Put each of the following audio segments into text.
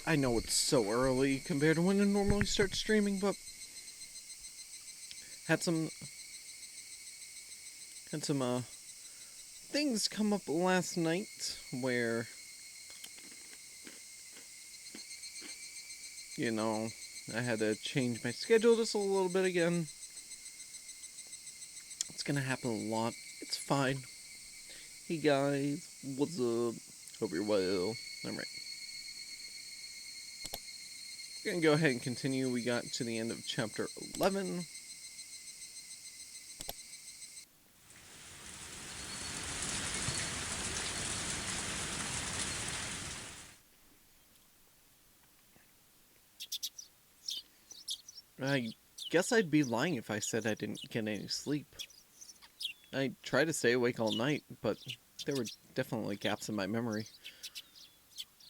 I know it's so early compared to when I normally start streaming, but had some had some things come up last night where you know I had to change my schedule just a little bit again. It's gonna happen a lot. It's fine. Hey guys, what's up? Hope you're well. Alright. We're gonna go ahead and continue. We got to the end of chapter 11. I guess I'd be lying if I said I didn't get any sleep. I tried to stay awake all night, but there were definitely gaps in my memory.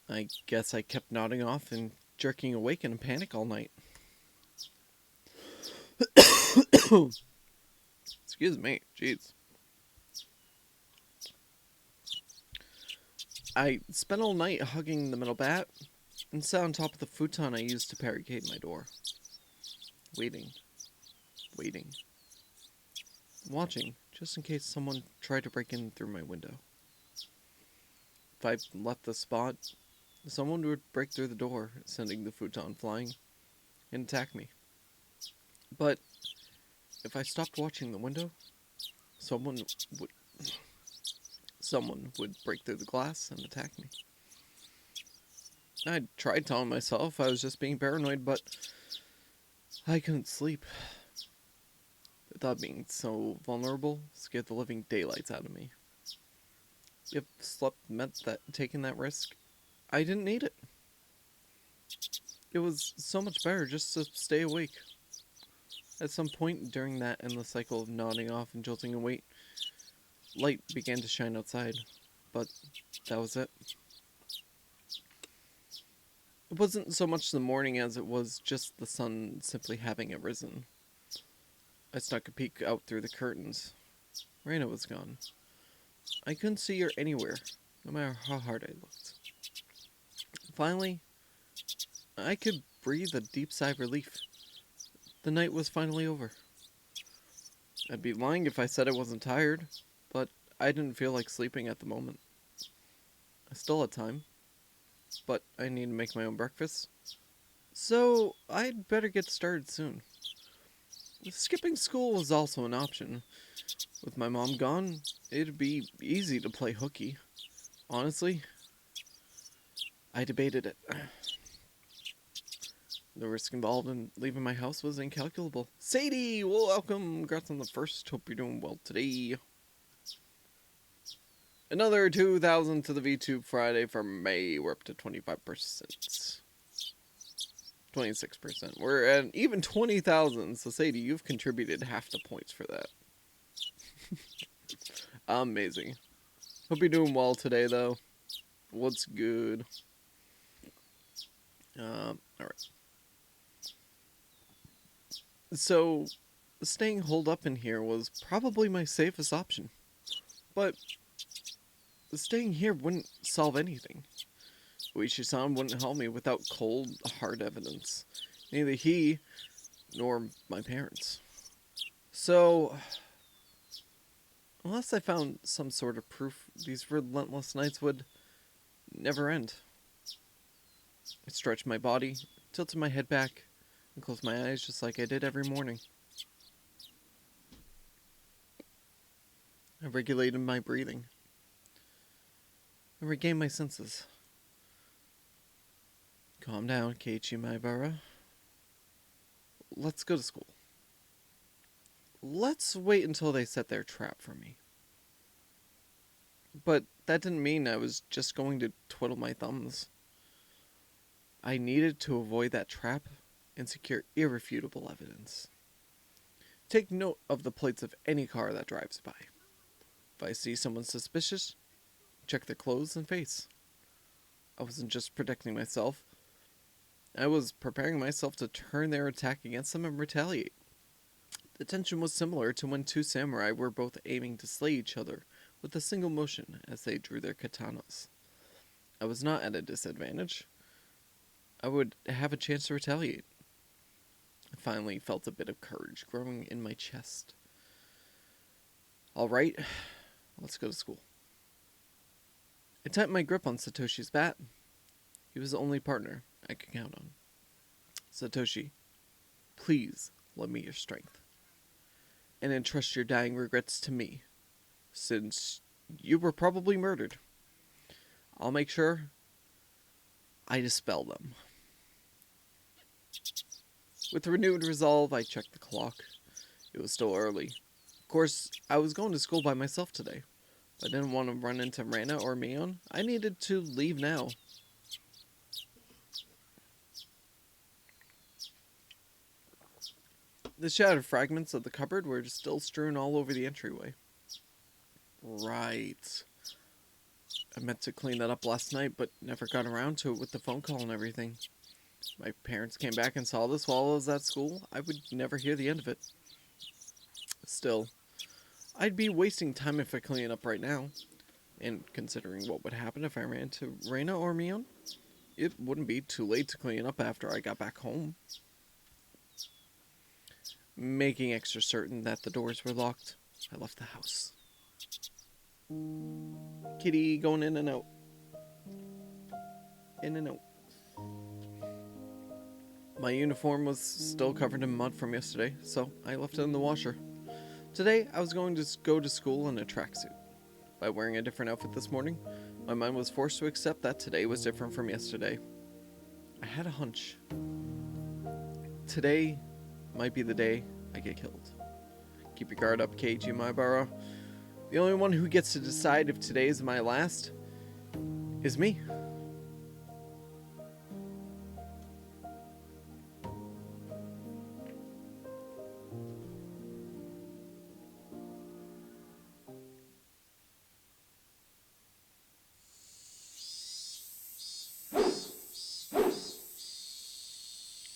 I guess I kept nodding off and jerking awake in a panic all night. Excuse me, jeez. I spent all night hugging the metal bat and sat on top of the futon I used to barricade my door. Waiting. Waiting. Watching, just in case someone tried to break in through my window. If I left the spot, someone would break through the door, sending the futon flying, and attack me. But if I stopped watching the window, someone would break through the glass and attack me. I tried telling myself I was just being paranoid, but I couldn't sleep. The thought of being so vulnerable scared the living daylights out of me. If sleep meant that taking that risk, I didn't need it. It was so much better just to stay awake. At some point during that endless cycle of nodding off and jolting awake, light began to shine outside, but that was it. It wasn't so much the morning as it was just the sun simply having arisen. I snuck a peek out through the curtains. Raina was gone. I couldn't see her anywhere, no matter how hard I looked. Finally, I could breathe a deep sigh of relief. The night was finally over. I'd be lying if I said I wasn't tired, but I didn't feel like sleeping at the moment. I still had time, but I need to make my own breakfast, so I'd better get started soon. Skipping school was also an option. With my mom gone, it'd be easy to play hooky. Honestly, I debated it. The risk involved in leaving my house was incalculable. Sadie, well, welcome. Congrats on the first. Hope you're doing well today. Another 2,000 to the VTube Friday for May. We're up to 25%. 26%. We're at even 20,000. So Sadie, you've contributed half the points for that. Amazing. Hope you're doing well today, though. What's good? Alright. So, staying holed up in here was probably my safest option. But staying here wouldn't solve anything. Uishi-san wouldn't help me without cold, hard evidence. Neither he nor my parents. So, unless I found some sort of proof, these relentless nights would never end. I stretched my body, tilted my head back, and closed my eyes just like I did every morning. I regulated my breathing. I regained my senses. Calm down, Keiichi Maibara. Let's go to school. Let's wait until they set their trap for me. But that didn't mean I was just going to twiddle my thumbs. I needed to avoid that trap and secure irrefutable evidence. Take note of the plates of any car that drives by. If I see someone suspicious, check their clothes and face. I wasn't just protecting myself. I was preparing myself to turn their attack against them and retaliate. The tension was similar to when two samurai were both aiming to slay each other with a single motion as they drew their katanas. I was not at a disadvantage. I would have a chance to retaliate. I finally felt a bit of courage growing in my chest. All right, let's go to school. I tightened my grip on Satoshi's bat. He was the only partner I could count on. Satoshi, please lend me your strength. And entrust your dying regrets to me, since you were probably murdered. I'll make sure I dispel them. With renewed resolve, I checked the clock. It was still early. Of course, I was going to school by myself today. I didn't want to run into Rana or Mion. I needed to leave now. The shattered fragments of the cupboard were still strewn all over the entryway. Right. I meant to clean that up last night, but never got around to it with the phone call and everything. My parents came back and saw this while I was at school. I would never hear the end of it. Still, I'd be wasting time if I clean it up right now. And considering what would happen if I ran into Reina or Mion, it wouldn't be too late to clean up after I got back home. Making extra certain that the doors were locked, I left the house. Kitty going in and out. In and out. My uniform was still covered in mud from yesterday, so I left it in the washer. Today, I was going to go to school in a tracksuit. By wearing a different outfit this morning, my mind was forced to accept that today was different from yesterday. I had a hunch. Today might be the day I get killed. Keep your guard up, Keiji Maibara. The only one who gets to decide if today is my last is me.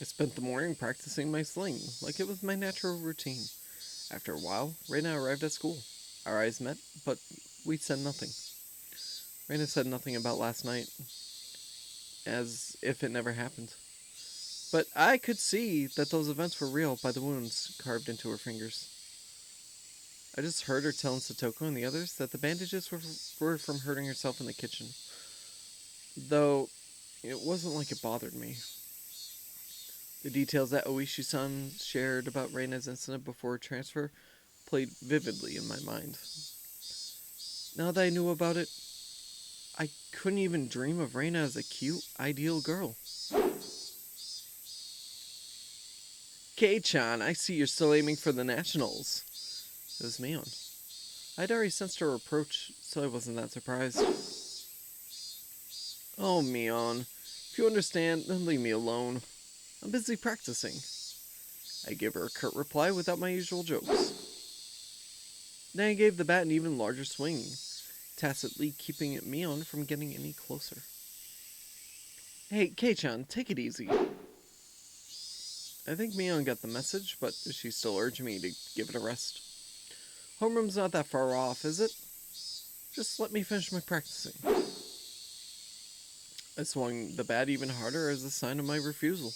I spent the morning practicing my sling, like it was my natural routine. After a while, Reina arrived at school. Our eyes met, but we said nothing. Reina said nothing about last night, as if it never happened. But I could see that those events were real by the wounds carved into her fingers. I just heard her telling Satoko and the others that the bandages were from hurting herself in the kitchen. Though, it wasn't like it bothered me. The details that Oishi-san shared about Reina's incident before her transfer played vividly in my mind. Now that I knew about it, I couldn't even dream of Reina as a cute, ideal girl. Kei-chan, I see you're still aiming for the nationals. It was Mion. I'd already sensed her approach, so I wasn't that surprised. Oh, Mion, if you understand, then leave me alone. I'm busy practicing. I gave her a curt reply without my usual jokes. Then I gave the bat an even larger swing, tacitly keeping Mion from getting any closer. Hey, Kei-chan, take it easy. I think Mion got the message, but she still urged me to give it a rest. Homeroom's not that far off, is it? Just let me finish my practicing. I swung the bat even harder as a sign of my refusal.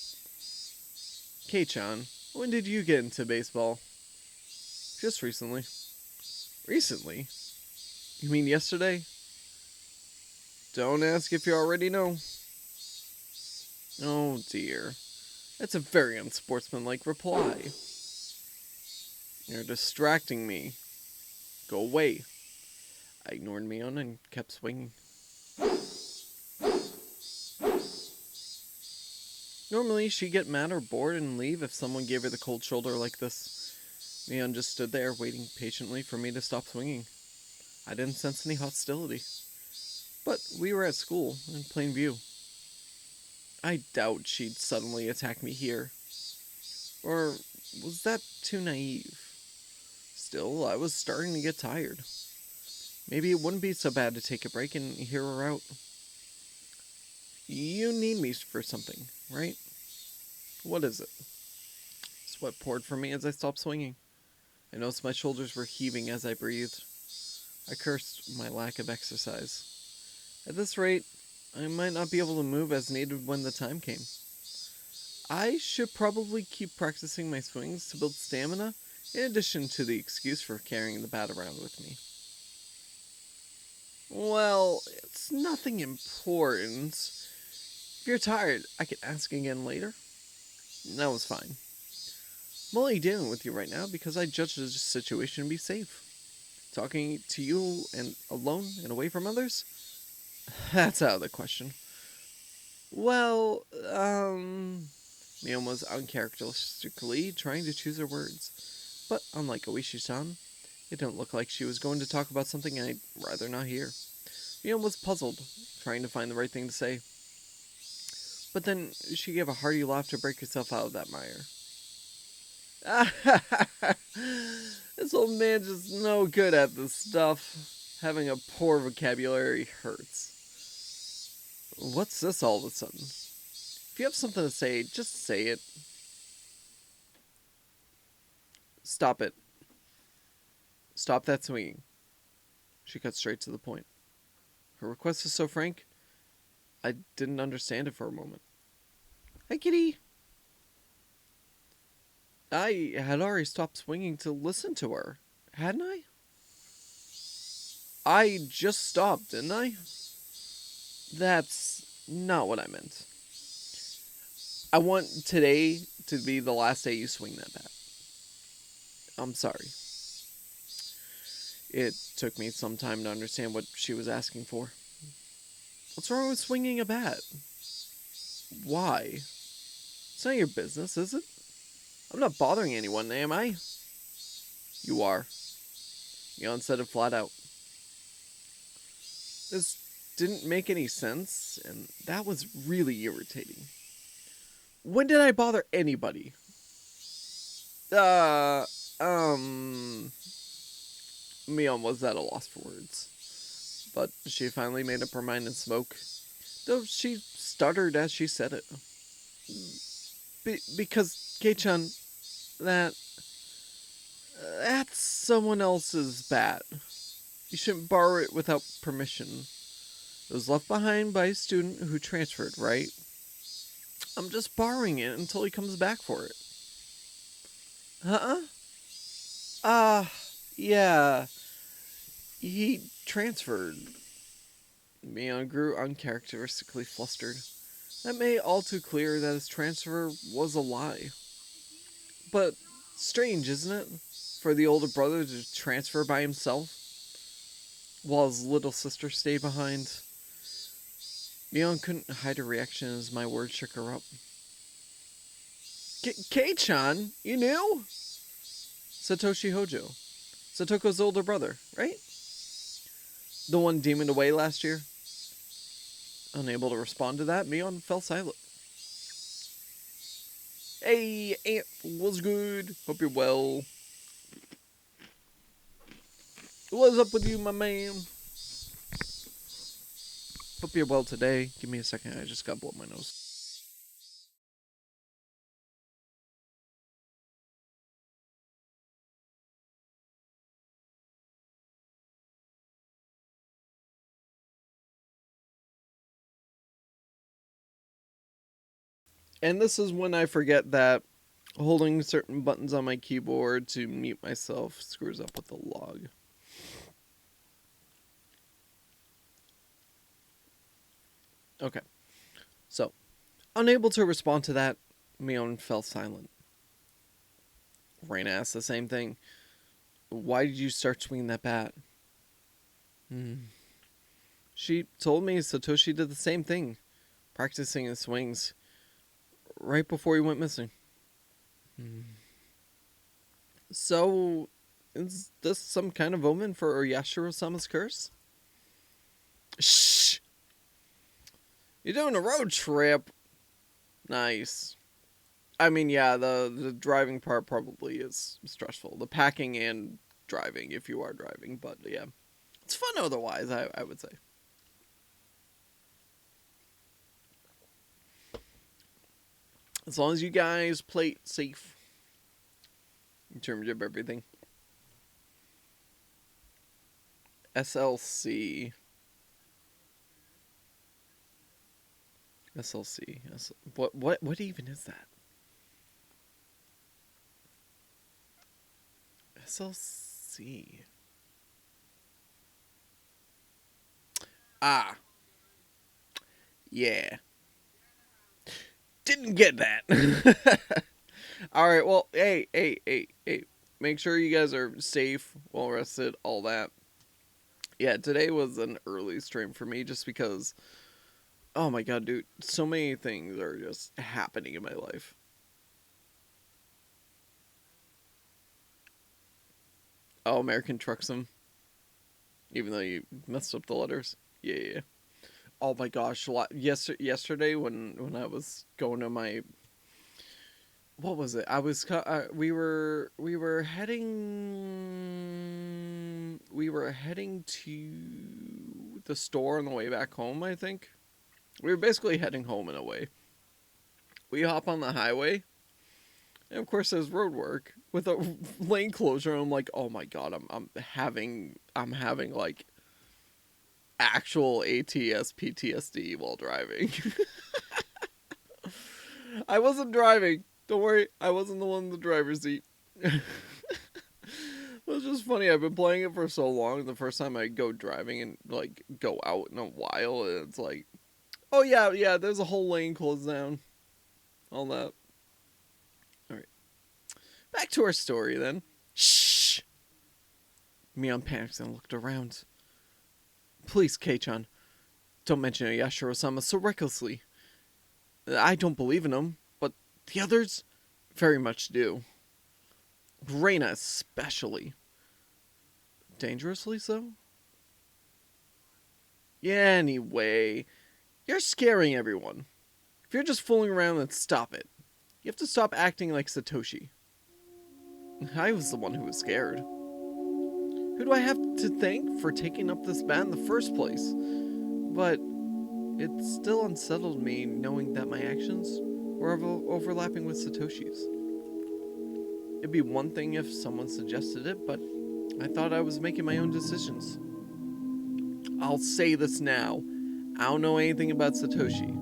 Kei-chan, when did you get into baseball? Just recently. Recently? You mean yesterday? Don't ask if you already know. Oh dear. That's a very unsportsmanlike reply. You're distracting me. Go away. I ignored Mion and kept swinging. Normally, she'd get mad or bored and leave if someone gave her the cold shoulder like this. Mion just stood there, waiting patiently for me to stop swinging. I didn't sense any hostility. But we were at school, in plain view. I doubt she'd suddenly attack me here. Or was that too naive? Still, I was starting to get tired. Maybe it wouldn't be so bad to take a break and hear her out. You need me for something, right? What is it? Sweat poured from me as I stopped swinging. I noticed my shoulders were heaving as I breathed. I cursed my lack of exercise. At this rate, I might not be able to move as needed when the time came. I should probably keep practicing my swings to build stamina, in addition to the excuse for carrying the bat around with me. Well, it's nothing important. If you're tired, I can ask again later. That was fine. I'm only dealing with you right now because I judged the situation to be safe. Talking to you and alone and away from others? That's out of the question. Well, Mion was uncharacteristically trying to choose her words. But unlike Oishi-san, it didn't look like she was going to talk about something I'd rather not hear. Mion was puzzled, trying to find the right thing to say. But then she gave a hearty laugh to break herself out of that mire. This old man just no good at this stuff. Having a poor vocabulary hurts. What's this all of a sudden? If you have something to say, just say it. Stop it. Stop that swinging. She cut straight to the point. Her request was so frank, I didn't understand it for a moment. Hey, kitty. I had already stopped swinging to listen to her, hadn't I? I just stopped, didn't I? That's not what I meant. I want today to be the last day you swing that bat. I'm sorry. It took me some time to understand what she was asking for. What's wrong with swinging a bat? Why? It's not your business, is it? I'm not bothering anyone, am I? You are. Yon said it flat out. This didn't make any sense, and that was really irritating. When did I bother anybody? Mion was at a loss for words. But she finally made up her mind and spoke, though she stuttered as she said it. Because, Kei-chan, that's someone else's bat. You shouldn't borrow it without permission. It was left behind by a student who transferred, right? I'm just borrowing it until he comes back for it. Huh? Yeah. He transferred. Mion grew uncharacteristically flustered. That made all too clear that his transfer was a lie. But strange, isn't it? For the older brother to transfer by himself, while his little sister stayed behind. Mion couldn't hide her reaction as my words shook her up. Kei-chan, you knew? Satoshi Hojo. Satoko's older brother, right? The one demoned away last year? Unable to respond to that, Mion fell silent. Hey, Aunt, what's good? Hope you're well. What's up with you, my man? Hope you're well today. Give me a second, I just got blow my nose. And this is when I forget that holding certain buttons on my keyboard to mute myself screws up with the log. Okay. So, unable to respond to that, Mion fell silent. Raina asked the same thing. Why did you start swinging that bat? She told me Satoshi did the same thing, practicing his swings, right before he went missing. So, is this some kind of omen for Yashiro-sama's curse? Shh! You're doing a road trip. Nice. I mean, yeah, the driving part probably is stressful. The packing and driving, if you are driving, but yeah. It's fun otherwise, I would say. As long as you guys play it safe. In terms of everything. SLC. SLC. What even is that? SLC. Ah, yeah. Didn't get that. All right. Well, hey. Make sure you guys are safe, well rested, all that. Yeah, today was an early stream for me just because, oh my god, dude, so many things are just happening in my life. Oh, American Trucksome. Even though you messed up the letters. Yeah. Oh my gosh, yesterday when I was going to my, what was it? We were heading to the store on the way back home, I think. We were basically heading home in a way. We hop on the highway, and of course there's road work with a lane closure. And I'm like, oh my god, I'm having like actual ATS PTSD while driving. I wasn't driving. Don't worry, I wasn't the one in the driver's seat. It was just funny. I've been playing it for so long. The first time I go driving and like go out in a while, it's like, oh yeah, there's a whole lane closed down. All that. All right, back to our story then. Shh. Mion panicked and looked around. Please, Kei-chan, don't mention Yashiro-sama so recklessly. I don't believe in him, but the others very much do. Reina especially. Dangerously so? Yeah, anyway, you're scaring everyone. If you're just fooling around, then stop it. You have to stop acting like Satoshi. I was the one who was scared. Who do I have to thank for taking up this bat in the first place? But it still unsettled me knowing that my actions were overlapping with Satoshi's. It'd be one thing if someone suggested it, but I thought I was making my own decisions. I'll say this now. I don't know anything about Satoshi.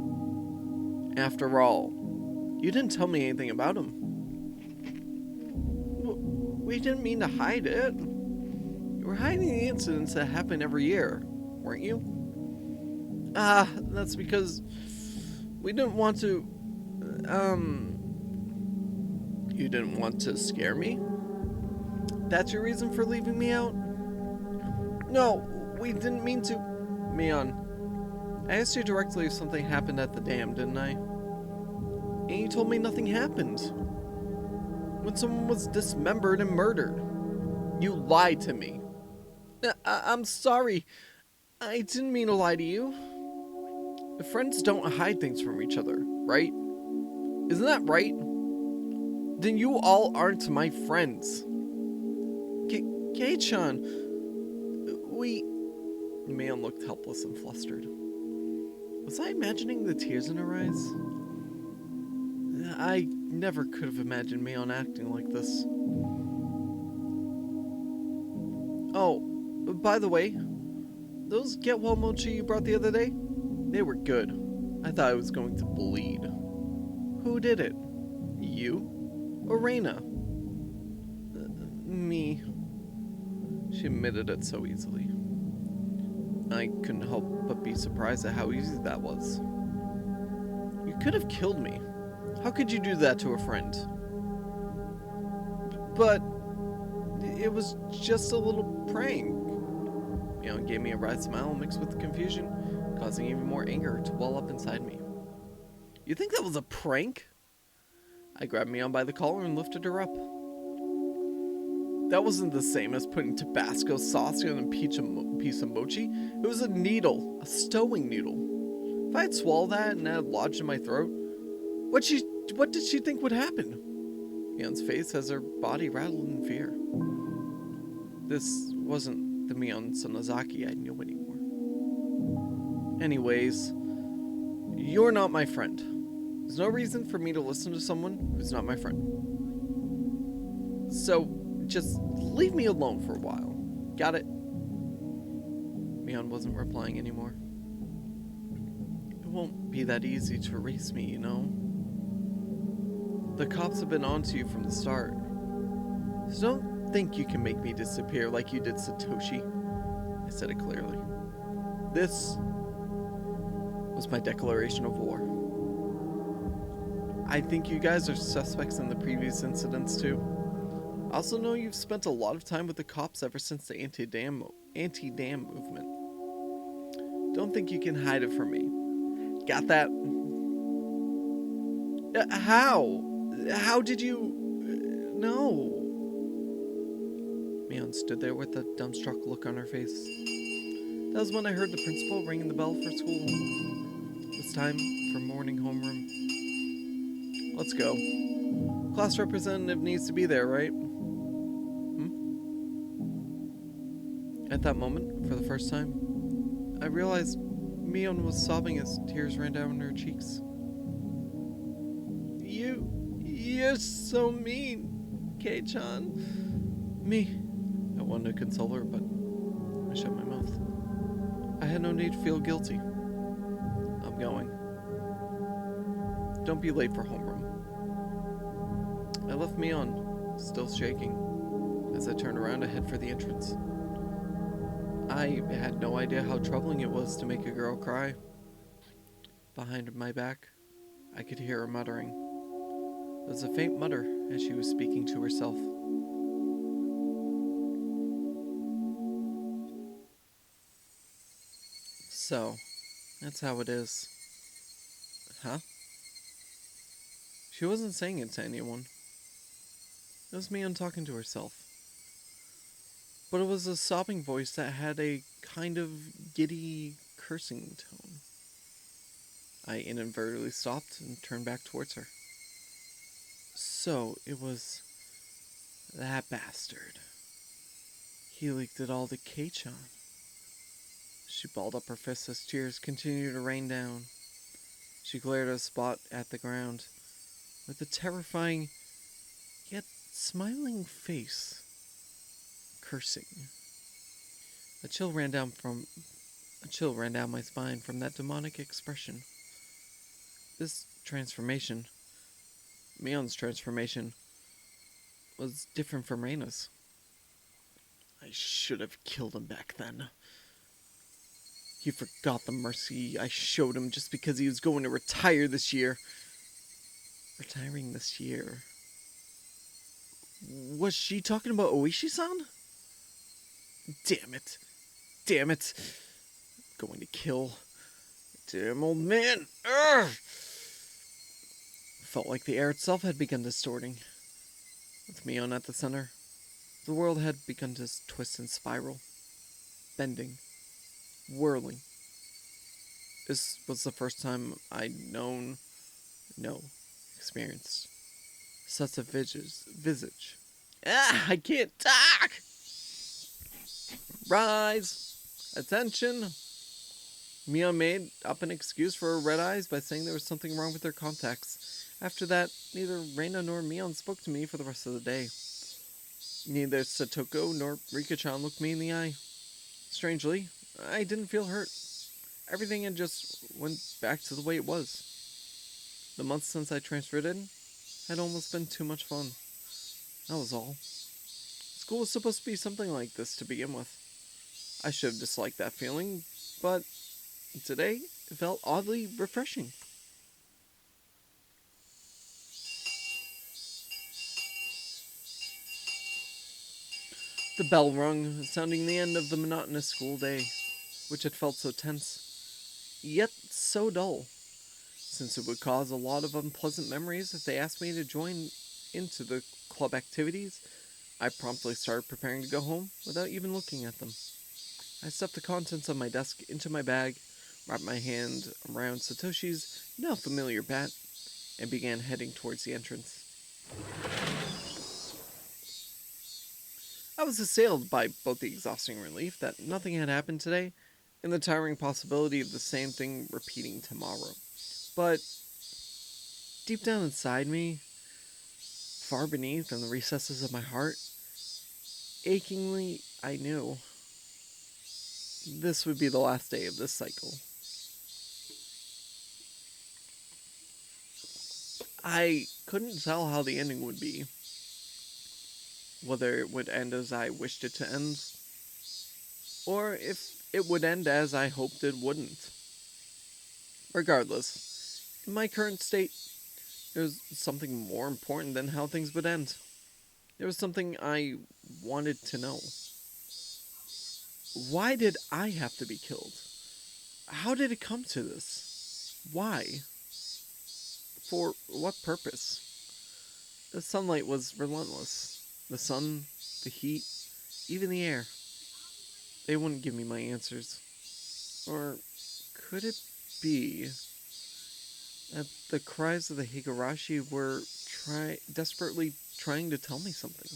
After all, you didn't tell me anything about him. We didn't mean to hide it. You were hiding the incidents that happen every year, weren't you? That's because we didn't want to, You didn't want to scare me? That's your reason for leaving me out? No, we didn't mean to. Mion, I asked you directly if something happened at the dam, didn't I? And you told me nothing happened. When someone was dismembered and murdered. You lied to me. I'm sorry. I didn't mean to lie to you. Friends don't hide things from each other, right? Isn't that right? Then you all aren't my friends. Kei-chan, Mion looked helpless and flustered. Was I imagining the tears in her eyes? I never could have imagined Mion acting like this. Oh, by the way, those get well mochi you brought the other day? They were good. I thought I was going to bleed. Who did it? You? Or Reina? Me. She admitted it so easily. I couldn't help but be surprised at how easy that was. You could have killed me. How could you do that to a friend? But it was just a little prank. Mion gave me a wry smile mixed with confusion, causing even more anger to well up inside me. You think that was a prank? I grabbed Mion by the collar and lifted her up. That wasn't the same as putting Tabasco sauce on a piece of mochi. It was a needle, a stowing needle. If I had swallowed that and it had lodged in my throat, what did she think would happen? Mion's face as her body rattled in fear. This wasn't the Mion Sonozaki I knew anymore. Anyways, you're not my friend. There's no reason for me to listen to someone who's not my friend. So, just leave me alone for a while. Got it? Mion wasn't replying anymore. won't be that easy to erase me, you know? The cops have been onto you from the start. So don't think you can make me disappear like you did Satoshi. I said it clearly. This was my declaration of war. I think you guys are suspects in the previous incidents too. I also know you've spent a lot of time with the cops ever since the anti-dam movement. Don't think you can hide it from me. Got that? How? How did you... No. Mion stood there with a dumbstruck look on her face. That was when I heard the principal ringing the bell for school. It's time for morning homeroom. Let's go. Class representative needs to be there, right? At that moment, for the first time, I realized Mion was sobbing as tears ran down her cheeks. You're so mean, Kei-chan. Me. I wanted to console her, but I shut my mouth. I had no need to feel guilty. I'm going. Don't be late for homeroom. I left Mion, still shaking. As I turned around to head for the entrance. I had no idea how troubling it was to make a girl cry. Behind my back, I could hear her muttering. It was a faint mutter as she was speaking to herself. So, that's how it is. Huh? She wasn't saying it to anyone. It was Mion talking to herself. But it was a sobbing voice that had a kind of giddy, cursing tone. I inadvertently stopped and turned back towards her. So, it was that bastard. He leaked it all to Kei-chan. She balled up her fists as tears continued to rain down. She glared at a spot at the ground with a terrifying, yet smiling face. Cursing. A chill ran down my spine from that demonic expression. This transformation, Mion's transformation, was different from Reina's. I should have killed him back then. He forgot the mercy I showed him just because he was going to retire this year. Retiring this year. Was she talking about Oishi-san? Damn it. Damn it. I'm going to kill. Damn old man. Urgh! Felt like the air itself had begun distorting. With Mion at the center, the world had begun to twist and spiral. Bending. Whirling. This was the first time I'd experienced such a visage. I can't talk! Rise! Attention! Mion made up an excuse for her red eyes by saying there was something wrong with her contacts. After that, neither Reina nor Mion spoke to me for the rest of the day. Neither Satoko nor Rika-chan looked me in the eye. Strangely, I didn't feel hurt. Everything had just went back to the way it was. The months since I transferred in had almost been too much fun. That was all. School was supposed to be something like this to begin with. I should have disliked that feeling, but today it felt oddly refreshing. The bell rung, sounding the end of the monotonous school day, which had felt so tense, yet so dull, since it would cause a lot of unpleasant memories if they asked me to join into the club activities. I promptly started preparing to go home without even looking at them. I stuffed the contents of my desk into my bag, wrapped my hand around Satoshi's now familiar bat, and began heading towards the entrance. I was assailed by both the exhausting relief that nothing had happened today and the tiring possibility of the same thing repeating tomorrow. But deep down inside me, far beneath in the recesses of my heart, achingly I knew this would be the last day of this cycle. I couldn't tell how the ending would be. Whether it would end as I wished it to end, or if it would end as I hoped it wouldn't. Regardless, in my current state, there was something more important than how things would end. There was something I wanted to know. Why did I have to be killed? How did it come to this? Why? For what purpose? The sunlight was relentless. The sun, the heat, even the air. They wouldn't give me my answers. Or could it be that the cries of the Higurashi were desperately trying to tell me something?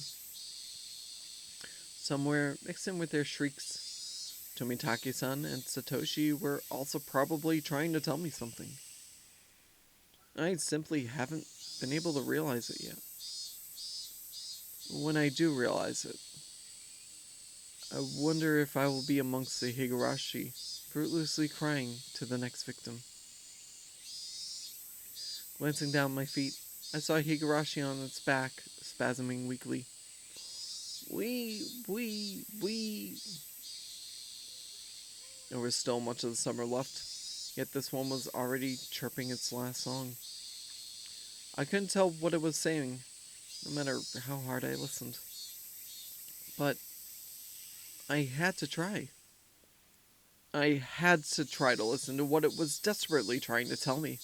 Somewhere mixed in with their shrieks, Tomitake-san and Satoshi were also probably trying to tell me something. I simply haven't been able to realize it yet. When I do realize it, I wonder if I will be amongst the Higurashi, fruitlessly crying to the next victim. Glancing down my feet, I saw Higurashi on its back, spasming weakly. Wee. There was still much of the summer left, yet this one was already chirping its last song. I couldn't tell what it was saying, no matter how hard I listened. But I had to try. I had to try to listen to what it was desperately trying to tell me.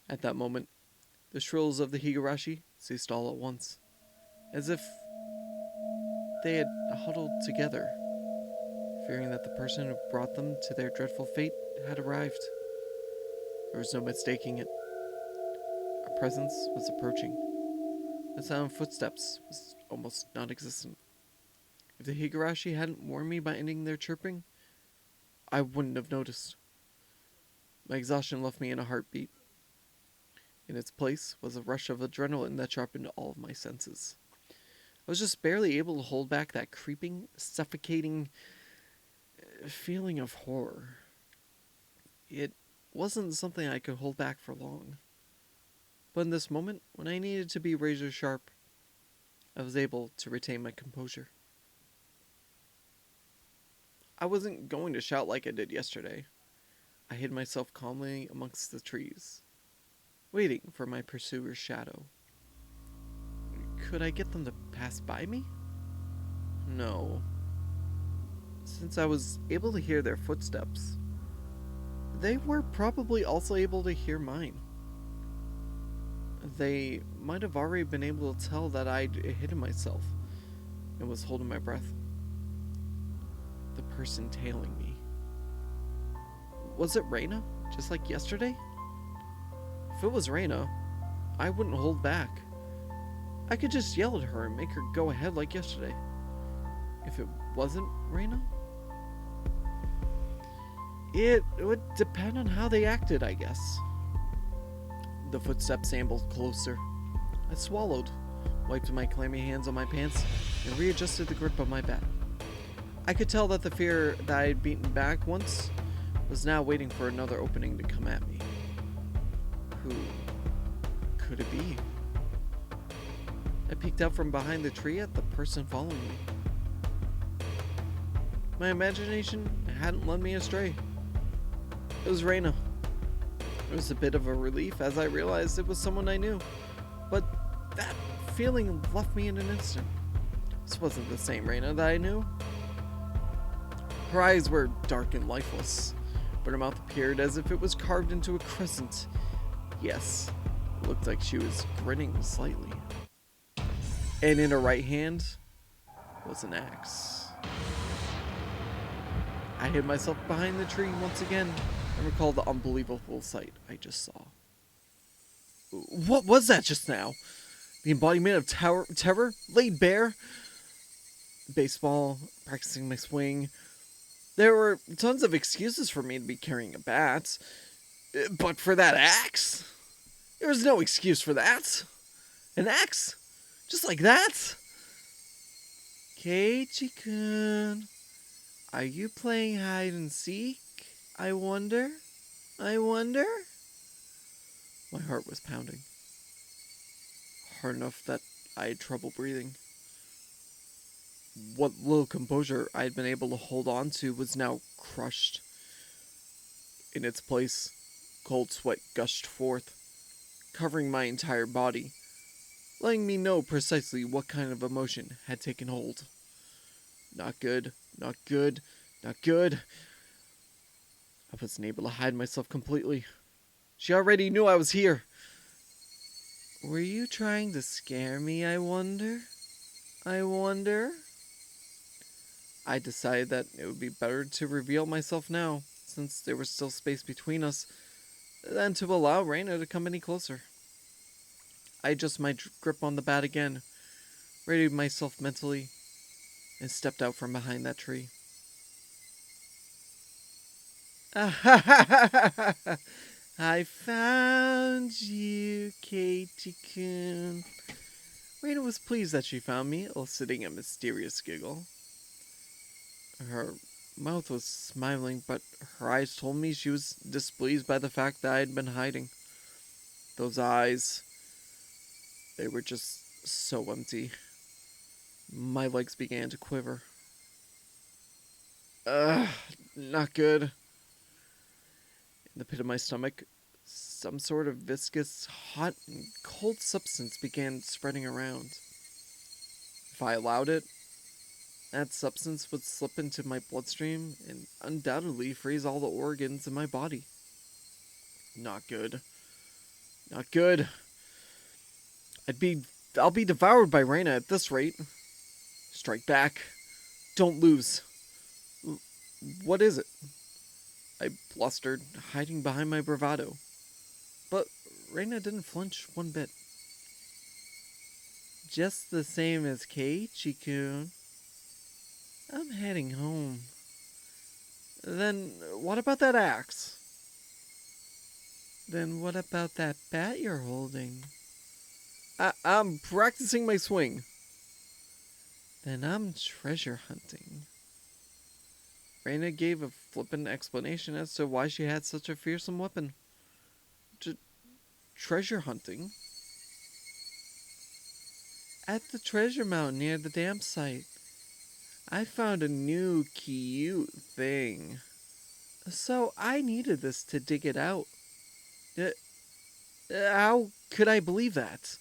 At that moment, the shrills of the Higurashi ceased all at once, as if they had huddled together, fearing that the person who brought them to their dreadful fate had arrived. There was no mistaking it. A presence was approaching. The sound of footsteps was almost non-existent. If the Higurashi hadn't warned me by ending their chirping, I wouldn't have noticed. My exhaustion left me in a heartbeat. In its place was a rush of adrenaline that sharpened all of my senses. I was just barely able to hold back that creeping, suffocating feeling of horror. It wasn't something I could hold back for long. But in this moment, when I needed to be razor sharp, I was able to retain my composure. I wasn't going to shout like I did yesterday. I hid myself calmly amongst the trees, waiting for my pursuer's shadow. Could I get them to pass by me? No. Since I was able to hear their footsteps, they were probably also able to hear mine. They might have already been able to tell that I'd hidden myself and was holding my breath. The person tailing me. Was it Reina, just like yesterday? If it was Reina, I wouldn't hold back. I could just yell at her and make her go ahead like yesterday. If it wasn't Reina, it would depend on how they acted, I guess. The footsteps ambled closer. I swallowed, wiped my clammy hands on my pants, and readjusted the grip of my bat. I could tell that the fear that I had beaten back once was now waiting for another opening to come at me. Who could it be? I peeked out from behind the tree at the person following me. My imagination hadn't led me astray. It was Reina. It was a bit of a relief as I realized it was someone I knew, but that feeling left me in an instant. This wasn't the same Reina that I knew. Her eyes were dark and lifeless, but her mouth appeared as if it was carved into a crescent. Yes, it looked like she was grinning slightly. And in her right hand was an axe. I hid myself behind the tree once again and recalled the unbelievable sight I just saw. What was that just now? The embodiment of terror laid bare? Baseball, practicing my swing. There were tons of excuses for me to be carrying a bat. But for that axe? There was no excuse for that. An axe? Just like that? Keiichi-kun, are you playing hide and seek, I wonder? I wonder? My heart was pounding, hard enough that I had trouble breathing. What little composure I had been able to hold on to was now crushed. In its place, cold sweat gushed forth, covering my entire body, letting me know precisely what kind of emotion had taken hold. Not good, not good, not good. I wasn't able to hide myself completely. She already knew I was here. Were you trying to scare me, I wonder? I wonder? I decided that it would be better to reveal myself now, since there was still space between us, than to allow Reina to come any closer. I adjusted my grip on the bat again, readied myself mentally, and stepped out from behind that tree. I found you, Katie-kun. Reina was pleased that she found me, eliciting a mysterious giggle. Her mouth was smiling, but her eyes told me she was displeased by the fact that I had been hiding. Those eyes, they were just so empty. My legs began to quiver. Ugh, not good. In the pit of my stomach, some sort of viscous, hot, and cold substance began spreading around. If I allowed it, that substance would slip into my bloodstream and undoubtedly freeze all the organs in my body. Not good. Not good. I'll be devoured by Reina at this rate. Strike back. Don't lose. What is it? I blustered, hiding behind my bravado. But Reina didn't flinch one bit. Just the same as Keiichi-kun. I'm heading home. Then what about that axe? Then what about that bat you're holding? I'm practicing my swing. Then I'm treasure hunting. Reina gave a flippant explanation as to why she had such a fearsome weapon. Treasure hunting? At the treasure mountain near the dam site, I found a new cute thing. So I needed this to dig it out. How could I believe that?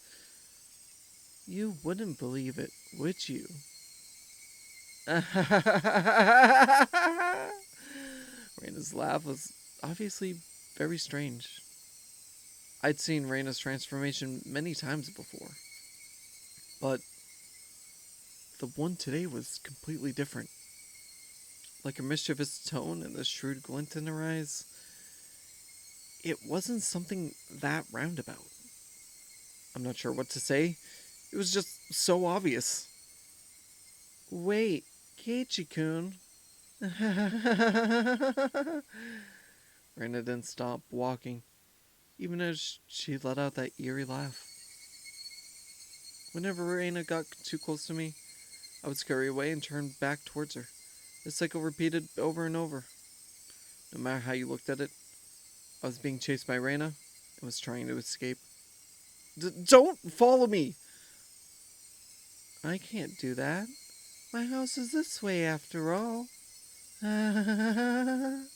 You wouldn't believe it, would you? Reina's laugh was obviously very strange. I'd seen Reina's transformation many times before, but the one today was completely different. Like a mischievous tone and a shrewd glint in her eyes, it wasn't something that roundabout. I'm not sure what to say. It was just so obvious. Wait, Keiichi-kun. Reina didn't stop walking, even as she let out that eerie laugh. Whenever Reina got too close to me, I would scurry away and turn back towards her. The cycle repeated over and over. No matter how you looked at it, I was being chased by Reina and was trying to escape. Don't follow me! I can't do that. My house is this way after all. When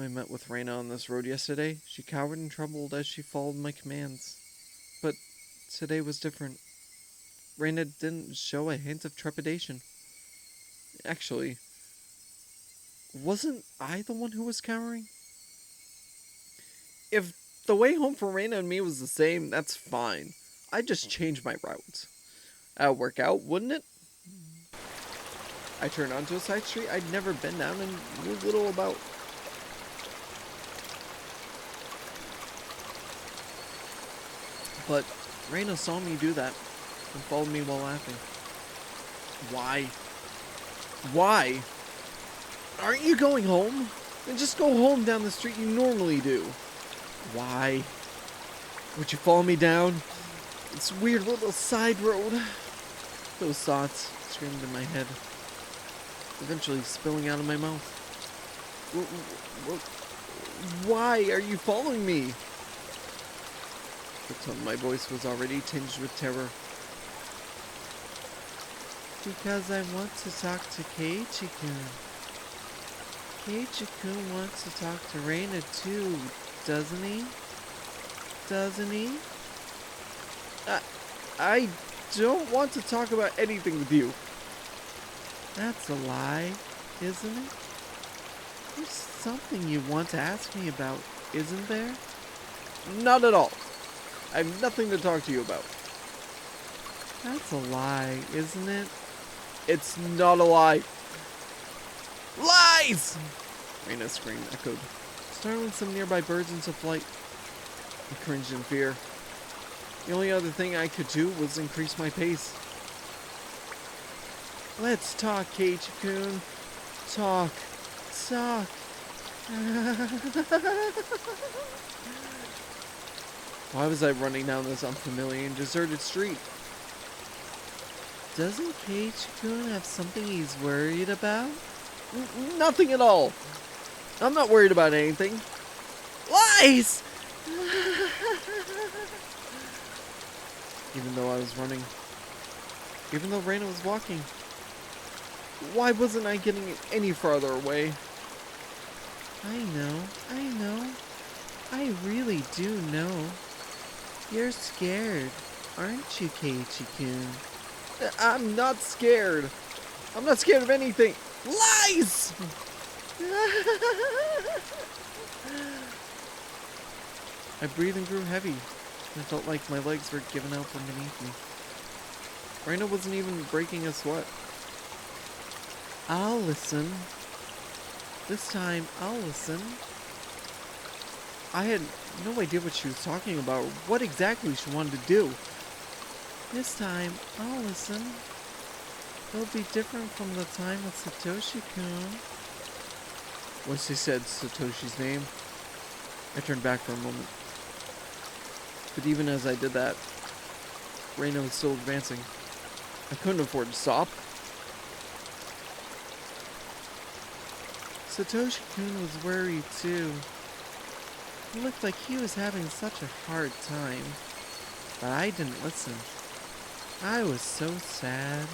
I met with Reina on this road yesterday, she cowered and trembled as she followed my commands. But today was different. Reina didn't show a hint of trepidation. Actually, wasn't I the one who was cowering? If the way home for Reina and me was the same, that's fine. I'd just change my route. That'd work out, wouldn't it? I turned onto a side street I'd never been down and knew little about. But Reina saw me do that and followed me while laughing. Why? Why? Aren't you going home? Then just go home down the street you normally do. Why? Would you follow me down this weird little side road? Those thoughts screamed in my head, eventually spilling out of my mouth. Why are you following me? The tone of my voice was already tinged with terror. Because I want to talk to Keiichi-kun. Keiichi-kun wants to talk to Reina too, doesn't he? Doesn't he? I don't want to talk about anything with you. That's a lie, isn't it? There's something you want to ask me about, isn't there? Not at all. I have nothing to talk to you about. That's a lie, isn't it? It's not a lie. Lies! Reina's scream echoed, startling some nearby birds into flight. I cringed in fear. The only other thing I could do was increase my pace. Let's talk, Keiichi-kun. Talk. Talk. Why was I running down this unfamiliar and deserted street? Doesn't Keiichi-kun have something he's worried about? Nothing at all. I'm not worried about anything. Lies! Even though I was running, even though Reina was walking, why wasn't I getting any farther away? I know. I really do know. You're scared, aren't you, Keiichi-kun? I'm not scared. I'm not scared of anything. Lies! My breathing grew heavy. I felt like my legs were giving out from beneath me. Reina wasn't even breaking a sweat. I'll listen. This time, I'll listen. I had no idea what she was talking about, or what exactly she wanted to do. This time, I'll listen. It'll be different from the time with Satoshi-kun. Once she said Satoshi's name, I turned back for a moment. But even as I did that, Reina was still advancing. I couldn't afford to stop. Satoshi-kun was worried too. It looked like he was having such a hard time. But I didn't listen. I was so sad.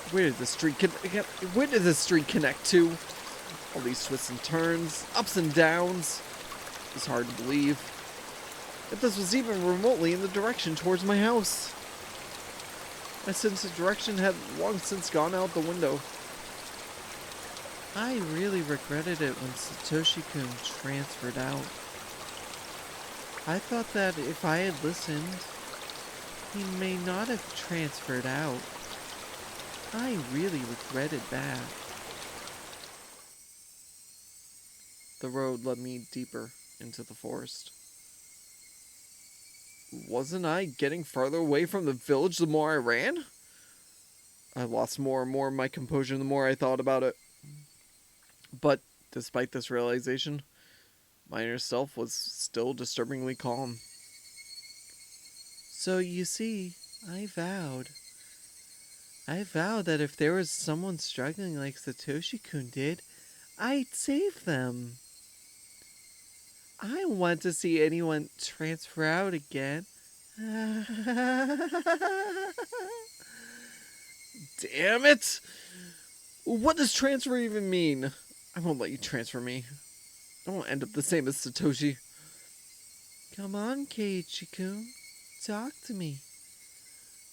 Where did the street connect to? All these twists and turns, ups and downs. It was hard to believe. If this was even remotely in the direction towards my house. My sense of direction had long since gone out the window. I really regretted it when Satoshi-kun transferred out. I thought that if I had listened, he may not have transferred out. I really regretted that. The road led me deeper into the forest. Wasn't I getting farther away from the village the more I ran? I lost more and more of my composure the more I thought about it. But despite this realization, my inner self was still disturbingly calm. So you see, I vowed that if there was someone struggling like Satoshi-kun did, I'd save them. I want to see anyone transfer out again. Damn it! What does transfer even mean? I won't let you transfer me. I won't end up the same as Satoshi. Come on, Keiichi-kun. Talk to me.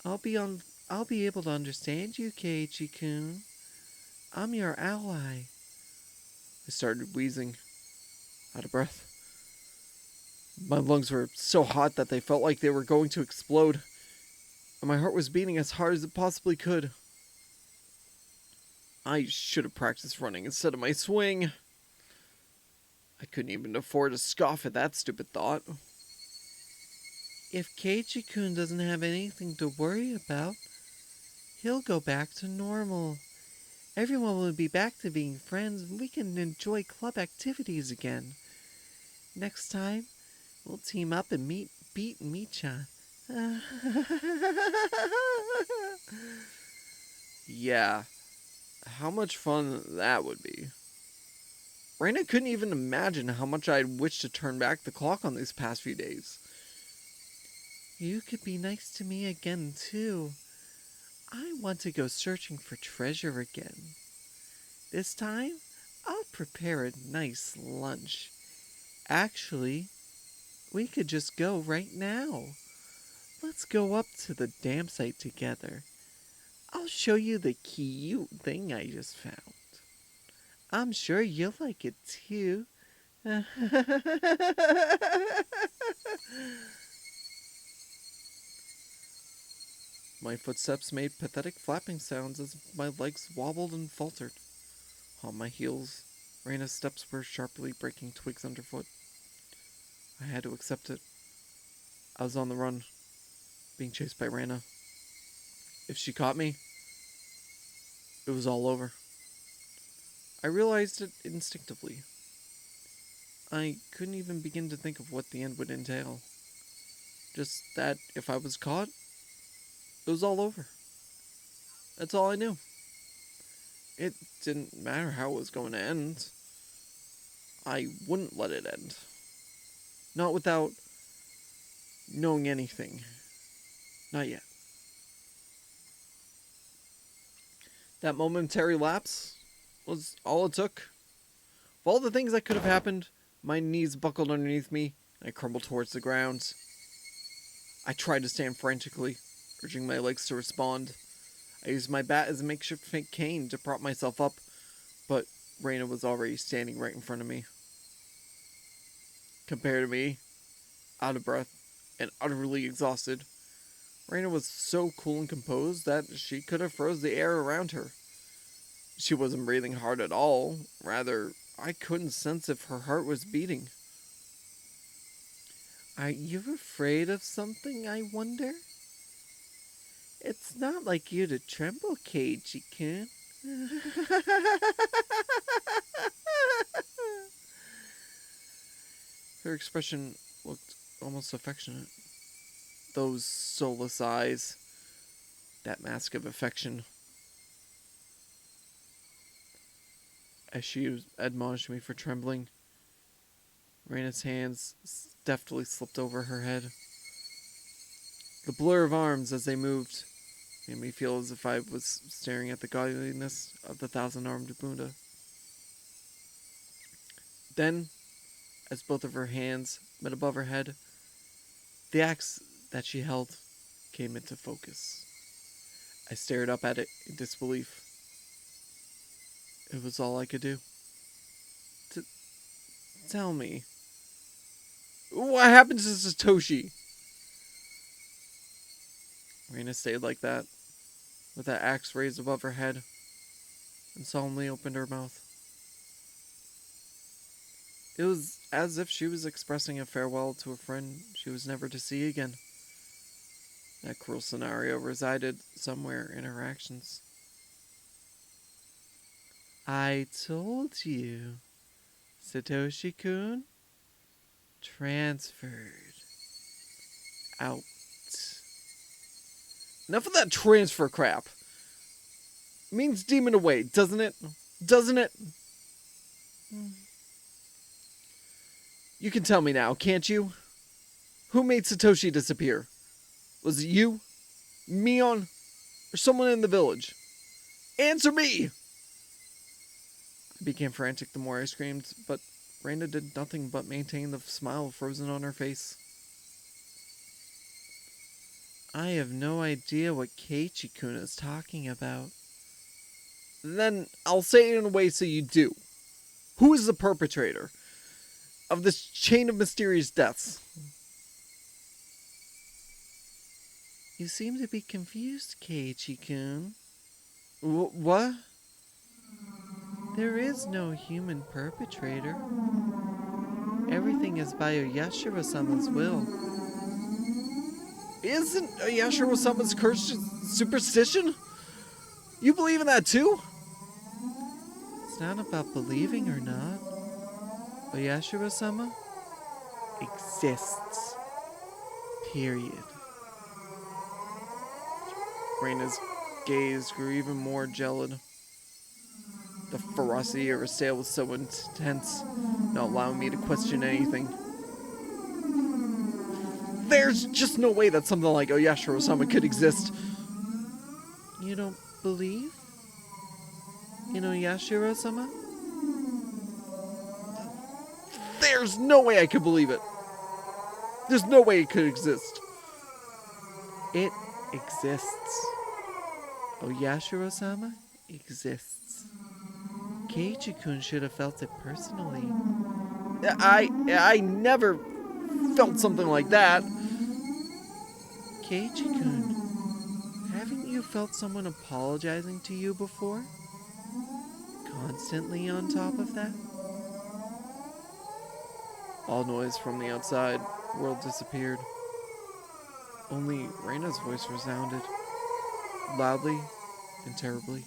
I'll be able to understand you, Keiichi-kun. I'm your ally. I started wheezing, out of breath. My lungs were so hot that they felt like they were going to explode, and my heart was beating as hard as it possibly could. I should have practiced running instead of my swing. I couldn't even afford to scoff at that stupid thought. If Keiichi-kun doesn't have anything to worry about, he'll go back to normal. Everyone will be back to being friends, and we can enjoy club activities again. Next time, we'll team up and beat Michan. Yeah, how much fun that would be. Raina couldn't even imagine how much I'd wished to turn back the clock on these past few days. You could be nice to me again, too. I want to go searching for treasure again. This time, I'll prepare a nice lunch. Actually, we could just go right now. Let's go up to the dam site together. I'll show you the cute thing I just found. I'm sure you'll like it too. My footsteps made pathetic flapping sounds as my legs wobbled and faltered. On my heels, Raina's steps were sharply breaking twigs underfoot. I had to accept it. I was on the run, being chased by Raina. If she caught me, it was all over. I realized it instinctively. I couldn't even begin to think of what the end would entail. Just that if I was caught, it was all over. That's all I knew. It didn't matter how it was going to end. I wouldn't let it end. Not without knowing anything. Not yet. That momentary lapse was all it took. Of all the things that could have happened, my knees buckled underneath me, and I crumbled towards the ground. I tried to stand frantically, urging my legs to respond. I used my bat as a makeshift fake cane to prop myself up, but Raina was already standing right in front of me. Compared to me, out of breath and utterly exhausted, Raina was so cool and composed that she could have froze the air around her. She wasn't breathing hard at all. Rather, I couldn't sense if her heart was beating. Are you afraid of something, I wonder? It's not like you to tremble, Keiji-kun. Her expression looked almost affectionate. Those soulless eyes, that mask of affection. As she admonished me for trembling, Raina's hands deftly slipped over her head. The blur of arms as they moved made me feel as if I was staring at the godliness of the thousand-armed Buddha. Then, as both of her hands met above her head, the axe that she held came into focus. I stared up at it in disbelief. It was all I could do. Tell me, what happened to Satoshi? Raina stayed like that, with that axe raised above her head, and solemnly opened her mouth. It was as if she was expressing a farewell to a friend she was never to see again. That cruel scenario resided somewhere in her actions. I told you, Satoshi-kun, transferred out. Enough of that transfer crap. It means demon away, doesn't it? Doesn't it? You can tell me now, can't you? Who made Satoshi disappear? Was it you, Mion, or someone in the village? Answer me! I became frantic the more I screamed, but Raina did nothing but maintain the smile frozen on her face. I have no idea what Keiichi-kun is talking about. Then I'll say it in a way so you do. Who is the perpetrator of this chain of mysterious deaths? You seem to be confused, Keiichi-kun. What? There is no human perpetrator. Everything is by Oyashiro-sama's will. Isn't Oyashiro-sama's curse just superstition? You believe in that too? It's not about believing or not. Oyashiro-sama exists. Period. Raina's gaze grew even more gelid. The ferocity of her stare was so intense, not allowing me to question anything. There's just no way that something like Oyashiro-sama could exist. You don't believe in Oyashiro-sama? There's no way I could believe it. There's no way it could exist. It exists. Oyashiro-sama exists. Keiichi-kun should have felt it personally. I never felt something like that. Keiichi-kun, haven't you felt someone apologizing to you before? Constantly on top of that? All noise from the outside world disappeared. Only Reina's voice resounded, loudly and terribly.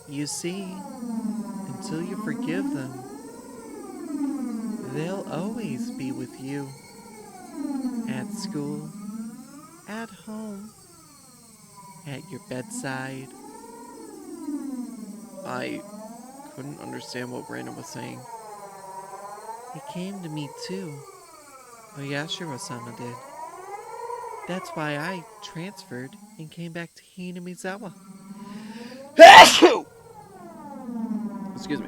You see, until you forgive them, they'll always be with you. At school, at home, at your bedside. I couldn't understand what Reina was saying. It came to me too. Oyashiro-sama did. That's why I transferred and came back to Hinamizawa. Excuse me.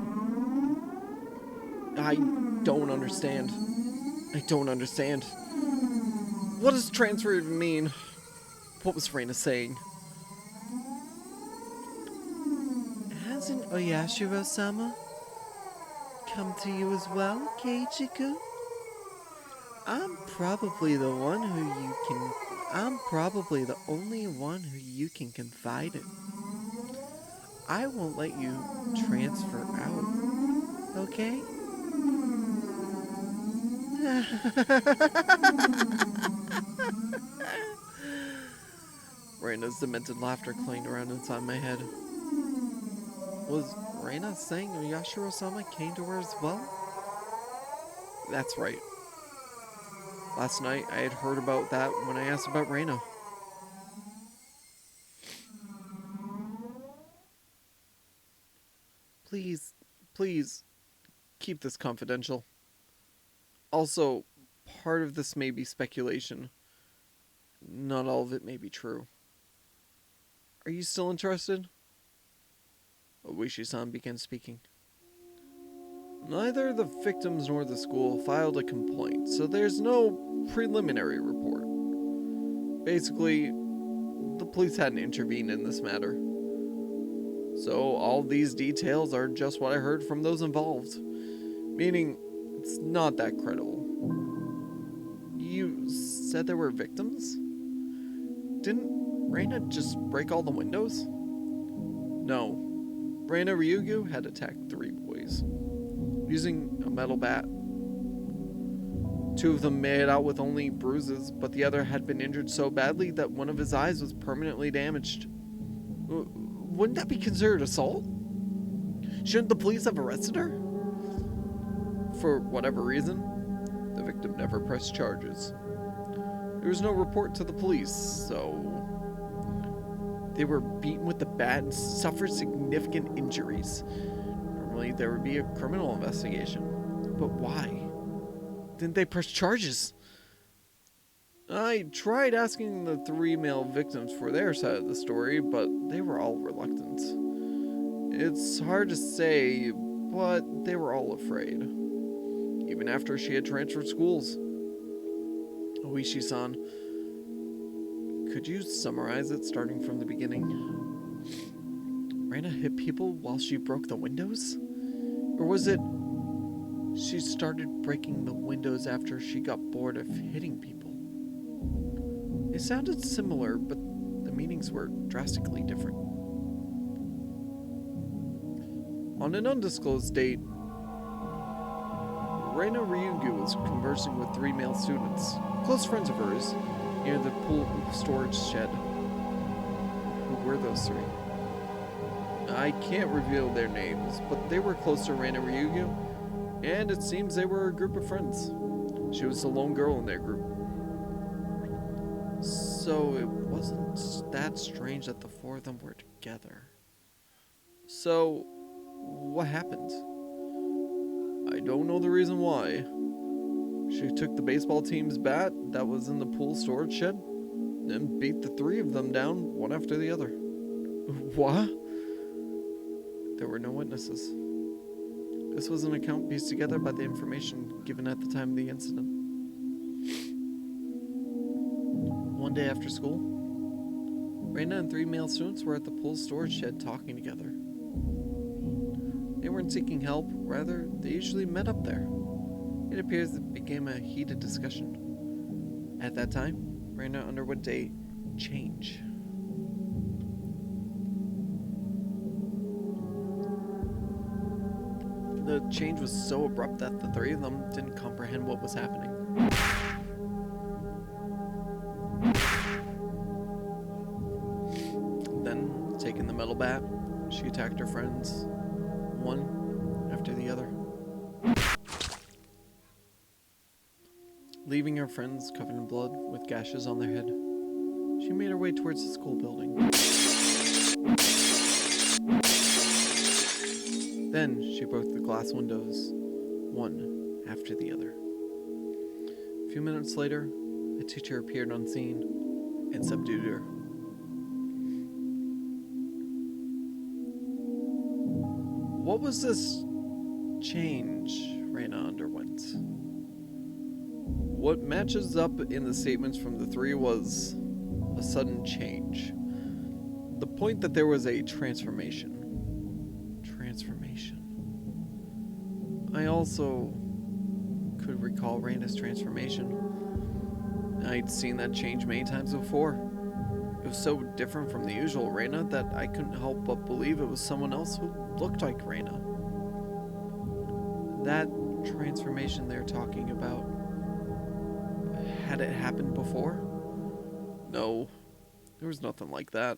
I don't understand. I don't understand. What does transfer even mean? What was Reina saying? Hasn't Oyashiro-sama come to you as well, Keiichi-kun? I'm probably the only one who you can confide in. I won't let you transfer out, okay? Reina's demented laughter clanged around inside my head. Was Reina saying Oyashiro-sama came to her as well? That's right. Last night I had heard about that when I asked about Reina. Please, keep this confidential. Also, part of this may be speculation. Not all of it may be true. Are you still interested? Oishi-san began speaking. Neither the victims nor the school filed a complaint, so there's no preliminary report. Basically, the police hadn't intervened in this matter. So all these details are just what I heard from those involved. Meaning, it's not that credible. You said there were victims? Didn't Reina just break all the windows? No. Reina Ryugu had attacked 3 boys, using a metal bat. 2 of them made it out with only bruises, but the other had been injured so badly that one of his eyes was permanently damaged. Wouldn't that be considered assault? Shouldn't the police have arrested her? For whatever reason, the victim never pressed charges. There was no report to the police, so they were beaten with the bat and suffered significant injuries. Normally there would be a criminal investigation. But why? Didn't they press charges? I tried asking the 3 male victims for their side of the story, but they were all reluctant. It's hard to say, but they were all afraid. Even after she had transferred schools. Oishi-san, could you summarize it starting from the beginning? Reina hit people while she broke the windows? Or was it she started breaking the windows after she got bored of hitting people? It sounded similar, but the meanings were drastically different. On an undisclosed date, Reina Ryugu was conversing with 3 male students, close friends of hers, near the pool storage shed. Who were those 3? I can't reveal their names, but they were close to Reina Ryugu, and it seems they were a group of friends. She was the lone girl in their group. So it wasn't that strange that the 4 of them were together. So, what happened? I don't know the reason why. She took the baseball team's bat that was in the pool storage shed and beat the three of them down one after the other. What? There were no witnesses. This was an account pieced together by the information given at the time of the incident. One day after school, Reina and three male students were at the pool storage shed talking together. They weren't seeking help, rather, they usually met up there. It appears it became a heated discussion. At that time, Reina underwent a change. The change was so abrupt that the three of them didn't comprehend what was happening. Then, taking the metal bat, she attacked her friends, one after the other. Leaving her friends covered in blood with gashes on their head, she made her way towards the school building. Then she broke the glass windows, one after the other. A few minutes later, a teacher appeared unseen and subdued her. What was this change Reina underwent? What matches up in the statements from the three was a sudden change. The point that there was a transformation. I also could recall Reina's transformation. I'd seen that change many times before. It was so different from the usual Reina that I couldn't help but believe it was someone else who looked like Reina. That transformation they're talking about, had it happened before? No, there was nothing like that.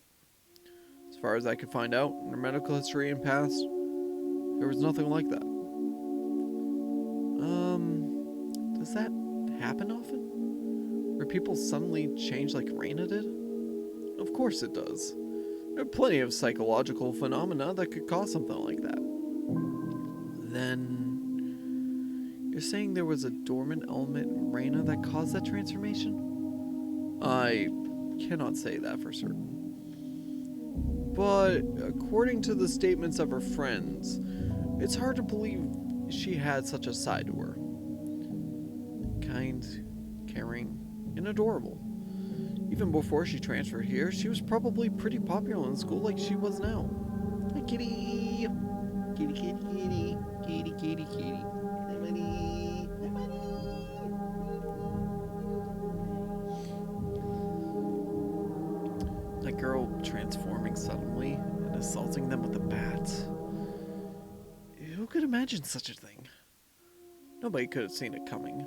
As far as I could find out in her medical history and past, there was nothing like that. Does that happen often? Where people suddenly change like Reina did? Of course it does. There are plenty of psychological phenomena that could cause something like that. Then, you're saying there was a dormant element in Reina that caused that transformation? I cannot say that for certain. But according to the statements of her friends, it's hard to believe she had such a side to her. Kind, caring, and adorable. Even before she transferred here, she was probably pretty popular in school like she was now. Hi, kitty! Kitty, kitty, kitty. Kitty, kitty, kitty. Hi, buddy. Hi, buddy. That girl transforming suddenly and assaulting them with a bat. Who could imagine such a thing? Nobody could have seen it coming.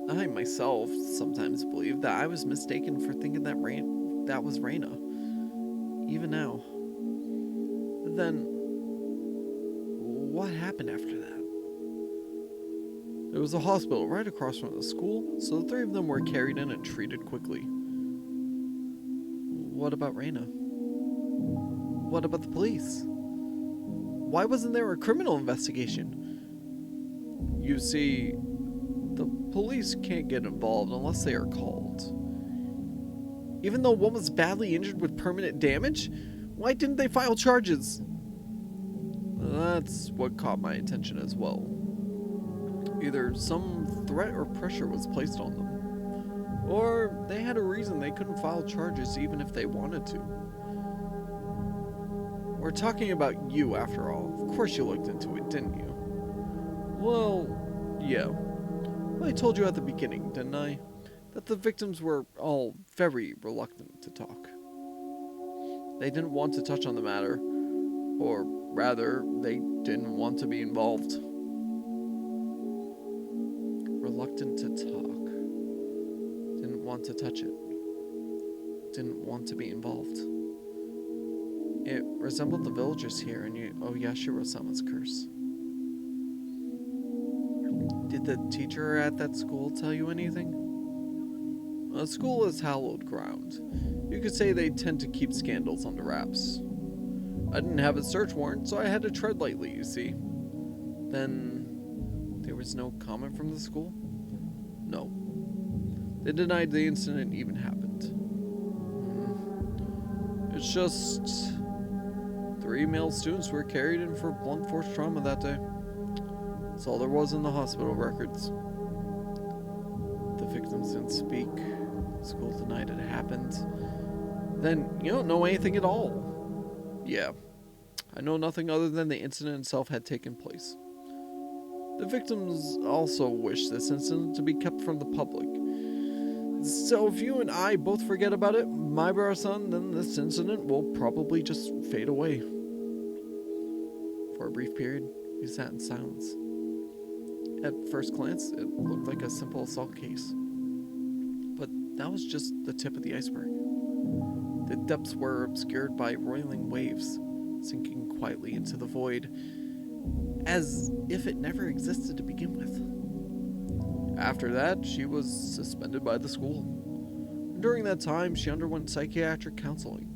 I myself sometimes believe that I was mistaken for thinking that was Reina. Even now. Then, what happened after that? There was a hospital right across from the school, so the three of them were carried in and treated quickly. What about Reina? What about the police? Why wasn't there a criminal investigation? You see, the police can't get involved unless they are called. Even though one was badly injured with permanent damage, why didn't they file charges? That's what caught my attention as well. Either some threat or pressure was placed on them, or they had a reason they couldn't file charges even if they wanted to. We're talking about you after all. Of course you looked into it, didn't you? Well, yeah. I told you at the beginning, didn't I? That the victims were all very reluctant to talk. They didn't want to touch on the matter, or rather, they didn't want to be involved. Reluctant to talk. Didn't want to touch it. Didn't want to be involved. It resembled the villagers here in Oyashiro-sama's curse. Did the teacher at that school tell you anything? A school is hallowed ground. You could say they tend to keep scandals under wraps. I didn't have a search warrant, so I had to tread lightly, you see. Then, there was no comment from the school? No. They denied the incident even happened. It's just 3 male students were carried in for blunt force trauma that day. That's all there was in the hospital records. The victims didn't speak. The school denied it happened. Then you don't know anything at all. Yeah, I know nothing other than the incident itself had taken place. The victims also wish this incident to be kept from the public. So if you and I both forget about it, my son, then this incident will probably just fade away. For a brief period, we sat in silence. At first glance, it looked like a simple assault case. But that was just the tip of the iceberg. The depths were obscured by roiling waves, sinking quietly into the void, as if it never existed to begin with. After that, she was suspended by the school. During that time, she underwent psychiatric counseling.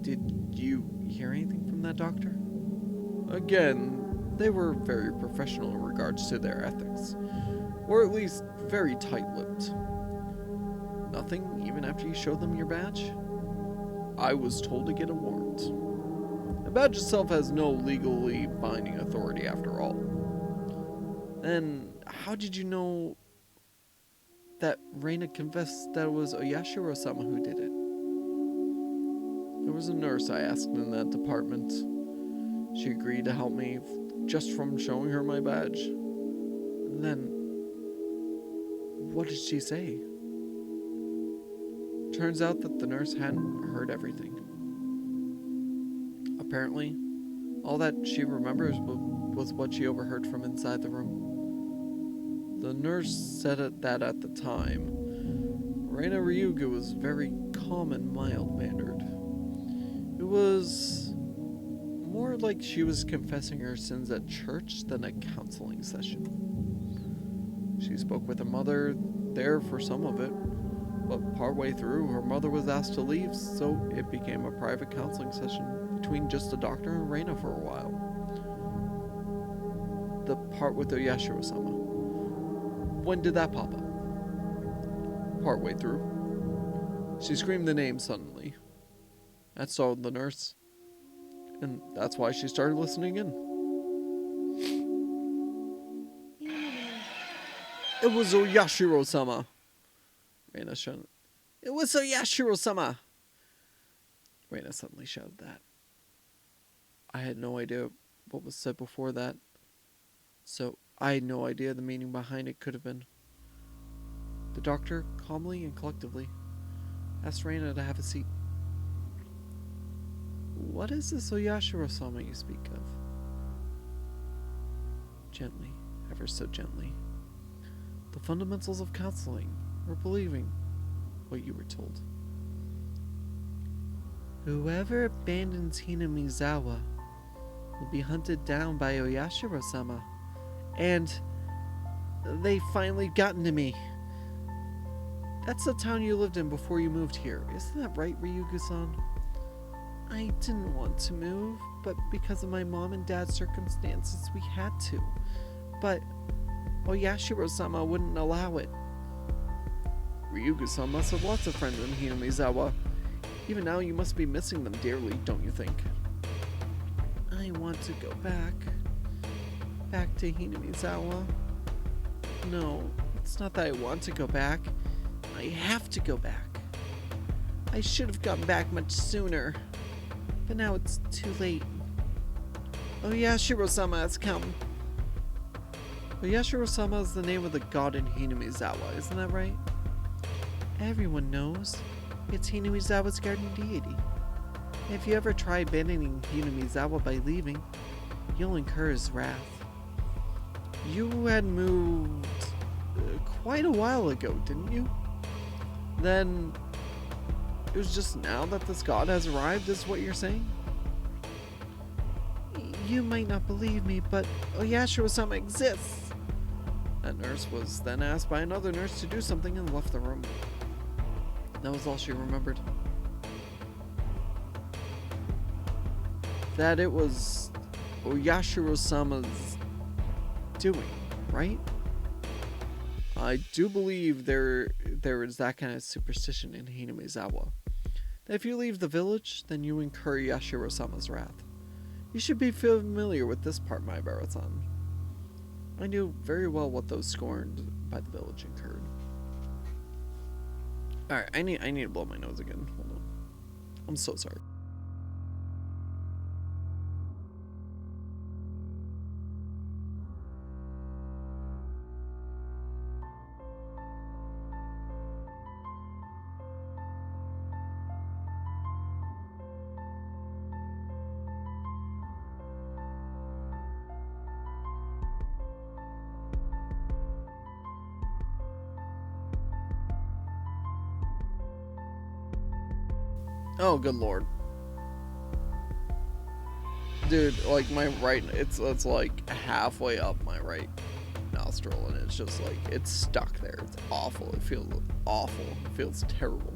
Did you hear anything from that doctor? Again, they were very professional in regards to their ethics, or at least very tight-lipped. Nothing, even after you showed them your badge? I was told to get a warrant. The badge itself has no legally binding authority after all. Then, how did you know that Reina confessed that it was Oyashiro-sama who did it? There was a nurse I asked in that department. She agreed to help me just from showing her my badge. And then, what did she say? Turns out that the nurse hadn't heard everything. Apparently, all that she remembers was what she overheard from inside the room. The nurse said that at the time, Reina Ryugu was very calm and mild-mannered. It was more like she was confessing her sins at church than a counseling session. She spoke with her mother there for some of it, but partway through, her mother was asked to leave, so it became a private counseling session between just the doctor and Reina for a while. The part with Oyashiro-sama. When did that pop up? Partway through. She screamed the name suddenly. That startled the nurse, and that's why she started listening in. It was Oyashiro-sama. Reina shouted. It was Oyashiro-sama. Reina suddenly shouted that. I had no idea what was said before that, so I had no idea the meaning behind it could have been. The doctor, calmly and collectively, asked Reina to have a seat. What is this Oyashiro-sama you speak of? Gently, ever so gently. The fundamentals of counseling, or believing what you were told. Whoever abandons Hinamizawa will be hunted down by Oyashiro-sama. And they finally gotten to me. That's the town you lived in before you moved here. Isn't that right, Ryugu-san? I didn't want to move, but because of my mom and dad's circumstances, we had to. But Oyashiro-sama wouldn't allow it. Ryugu-san must have lots of friends in Hinamizawa. Even now, you must be missing them dearly, don't you think? I want to go back. Back to Hinamizawa. No, it's not that I want to go back. I have to go back. I should have gotten back much sooner. But now it's too late. Oyashiro-sama has come. Oyashiro-sama is the name of the god in Hinamizawa, isn't that right? Everyone knows. It's Hinamizawa's guardian deity. If you ever try abandoning Hinamizawa by leaving, you'll incur his wrath. You had moved quite a while ago, didn't you? Then it was just now that this god has arrived, is what you're saying? You might not believe me, but Oyashiro-sama exists. That nurse was then asked by another nurse to do something and left the room. That was all she remembered. that it was Oyashiro-sama's doing, right? I do believe there is that kind of superstition in Hinamizawa. That if you leave the village, then you incur Yashiro-sama's wrath. You should be familiar with this part, my Barasan. I knew very well what those scorned by the village incurred. Alright, I need to blow my nose again. Hold on. I'm so sorry. Oh, good lord. Dude, like my right, it's like halfway up my right nostril, and it's just like, it's stuck there. It's awful. It feels awful. It feels terrible.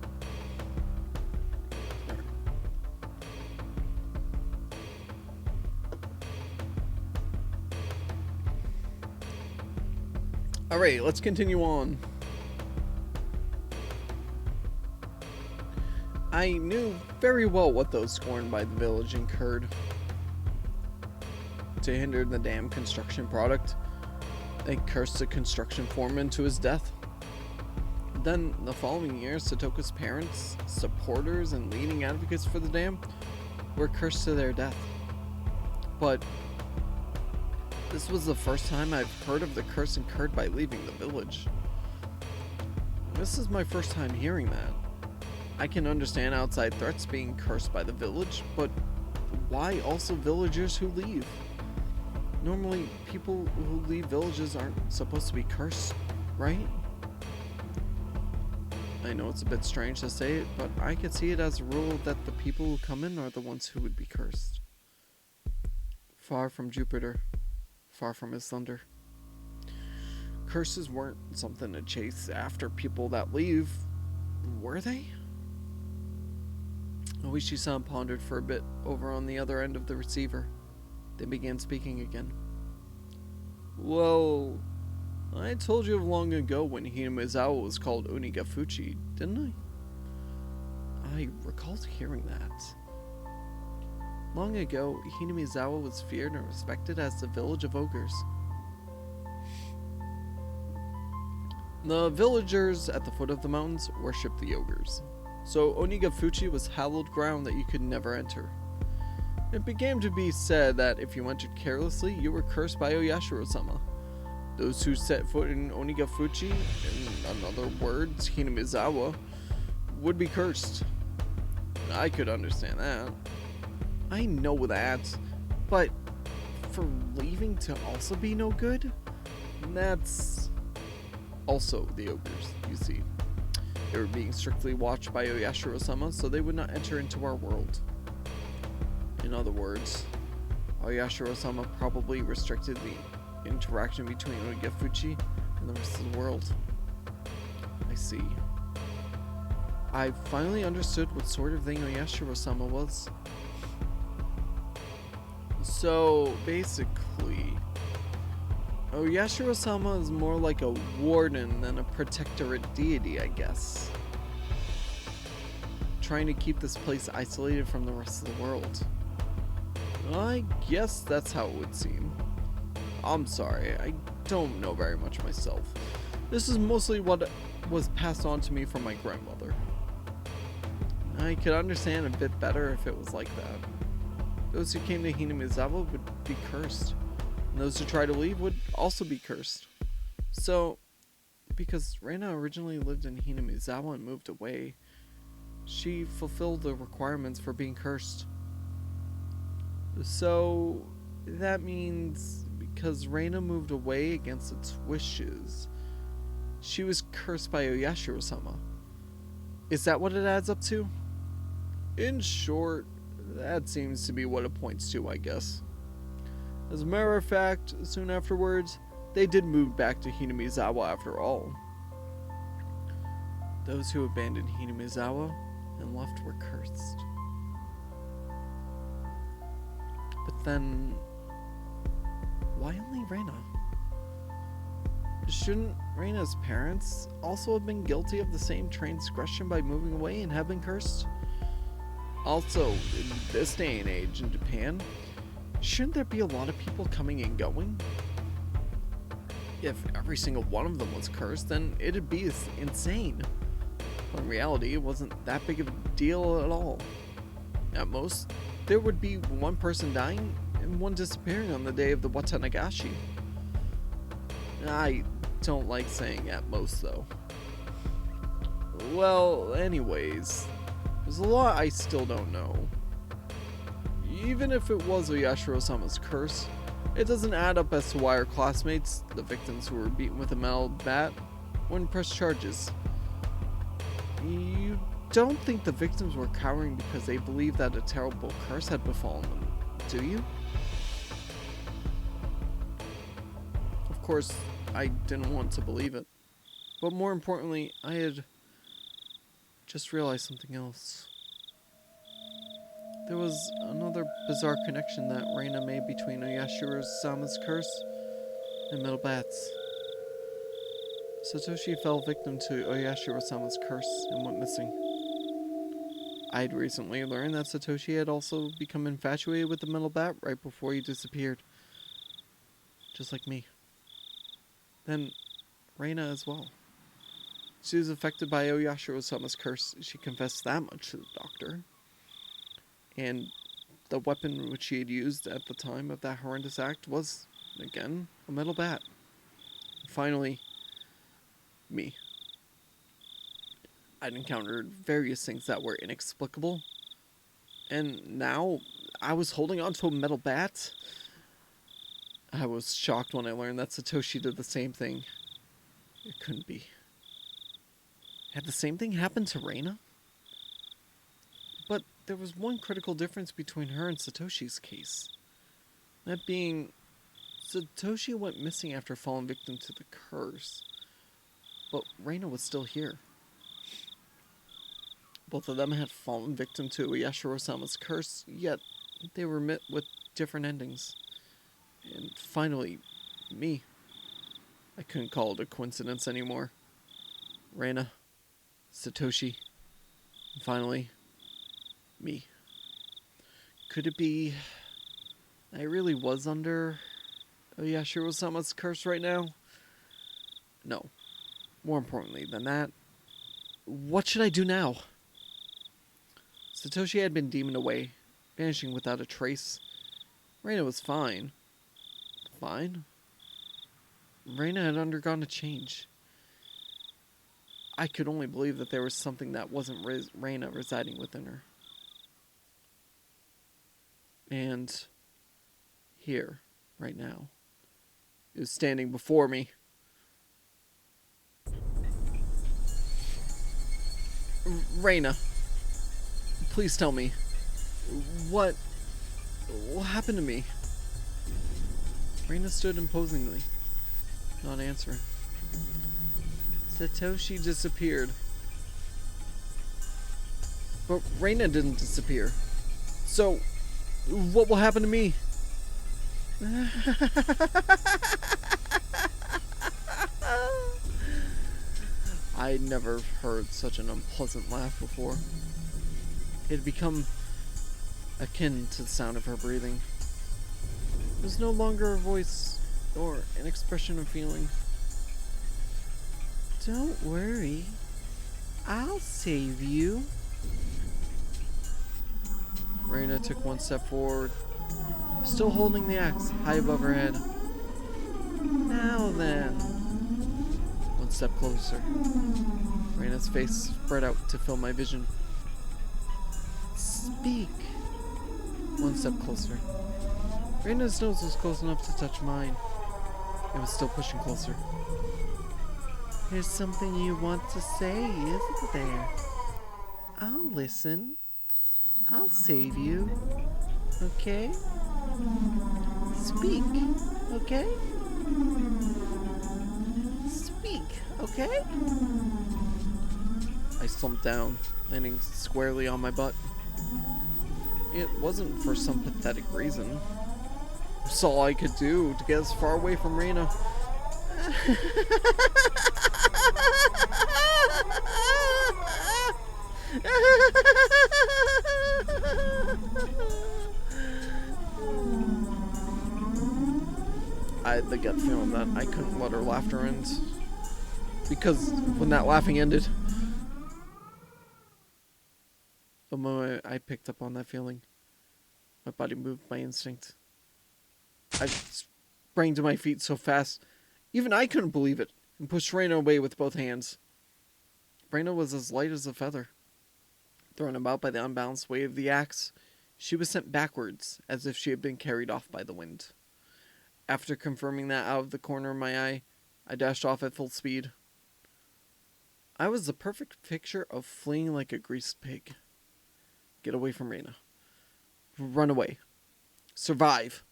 Alright, let's continue on. I knew very well what those scorned by the village incurred to hinder the damn construction product. They cursed the construction foreman to his death. Then, the following year, Satoka's parents, supporters, and leading advocates for the dam were cursed to their death. But this was the first time I've heard of the curse incurred by leaving the village. This is my first time hearing that. I can understand outside threats being cursed by the village, but why also villagers who leave? Normally, people who leave villages aren't supposed to be cursed, right? I know it's a bit strange to say it, but I could see it as a rule that the people who come in are the ones who would be cursed. Far from Jupiter, far from his thunder. Curses weren't something to chase after people that leave, were they? Oishi-san pondered for a bit over on the other end of the receiver, then began speaking again. Well, I told you long ago when Hinamizawa was called Onikakushi, didn't I? I recalled hearing that. Long ago, Hinamizawa was feared and respected as the village of ogres. The villagers at the foot of the mountains worshipped the ogres, so Onikakushi was hallowed ground that you could never enter. It began to be said that if you entered carelessly, you were cursed by Oyashiro-sama. Those who set foot in Onikakushi, in other words, Hinamizawa, would be cursed. I could understand that. I know that, but for leaving to also be no good? That's also the ogres, you see. They were being strictly watched by Oyashiro-sama, so they would not enter into our world. In other words, Oyashiro-sama probably restricted the interaction between Onikakushi and the rest of the world. I see. I finally understood what sort of thing Oyashiro-sama was. So, basically, Oyashiro-sama is more like a warden than a protectorate deity, I guess. Trying to keep this place isolated from the rest of the world. I guess that's how it would seem. I'm sorry, I don't know very much myself. This is mostly what was passed on to me from my grandmother. I could understand a bit better if it was like that. Those who came to Hinamizawa would be cursed, and those who try to leave would also be cursed. So, because Reina originally lived in Hinamizawa and moved away, she fulfilled the requirements for being cursed. So, that means because Reina moved away against its wishes, she was cursed by Oyashiro-sama. Is that what it adds up to? In short, that seems to be what it points to, I guess. As a matter of fact, soon afterwards, they did move back to Hinamizawa after all. Those who abandoned Hinamizawa and left were cursed. then why only Reina? Shouldn't Reina's parents also have been guilty of the same transgression by moving away and have been cursed? Also, in this day and age in Japan, shouldn't there be a lot of people coming and going? If every single one of them was cursed, then it'd be insane. But in reality, it wasn't that big of a deal at all. At most, there would be one person dying and one disappearing on the day of the Onikakushi. I don't like saying at most, though. Well, anyways, there's a lot I still don't know. Even if it was Oyashiro-sama's curse, it doesn't add up as to why our classmates, the victims who were beaten with a metal bat, wouldn't press charges. You don't think the victims were cowering because they believed that a terrible curse had befallen them, do you? Of course, I didn't want to believe it. But more importantly, I had just realized something else. There was another bizarre connection that Reina made between Oyashiro-sama's curse and metal bats. Satoshi fell victim to Oyashiro-sama's curse and went missing. I had recently learned that Satoshi had also become infatuated with the metal bat right before he disappeared. Just like me. Then, Reina as well. She was affected by Oyashiro-sama's curse. She confessed that much to the doctor. And the weapon which she had used at the time of that horrendous act was, again, a metal bat. Finally, me. I'd encountered various things that were inexplicable. And now, I was holding on to a metal bat. I was shocked when I learned that Satoshi did the same thing. It couldn't be. Had the same thing happened to Reina? But there was one critical difference between her and Satoshi's case. That being, Satoshi went missing after falling victim to the curse, but Reina was still here. Both of them had fallen victim to Oyashiro-sama's curse, yet they were met with different endings. And finally, me. I couldn't call it a coincidence anymore. Reina, Satoshi, and finally, me. Could it be I really was under Oyashiro-sama's curse right now? No. More importantly than that, what should I do now? Satoshi had been demoned away, vanishing without a trace. Reina was fine. Fine? Reina had undergone a change. I could only believe that there was something that wasn't Reina residing within her. And here, right now, is standing before me. Reina, please tell me, what happened to me? Reina stood imposingly, not answering. Satoshi disappeared. But Reina didn't disappear. So, what will happen to me? I'd never heard such an unpleasant laugh before. It had become akin to the sound of her breathing. It was no longer a voice or an expression of feeling. Don't worry, I'll save you. Reina took one step forward, still holding the axe high above her head. Now then. One step closer. Reina's face spread out to fill my vision. Speak. One step closer. Reina's nose was close enough to touch mine. It was still pushing closer. There's something you want to say, isn't there? I'll listen. I'll save you. Okay? Speak. Okay? Speak. Okay? I slumped down, landing squarely on my butt. It wasn't for some pathetic reason. It's all I could do to get as far away from Reina. I had the gut feeling that I couldn't let her laughter end. Because when that laughing ended, the moment I picked up on that feeling, my body moved by instinct. I sprang to my feet so fast, even I couldn't believe it, and pushed Reina away with both hands. Reina was as light as a feather. Thrown about by the unbalanced weight of the axe, she was sent backwards as if she had been carried off by the wind. After confirming that out of the corner of my eye, I dashed off at full speed. I was the perfect picture of fleeing like a greased pig. Get away from Reina. Run away. Survive.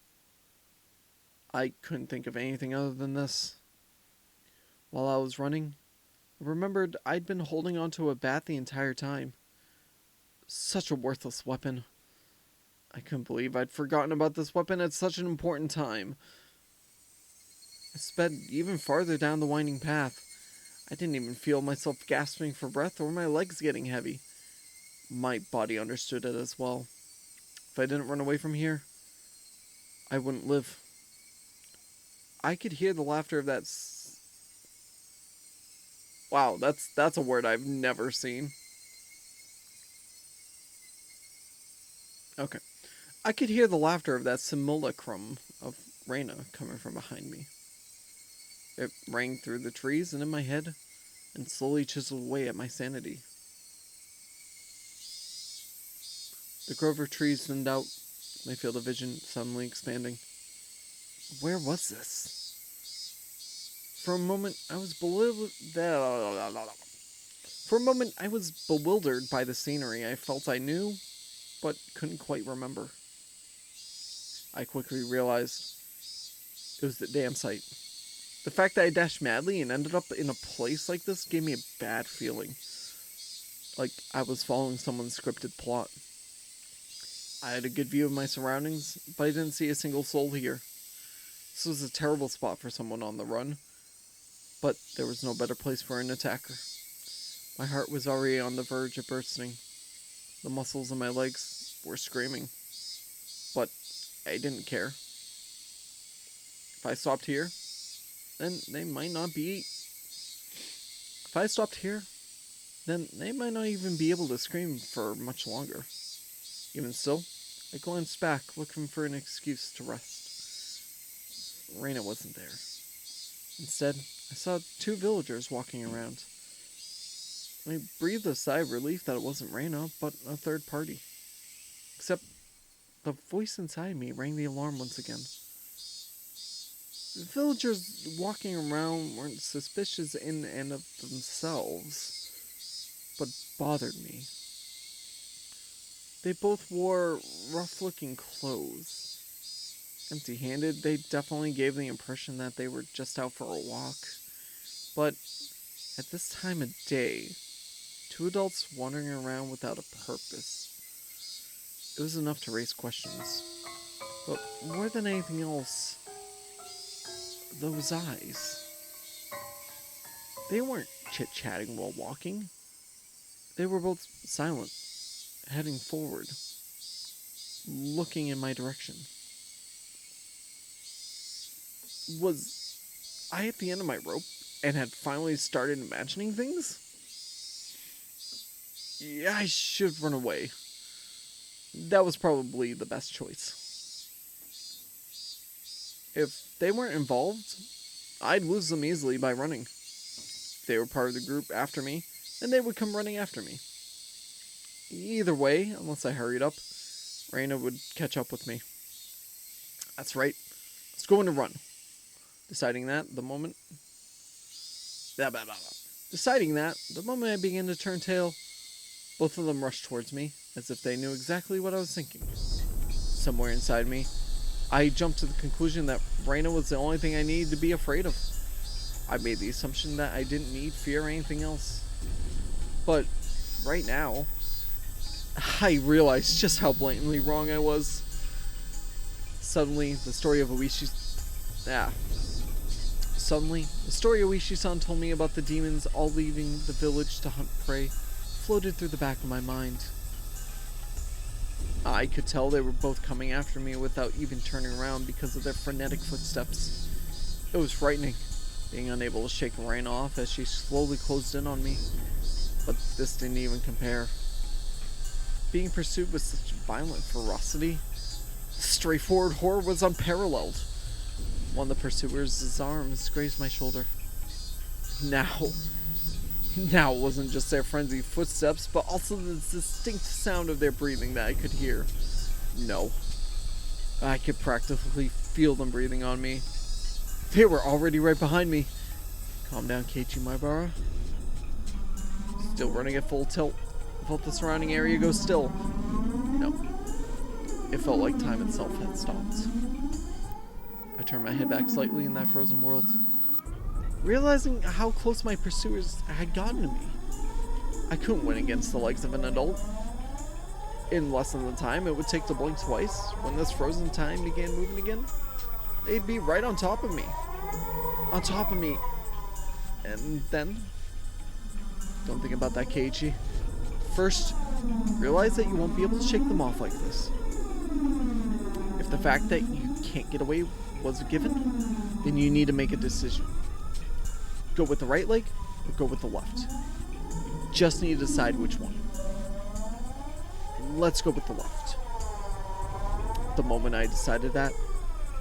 I couldn't think of anything other than this. While I was running, I remembered I'd been holding onto a bat the entire time. Such a worthless weapon. I couldn't believe I'd forgotten about this weapon at such an important time. I sped even farther down the winding path. I didn't even feel myself gasping for breath or my legs getting heavy. My body understood it as well. If I didn't run away from here, I wouldn't live. I could hear the laughter of that wow, that's a word I've never seen. Okay. I could hear the laughter of that simulacrum of Reina coming from behind me. It rang through the trees and in my head, and slowly chiseled away at my sanity. The grove of trees thinned out, my field of vision suddenly expanding. Where was this? For a moment, I was bewildered by the scenery. I felt I knew, but couldn't quite remember. I quickly realized it was the damn site. The fact that I dashed madly and ended up in a place like this gave me a bad feeling. Like I was following someone's scripted plot. I had a good view of my surroundings, but I didn't see a single soul here. This was a terrible spot for someone on the run, but there was no better place for an attacker. My heart was already on the verge of bursting. The muscles in my legs were screaming, but I didn't care. If I stopped here, then they might not be... If I stopped here, then they might not even be able to scream for much longer. Even still, I glanced back, looking for an excuse to rest. Reina wasn't there. Instead, I saw two villagers walking around. I breathed a sigh of relief that it wasn't Reina, but a third party. Except, the voice inside me rang the alarm once again. The villagers walking around weren't suspicious in and of themselves, but bothered me. They both wore rough-looking clothes. Empty-handed, they definitely gave the impression that they were just out for a walk. But at this time of day, two adults wandering around without a purpose, it was enough to raise questions. But more than anything else, those eyes. They weren't chit-chatting while walking. They were both silent, heading forward, looking in my direction. Was I at the end of my rope and had finally started imagining things? Yeah, I should run away. That was probably the best choice. If they weren't involved, I'd lose them easily by running. If they were part of the group after me, then they would come running after me. Either way, unless I hurried up, Reina would catch up with me. That's right. Let's go on a run. Deciding that, the moment I began to turn tail, both of them rushed towards me, as if they knew exactly what I was thinking. Somewhere inside me, I jumped to the conclusion that Reina was the only thing I needed to be afraid of. I made the assumption that I didn't need fear or anything else. But right now, I realized just how blatantly wrong I was. Suddenly, the story Oishi-san told me about the demons all leaving the village to hunt prey floated through the back of my mind. I could tell they were both coming after me without even turning around because of their frenetic footsteps. It was frightening, being unable to shake Rain off as she slowly closed in on me. But this didn't even compare. Being pursued with such violent ferocity, the straightforward horror was unparalleled. One of the pursuers' arms grazed my shoulder. Now it wasn't just their frenzied footsteps, but also the distinct sound of their breathing that I could hear. No. I could practically feel them breathing on me. They were already right behind me. Calm down, Keiichi Maibara. Still running at full tilt. I felt the surrounding area go still. No. It felt like time itself had stopped. I turned my head back slightly in that frozen world, realizing how close my pursuers had gotten to me. I couldn't win against the legs of an adult. In less than the time it would take to blink twice, when this frozen time began moving again, they'd be right on top of me. On top of me. And then... Don't think about that, Keiichi. First, realize that you won't be able to shake them off like this. If the fact that you can't get away was a given, then you need to make a decision. Go with the right leg, or go with the left. You just need to decide which one. Let's go with the left. The moment I decided that,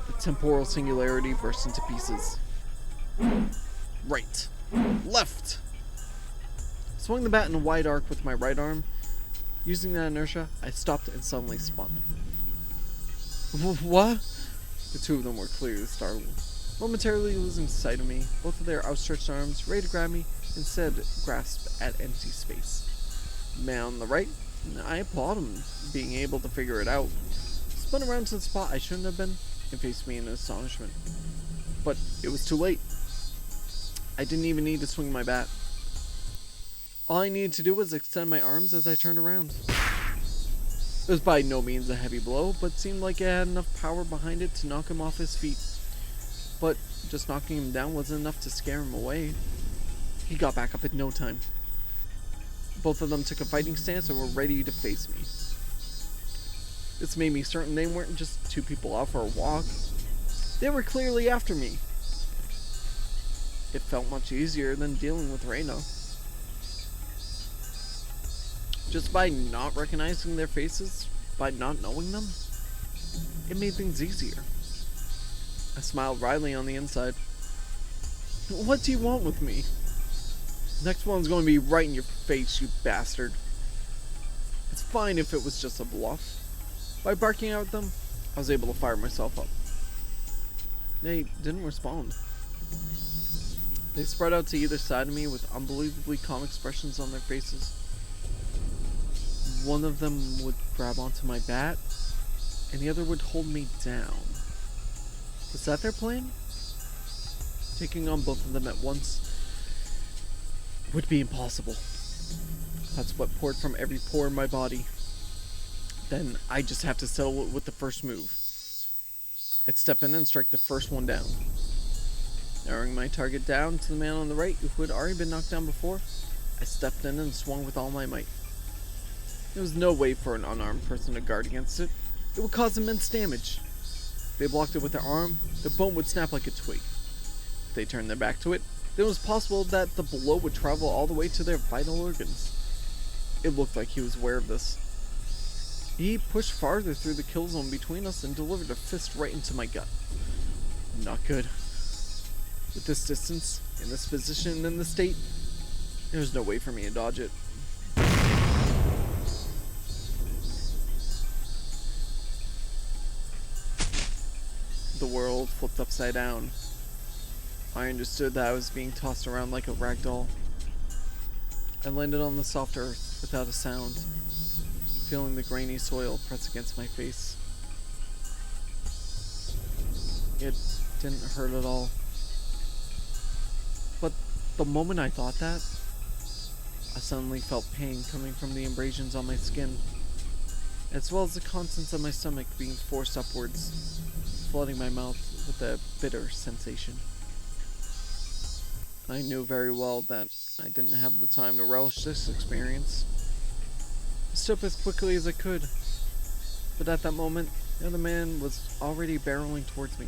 the temporal singularity burst into pieces. Right. Left! Swung the bat in a wide arc with my right arm. Using that inertia, I stopped and suddenly spun. What? The two of them were clearly startled. Momentarily losing sight of me, both of their outstretched arms ready to grab me, instead grasped at empty space. The man on the right, I applaud him being able to figure it out. Spun around to the spot I shouldn't have been, and faced me in astonishment. But it was too late. I didn't even need to swing my bat. All I needed to do was extend my arms as I turned around. It was by no means a heavy blow, but seemed like it had enough power behind it to knock him off his feet. But just knocking him down wasn't enough to scare him away. He got back up in no time. Both of them took a fighting stance and were ready to face me. This made me certain they weren't just two people out for a walk. They were clearly after me. It felt much easier than dealing with Reino. Just by not recognizing their faces, by not knowing them, it made things easier. I smiled wryly on the inside. What do you want with me? Next one's going to be right in your face, you bastard. It's fine if it was just a bluff. By barking out at them, I was able to fire myself up. They didn't respond. They spread out to either side of me with unbelievably calm expressions on their faces. One of them would grab onto my bat, and the other would hold me down. Was that their plan? Taking on both of them at once would be impossible. Hot sweat poured from every pore in my body. Then I'd just have to settle it with the first move. I'd step in and strike the first one down. Narrowing my target down to the man on the right who had already been knocked down before, I stepped in and swung with all my might. There was no way for an unarmed person to guard against it. It would cause immense damage. If they blocked it with their arm, the bone would snap like a twig. If they turned their back to it, then it was possible that the blow would travel all the way to their vital organs. It looked like he was aware of this. He pushed farther through the kill zone between us and delivered a fist right into my gut. Not good. With this distance, in this position, and in this state, there's no way for me to dodge it. The world flipped upside down. I understood that I was being tossed around like a rag doll. I landed on the soft earth without a sound, feeling the grainy soil press against my face. It didn't hurt at all. But the moment I thought that, I suddenly felt pain coming from the abrasions on my skin. as well as the contents of my stomach being forced upwards, flooding my mouth with a bitter sensation. I knew very well that I didn't have the time to relish this experience. I stood up as quickly as I could, but at that moment, the other man was already barreling towards me.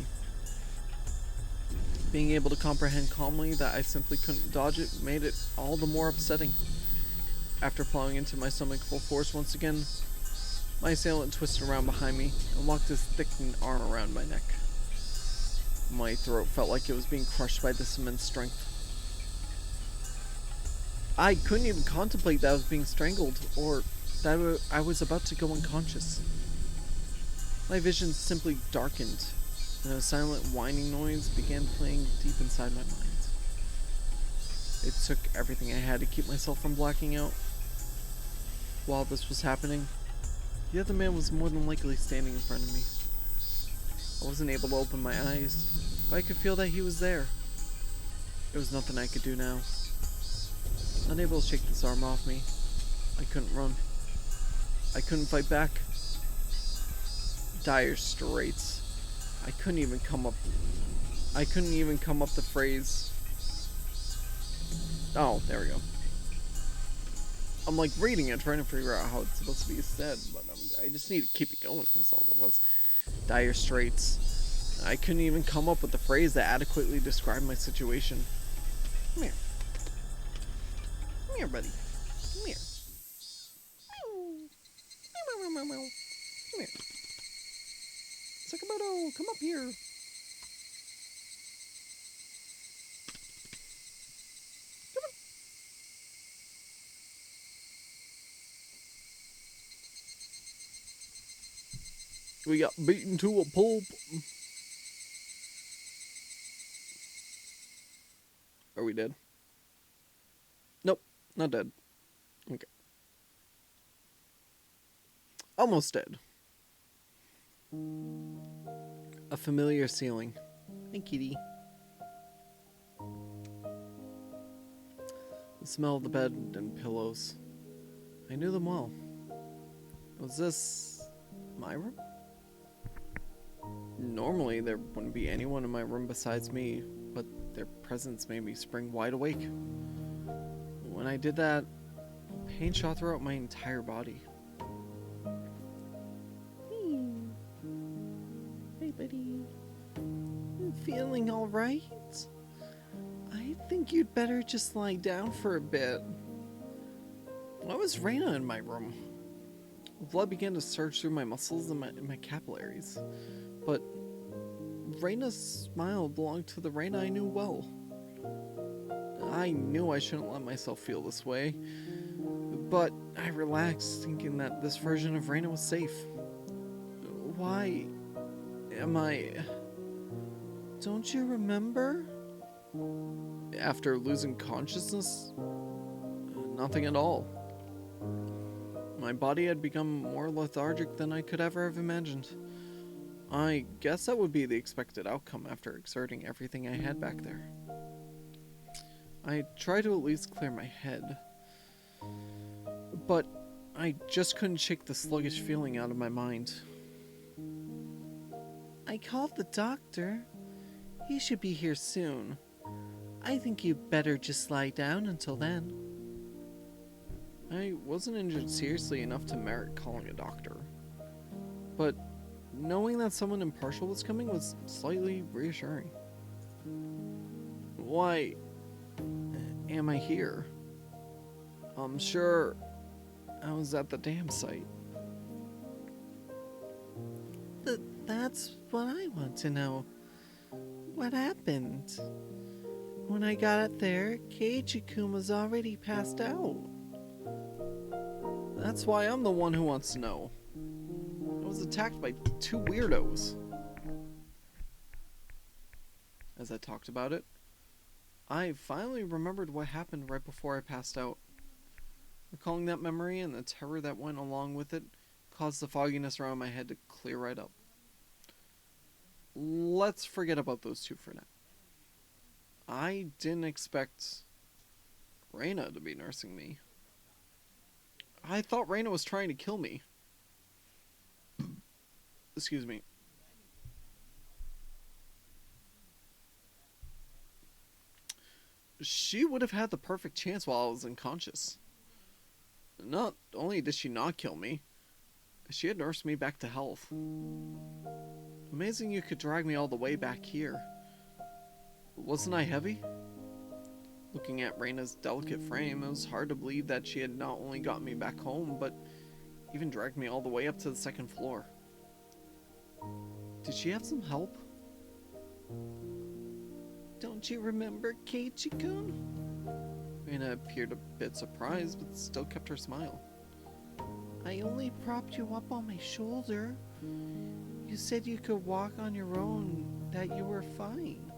Being able to comprehend calmly that I simply couldn't dodge it made it all the more upsetting. After plowing into my stomach full force once again, my assailant twisted around behind me and locked his thickened arm around my neck. My throat felt like it was being crushed by this immense strength. I couldn't even contemplate that I was being strangled or that I was about to go unconscious. My vision simply darkened, and a silent whining noise began playing deep inside my mind. It took everything I had to keep myself from blacking out. While this was happening, the other man was more than likely standing in front of me. I wasn't able to open my eyes, but I could feel that he was there. There was nothing I could do now. Unable to shake this arm off me, I couldn't run. I couldn't fight back. Dire straits. I couldn't even come up the phrase. Oh, there we go. I'm like reading it, trying to figure out how it's supposed to be said, but I just need to keep it going. That's all there was. Dire straits. I couldn't even come up with the phrase that adequately described my situation. Come here. Come here, buddy. Come here. Come here. Sakamoto, come up here. Come on. We got beaten to a pulp. Are we dead? Nope, not dead. Okay. Almost dead. A familiar ceiling. Hey, kitty. The smell of the bed and pillows. I knew them well. Was this my room? Normally, there wouldn't be anyone in my room besides me, but their presence made me spring wide awake. When I did that, pain shot throughout my entire body. Hey, buddy. You feeling alright? I think you'd better just lie down for a bit. Why was Reina in my room? Blood began to surge through my muscles and my capillaries. But Reina's smile belonged to the Reina I knew well. I knew I shouldn't let myself feel this way, but I relaxed, thinking that this version of Reina was safe. Why am I... Don't you remember? After losing consciousness? Nothing at all. My body had become more lethargic than I could ever have imagined. I guess that would be the expected outcome after exerting everything I had back there. I tried to at least clear my head, but I just couldn't shake the sluggish feeling out of my mind. I called the doctor. He should be here soon. I think you'd better just lie down until then. I wasn't injured seriously enough to merit calling a doctor, but knowing that someone impartial was coming was slightly reassuring. Why am I here? I'm sure I was at the damn site. That's what I want to know. What happened? When I got up there, Keiichi-kun was already passed out. That's why I'm the one who wants to know. I was attacked by two weirdos. As I talked about it, I finally remembered what happened right before I passed out. Recalling that memory and the terror that went along with it caused the fogginess around my head to clear right up. Let's forget about those two for now. I didn't expect Reina to be nursing me. I thought Reina was trying to kill me. Excuse me. She would have had the perfect chance while I was unconscious. Not only did she not kill me, she had nursed me back to health. Amazing you could drag me all the way back here. Wasn't I heavy? Looking at Reina's delicate frame, it was hard to believe that she had not only got me back home, but even dragged me all the way up to the second floor. Did she have some help? Don't you remember, Keiichi-kun? Reina appeared a bit surprised, but still kept her smile. I only propped you up on my shoulder. You said you could walk on your own, that you were fine.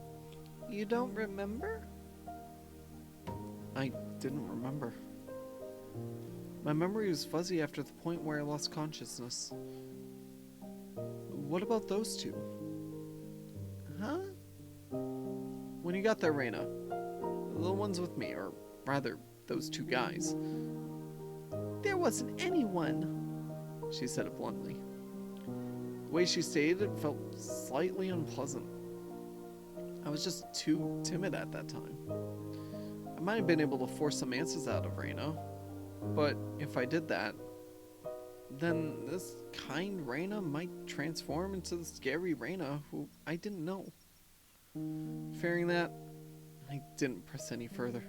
You don't remember? I didn't remember. My memory was fuzzy after the point where I lost consciousness. What about those two? Huh? When you got there, Reina, the ones with me, or rather, those two guys. There wasn't anyone, she said it bluntly. The way she stated it felt slightly unpleasant. I was just too timid at that time. I might have been able to force some answers out of Reina, but if I did that, then this kind Reina might transform into the scary Reina who I didn't know. Fearing that, I didn't press any further.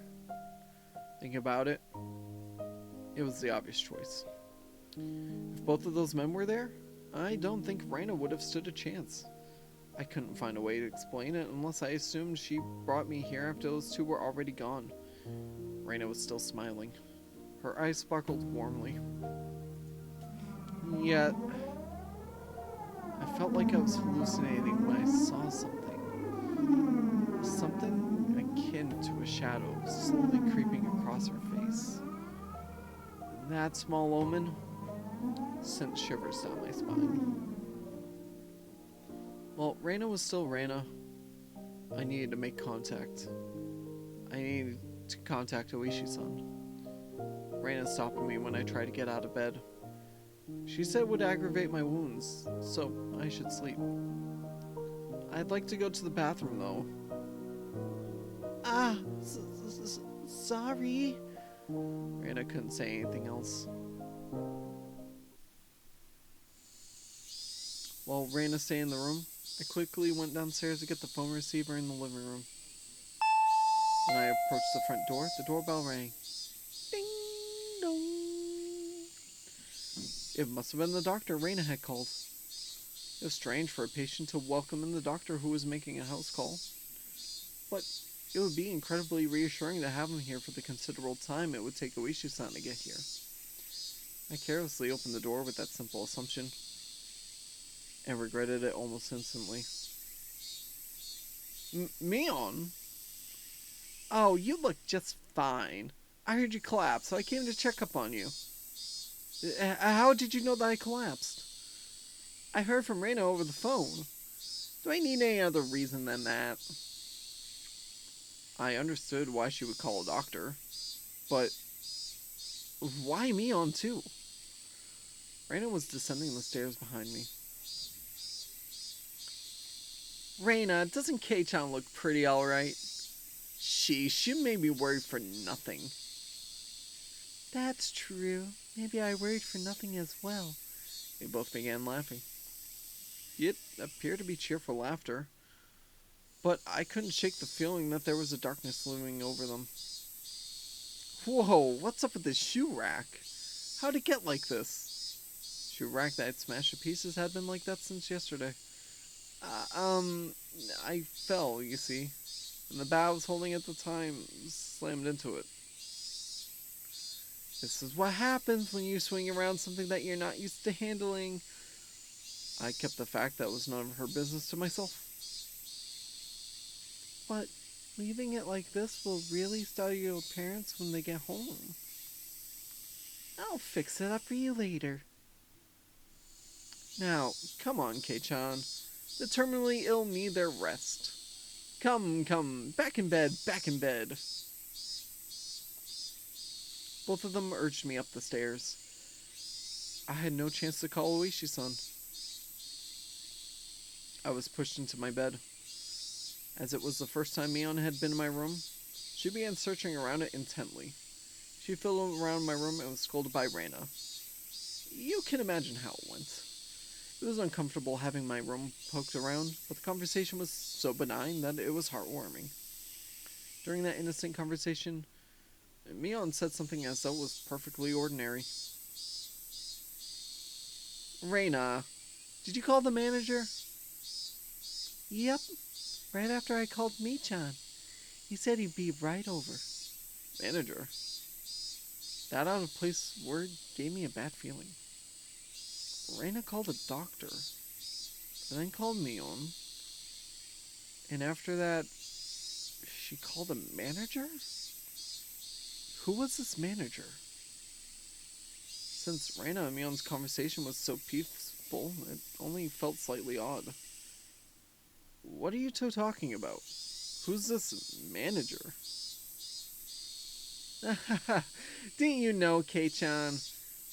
Thinking about it, it was the obvious choice. If both of those men were there, I don't think Reina would have stood a chance. I couldn't find a way to explain it unless I assumed she brought me here after those two were already gone. Reina was still smiling. Her eyes sparkled warmly. Yet, I felt like I was hallucinating when I saw something. Something akin to a shadow slowly creeping across her face. That small omen sent shivers down my spine. Well, Reina was still Reina. I needed to make contact. I needed to contact Oishi-san. Reina stopped me when I tried to get out of bed. She said it would aggravate my wounds, so I should sleep. I'd like to go to the bathroom, though. Sorry. Reina couldn't say anything else. While Reina stayed in the room, I quickly went downstairs to get the phone receiver in the living room. When I approached the front door, the doorbell rang. Ding dong. It must have been the doctor Reina had called. It was strange for a patient to welcome in the doctor who was making a house call, but it would be incredibly reassuring to have him here for the considerable time it would take Oishi-san to get here. I carelessly opened the door with that simple assumption, and regretted it almost instantly. Mion? Oh, you look just fine. I heard you collapse, so I came to check up on you. How did you know that I collapsed? I heard from Reina over the phone. Do I need any other reason than that? I understood why she would call a doctor, but why Mion too? Reina was descending the stairs behind me. Reina, doesn't Kei-chan look pretty alright? Sheesh, you made me worried for nothing. That's true. Maybe I worried for nothing as well. They both began laughing. It appeared to be cheerful laughter, but I couldn't shake the feeling that there was a darkness looming over them. Whoa, what's up with this shoe rack? How'd it get like this? Shoe rack that I'd smashed to pieces had been like that since yesterday. I fell, you see, and the bat I was holding at the time slammed into it. This is what happens when you swing around something that you're not used to handling. I kept the fact that was none of her business to myself. But leaving it like this will really startle your parents when they get home. I'll fix it up for you later. Now, come on, Kei-chan. The terminally ill need their rest. Come, back in bed, back in bed. Both of them urged me up the stairs. I had no chance to call Oishi-san. I was pushed into my bed. As it was the first time Mion had been in my room, she began searching around it intently. She fiddled around my room and was scolded by Reina. You can imagine how it went. It was uncomfortable having my room poked around, but the conversation was so benign that it was heartwarming. During that innocent conversation, Mion said something as though it was perfectly ordinary. Reina, did you call the manager? Yep, right after I called Michan. He said he'd be right over. Manager? That out of place word gave me a bad feeling. Reina called a doctor, and then called Mion, and after that, she called a manager? Who was this manager? Since Reina and Mion's conversation was so peaceful, it only felt slightly odd. What are you two talking about? Who's this manager? Didn't you know, Kei-chan?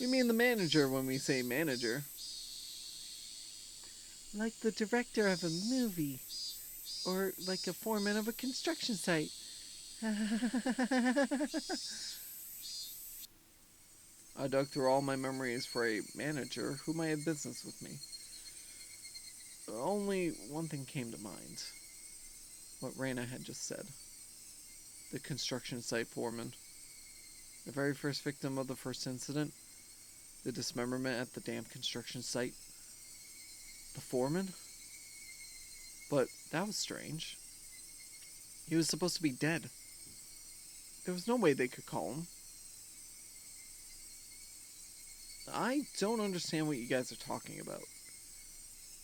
We mean the manager when we say manager. Like the director of a movie. Or like a foreman of a construction site. I dug through all my memories for a manager who might have business with me. Only one thing came to mind. What Reina had just said. The construction site foreman. The very first victim of the first incident. The dismemberment at the damp construction site. The foreman? But that was strange. He was supposed to be dead. There was no way they could call him. I don't understand what you guys are talking about.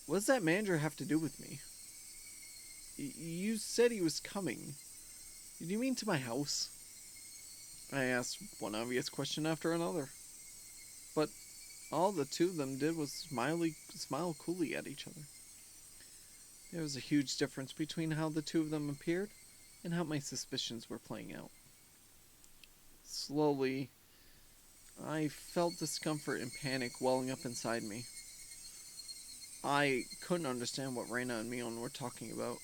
What does that manager have to do with me? You said he was coming. Did you mean to my house? I asked one obvious question after another. But all the two of them did was smile coolly at each other. There was a huge difference between how the two of them appeared and how my suspicions were playing out. Slowly, I felt discomfort and panic welling up inside me. I couldn't understand what Reina and Mion were talking about.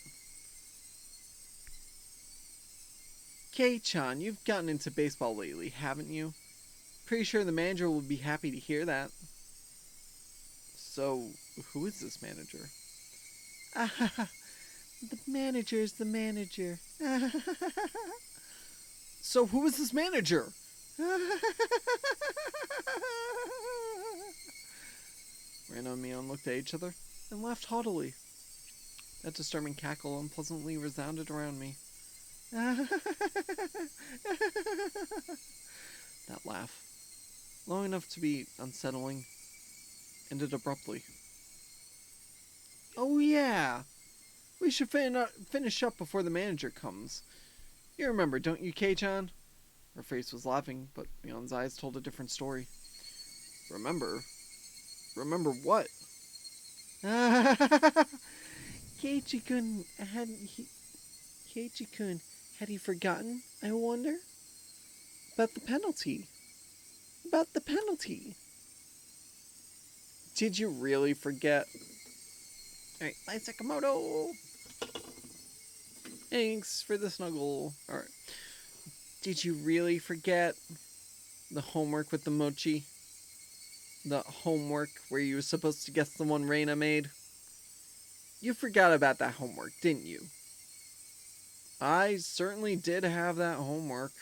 Kei-chan, you've gotten into baseball lately, haven't you? Pretty sure the manager will be happy to hear that. So, who is this manager? The manager's the manager. So who is this manager? Reina and Mion looked at each other and laughed haughtily. That disturbing cackle unpleasantly resounded around me. That laugh, long enough to be unsettling, ended abruptly. Oh yeah! We should finish up before the manager comes. You remember, don't you, Kei-chan? Her face was laughing, but Mion's eyes told a different story. Remember? Remember what? Keiichi-kun, had he forgotten, I wonder? About the penalty. About the penalty. Did you really forget? Alright, Light Sakamoto! Thanks for the snuggle. Alright. Did you really forget the homework with the mochi? The homework where you were supposed to guess the one Reina made? You forgot about that homework, didn't you? I certainly did have that homework.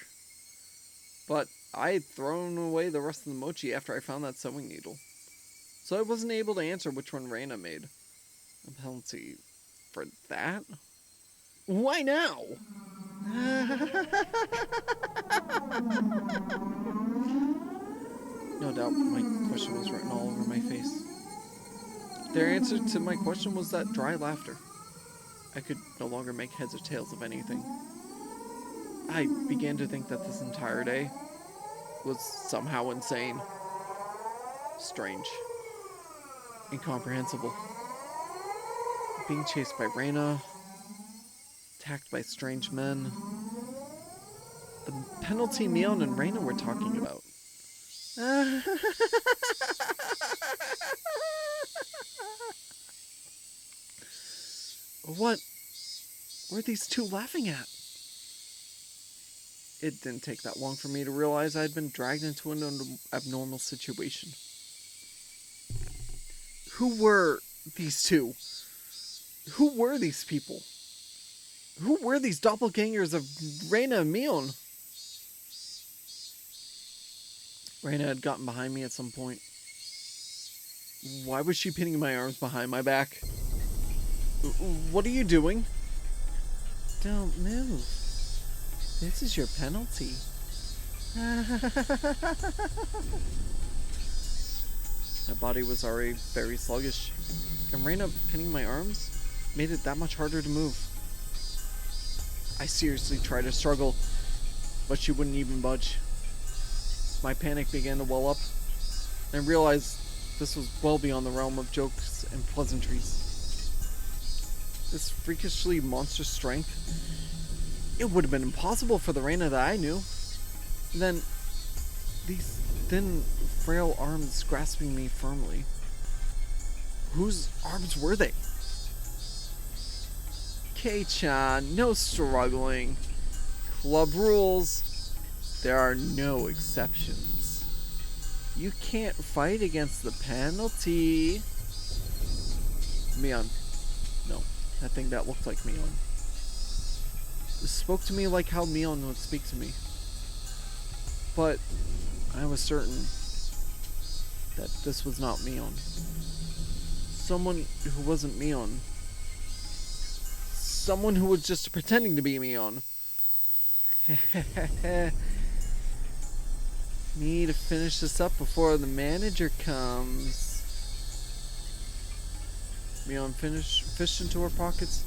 But I had thrown away the rest of the mochi after I found that sewing needle. So I wasn't able to answer which one Reina made. A penalty for that? Why now? No doubt my question was written all over my face. Their answer to my question was that dry laughter. I could no longer make heads or tails of anything. I began to think that this entire day was somehow insane. Strange. Incomprehensible. Being chased by Reina. Attacked by strange men. The penalty Mion and Reina were talking about. What were these two laughing at? It didn't take that long for me to realize I'd been dragged into an abnormal situation. Who were these two? Who were these people? Who were these doppelgangers of Reina and Mion? Reina had gotten behind me at some point. Why was she pinning my arms behind my back? What are you doing? Don't move. This is your penalty. My body was already very sluggish, and Reina pinning my arms made it that much harder to move. I seriously tried to struggle, but she wouldn't even budge. My panic began to well up, and I realized this was well beyond the realm of jokes and pleasantries. This freakishly monstrous strength, it would have been impossible for the Reina that I knew. And then, these thin, frail arms grasping me firmly. Whose arms were they? Kei-chan, no struggling. Club rules. There are no exceptions. You can't fight against the penalty. Mion. No, that thing that looked like Mion. It spoke to me like how Mion would speak to me. But I was certain that this was not Mion. Someone who wasn't Mion. Someone who was just pretending to be Mion. Need to finish this up before the manager comes. Mion fished into her pockets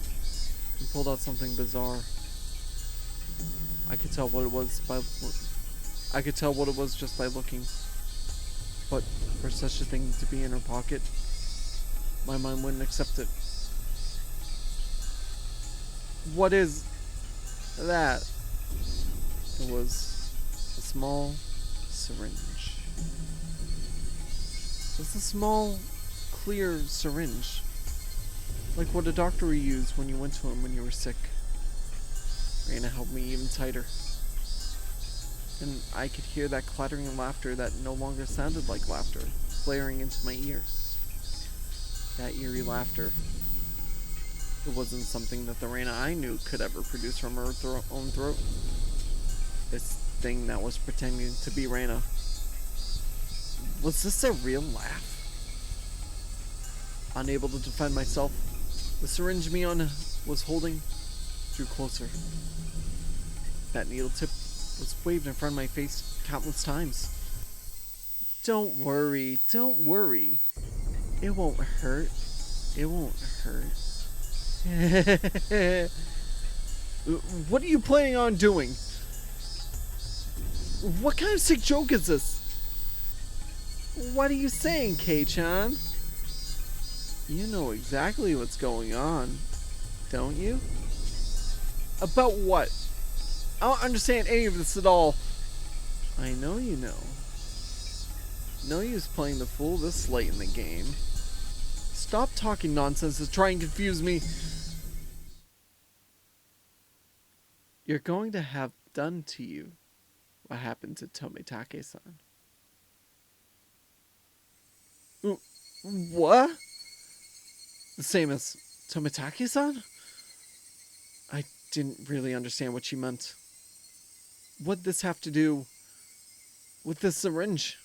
and pulled out something bizarre. I could tell what it was just by looking. But for such a thing to be in her pocket, my mind wouldn't accept it. What is that? It was a small syringe. Just a small, clear syringe. Like what a doctor would use when you went to him when you were sick. Reina held me even tighter. And I could hear that clattering laughter that no longer sounded like laughter, flaring into my ear. That eerie laughter. It wasn't something that the Reina I knew could ever produce from her own throat. This thing that was pretending to be Reina. Was this a real laugh? Unable to defend myself, the syringe Mion was holding drew closer. That needle tip was waved in front of my face countless times. Don't worry, don't worry. It won't hurt. It won't hurt. What are you planning on doing? What kind of sick joke is this? What are you saying, Kei-chan? You know exactly what's going on, don't you? About what? I don't understand any of this at all. I know you know. No use playing the fool this late in the game. Stop talking nonsense to try and confuse me. You're going to have done to you what happened to Tomitake-san. What? The same as Tomitake-san? I didn't really understand what she meant. What'd this have to do with this syringe?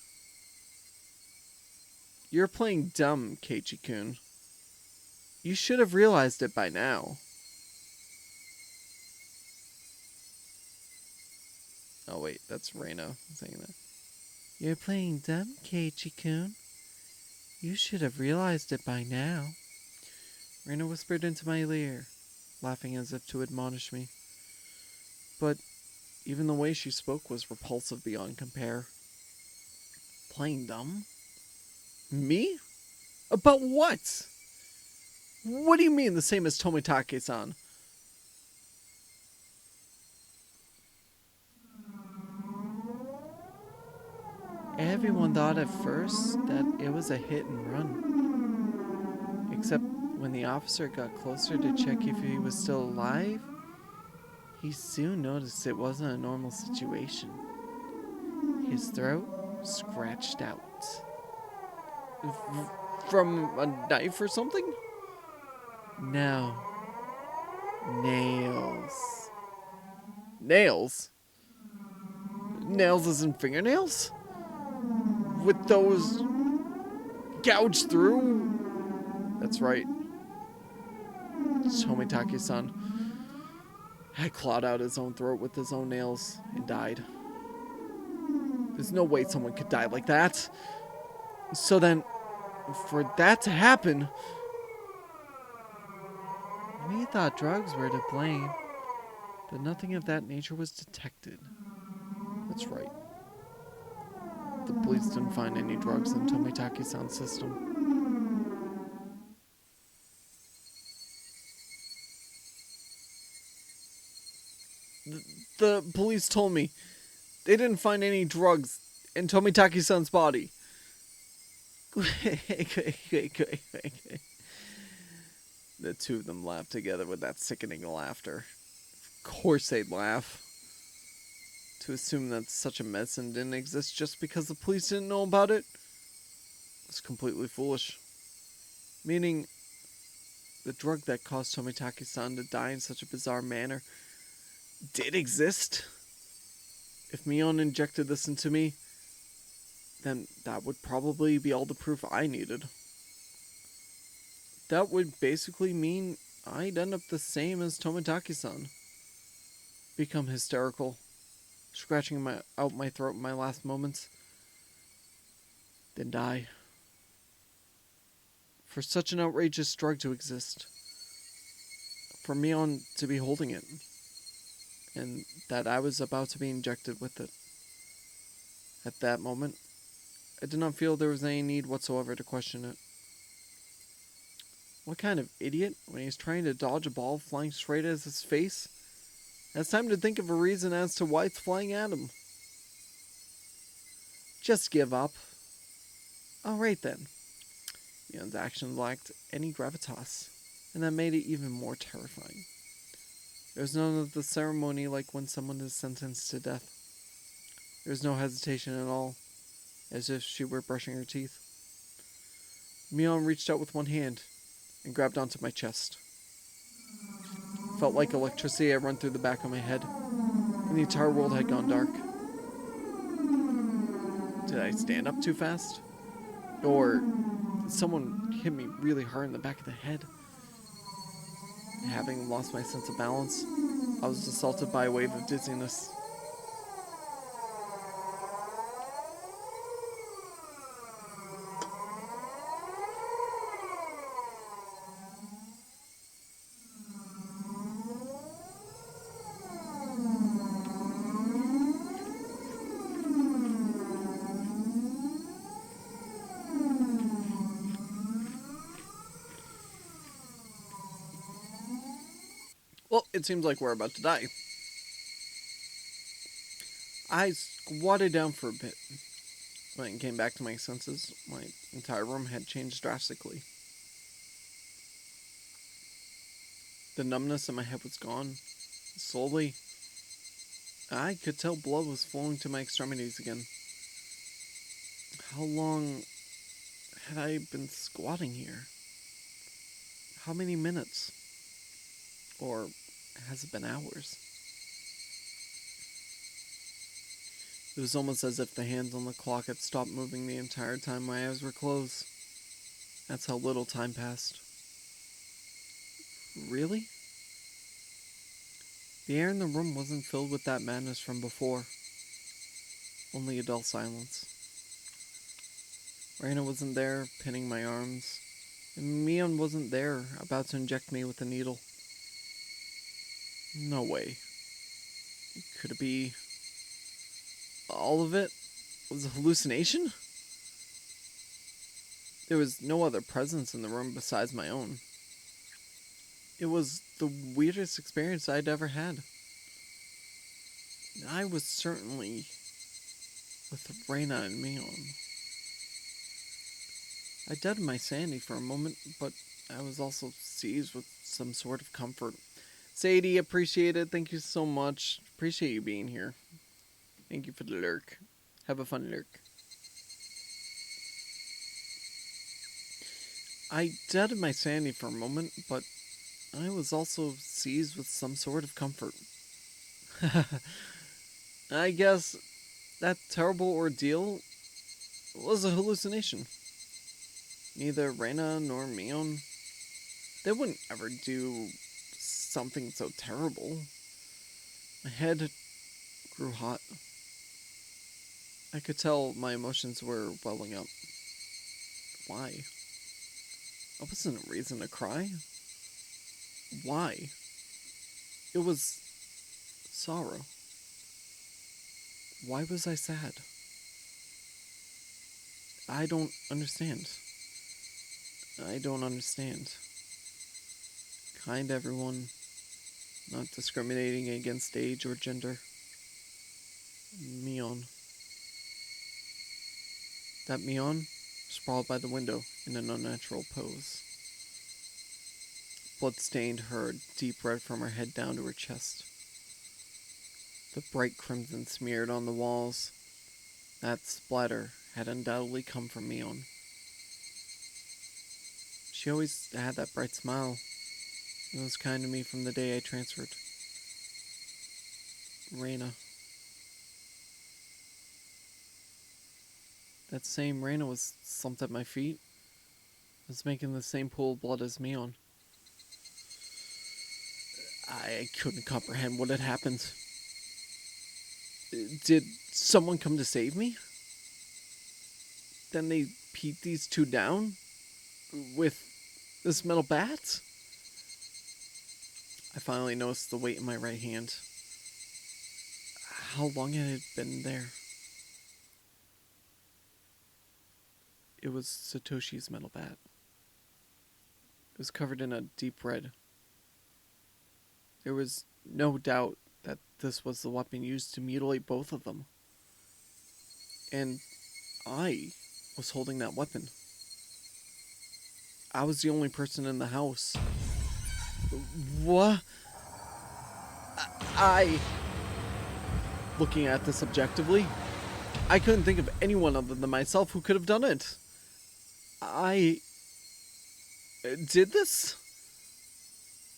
You're playing dumb, Keiichi-kun. You should have realized it by now. Oh wait, that's Reina saying that. You're playing dumb, Keiichi-kun. You should have realized it by now. Reina whispered into my ear, laughing as if to admonish me. But even the way she spoke was repulsive beyond compare. Playing dumb? Me? About what? What do you mean the same as Tomitake-san? Everyone thought at first that it was a hit and run. Except When the officer got closer to check if he was still alive, he soon noticed it wasn't a normal situation. His throat scratched out. From a knife or something? No. Nails. Nails? Nails as in fingernails? With those gouged through? That's right. Tomitaki-san had clawed out his own throat with his own nails and died. There's no way someone could die like that. So then, for that to happen, we thought drugs were to blame, but nothing of that nature was detected. That's right. The police didn't find any drugs in Tomitaki-san's system. The police told me they didn't find any drugs in Tomitaki-san's body. The two of them laughed together with that sickening laughter. Of course they'd laugh. To assume that such a medicine didn't exist just because the police didn't know about it was completely foolish. Meaning, the drug that caused Tomitaki-san to die in such a bizarre manner did exist. If Mion injected this into me, then that would probably be all the proof I needed. That would basically mean I'd end up the same as Tomitaki-san. Become hysterical, scratching out my throat in my last moments, then die. For such an outrageous drug to exist, for Mion to be holding it, and that I was about to be injected with it. At that moment, I did not feel there was any need whatsoever to question it. What kind of idiot, when he's trying to dodge a ball flying straight at his face, has time to think of a reason as to why it's flying at him? Just give up. Alright then. Mion's action lacked any gravitas, and that made it even more terrifying. There was none of the ceremony like when someone is sentenced to death. There was no hesitation at all, as if she were brushing her teeth. Mion reached out with one hand and grabbed onto my chest. Felt like electricity had run through the back of my head, and the entire world had gone dark. Did I stand up too fast? Or did someone hit me really hard in the back of the head? Having lost my sense of balance, I was assaulted by a wave of dizziness. Well, it seems like we're about to die. I squatted down for a bit. When I came back to my senses, my entire room had changed drastically. The numbness in my head was gone. Slowly, I could tell blood was flowing to my extremities again. How long had I been squatting here? How many minutes? Or has it been hours? It was almost as if the hands on the clock had stopped moving the entire time my eyes were closed. That's how little time passed. Really? The air in the room wasn't filled with that madness from before. Only a dull silence. Reina wasn't there, pinning my arms, and Mion wasn't there, about to inject me with a needle. No way. Could it be all of it was a hallucination? There was no other presence in the room besides my own. It was the weirdest experience I'd ever had. I was certainly with Reina and Mion. I doubted my sanity for a moment, but I was also seized with some sort of comfort. Sadie, appreciate it. Thank you so much. Appreciate you being here. Thank you for the lurk. Have a fun lurk. I doubted my sanity for a moment, but I was also seized with some sort of comfort. I guess that terrible ordeal was a hallucination. Neither Reyna nor Mion, they wouldn't ever do something so terrible. My head grew hot. I could tell my emotions were welling up. Why? That wasn't a reason to cry. Why? It was sorrow. Why was I sad? I don't understand. I don't understand. Kind everyone, not discriminating against age or gender. Mion. That Mion sprawled by the window in an unnatural pose. Blood stained her deep red from her head down to her chest. The bright crimson smeared on the walls. That splatter had undoubtedly come from Mion. She always had that bright smile. It was kind to me from the day I transferred. Reyna. That same Reyna was slumped at my feet. Was making the same pool of blood as Mion. I couldn't comprehend what had happened. Did someone come to save me? Then they beat these two down? With this metal bat? I finally noticed the weight in my right hand. How long had it been there? It was Satoshi's metal bat. It was covered in a deep red. There was no doubt that this was the weapon used to mutilate both of them. And I was holding that weapon. I was the only person in the house. What? Looking at this objectively, I couldn't think of anyone other than myself who could have done it. I did this?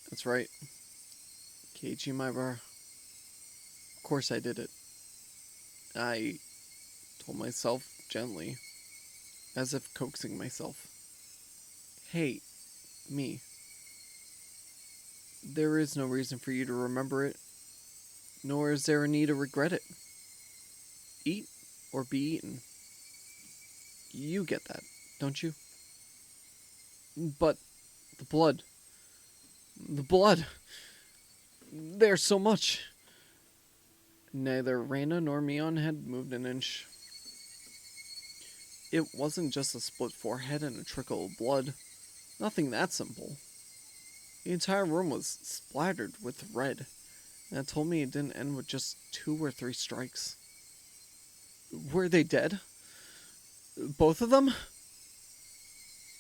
That's right. Keiichi Maibara. Of course I did it. I told myself gently, as if coaxing myself. Hey, me. There is no reason for you to remember it, nor is there a need to regret it. Eat or be eaten. You get that, don't you? But the blood. The blood. There's so much. Neither Reyna nor Mion had moved an inch. It wasn't just a split forehead and a trickle of blood. Nothing that simple. The entire room was splattered with red, and it told me it didn't end with just 2 or 3 strikes. Were they dead? Both of them?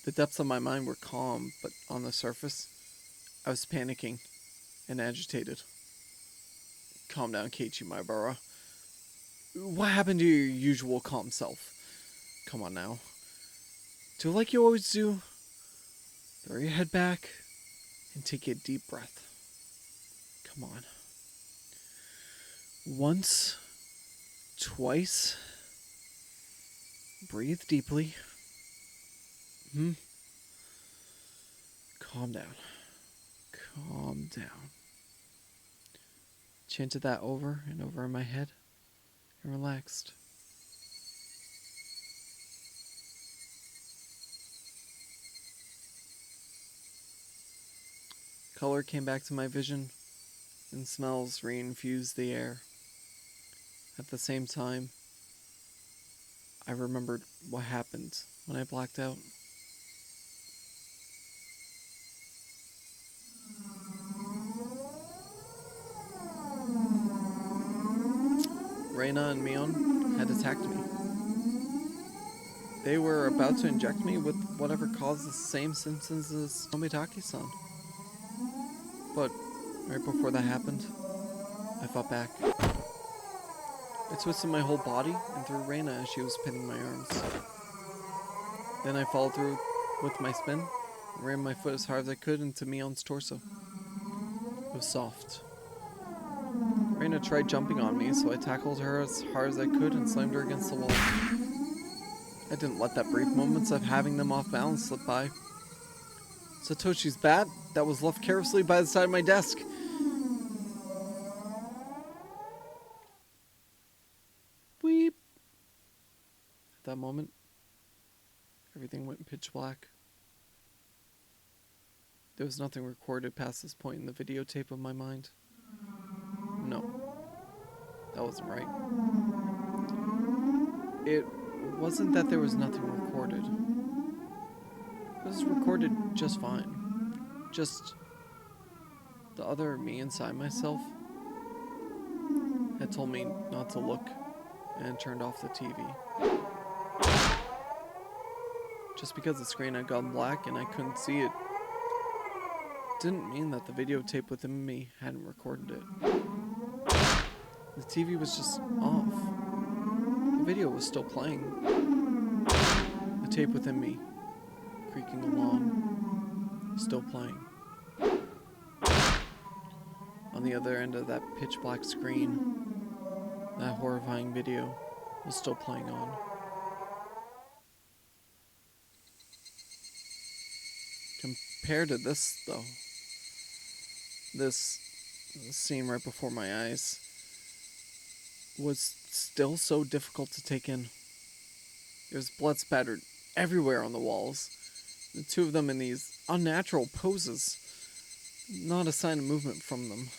The depths of my mind were calm, but on the surface, I was panicking and agitated. Calm down, Keiichi Maibara. What happened to your usual calm self? Come on now. Do like you always do. Throw your head back and take a deep breath. Come on. Once, twice. Breathe deeply. Calm down. Calm down. Chanted that over and over in my head and relaxed. Color came back to my vision, and smells reinfused the air. At the same time, I remembered what happened when I blacked out. Reyna and Mion had attacked me. They were about to inject me with whatever caused the same symptoms as Tomitaki-san. But right before that happened, I fought back. I twisted my whole body and threw Reina as she was pinning my arms. Then I followed through with my spin and ran my foot as hard as I could into Mion's torso. It was soft. Reina tried jumping on me, so I tackled her as hard as I could and slammed her against the wall. I didn't let that brief moments of having them off balance slip by. Satoshi's bat that was left carelessly by the side of my desk. Weep. At that moment, everything went pitch black. There was nothing recorded past this point in the videotape of my mind. No, that wasn't right. It wasn't that there was nothing recorded. It was recorded just fine. Just the other me inside myself had told me not to look and turned off the TV. Just because the screen had gone black and I couldn't see it didn't mean that the videotape within me hadn't recorded it. The TV was just off. The video was still playing. The tape within me, creaking along, still playing. On the other end of that pitch black screen, that horrifying video was still playing on. Compared to this, though, this scene right before my eyes was still so difficult to take in. There's blood spattered everywhere on the walls. The two of them in these unnatural poses. Not a sign of movement from them.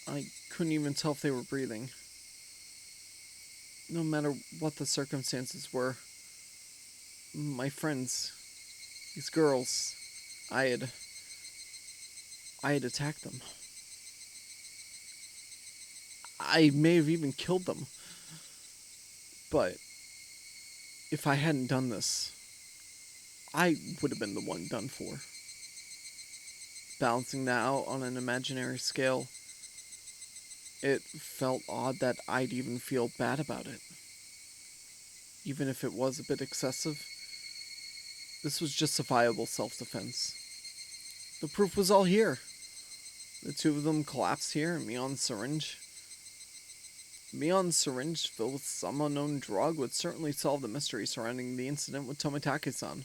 I couldn't even tell if they were breathing. No matter what the circumstances were, my friends, these girls, I had attacked them. I may have even killed them. But if I hadn't done this, I would have been the one done for. Balancing that out on an imaginary scale, it felt odd that I'd even feel bad about it. Even if it was a bit excessive, this was justifiable self-defense. The proof was all here. The two of them collapsed here in Mion's syringe. Mion's syringe filled with some unknown drug would certainly solve the mystery surrounding the incident with Tomitaki-san.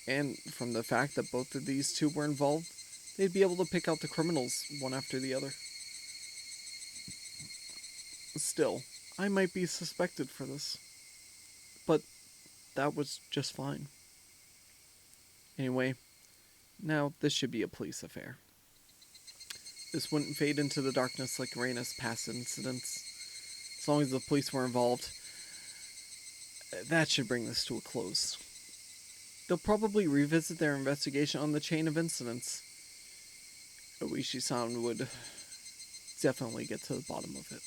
And from the fact that both of these two were involved, they'd be able to pick out the criminals one after the other. Still, I might be suspected for this. But that was just fine. Anyway, now this should be a police affair. This wouldn't fade into the darkness like Reina's past incidents. As long as the police were involved, that should bring this to a close. They'll probably revisit their investigation on the chain of incidents. Oishi-san would definitely get to the bottom of it.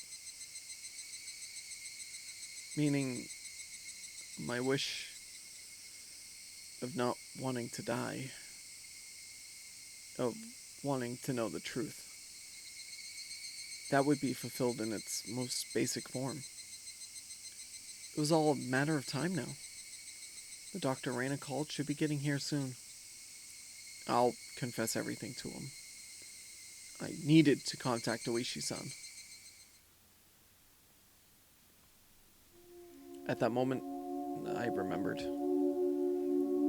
Meaning, my wish of not wanting to die, of wanting to know the truth, that would be fulfilled in its most basic form. It was all a matter of time now. The Dr. Reina called should be getting here soon. I'll confess everything to him. I needed to contact Oishi-san. At that moment, I remembered.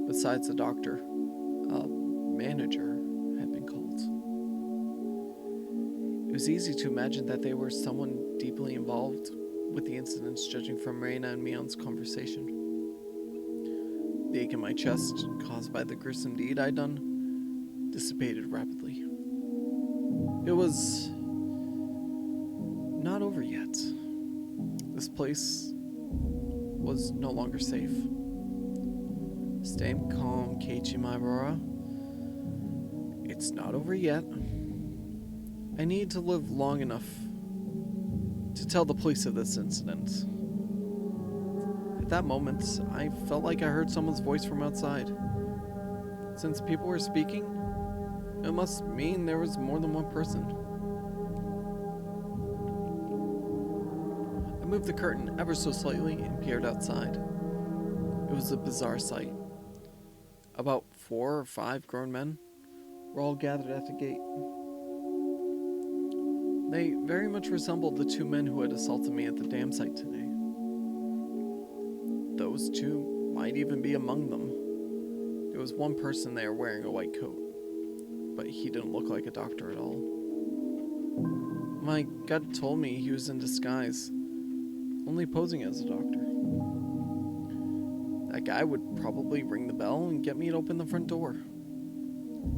Besides the doctor, a manager had been called. It was easy to imagine that they were someone deeply involved with the incidents, judging from Reina and Mion's conversation. The ache in my chest, caused by the gruesome deed I'd done, dissipated rapidly. It was not over yet. This place was no longer safe. Stay calm, Keiichi Maibara. It's not over yet. I need to live long enough to tell the police of this incident. At that moment, I felt like I heard someone's voice from outside. Since people were speaking, it must mean there was more than one person. I moved the curtain ever so slightly and peered outside. It was a bizarre sight. About 4 or 5 grown men were all gathered at the gate. They very much resembled the 2 men who had assaulted me at the dam site today. Those 2 might even be among them. There was one person there wearing a white coat, but he didn't look like a doctor at all. My gut told me he was in disguise, only posing as a doctor. That guy would probably ring the bell and get me to open the front door.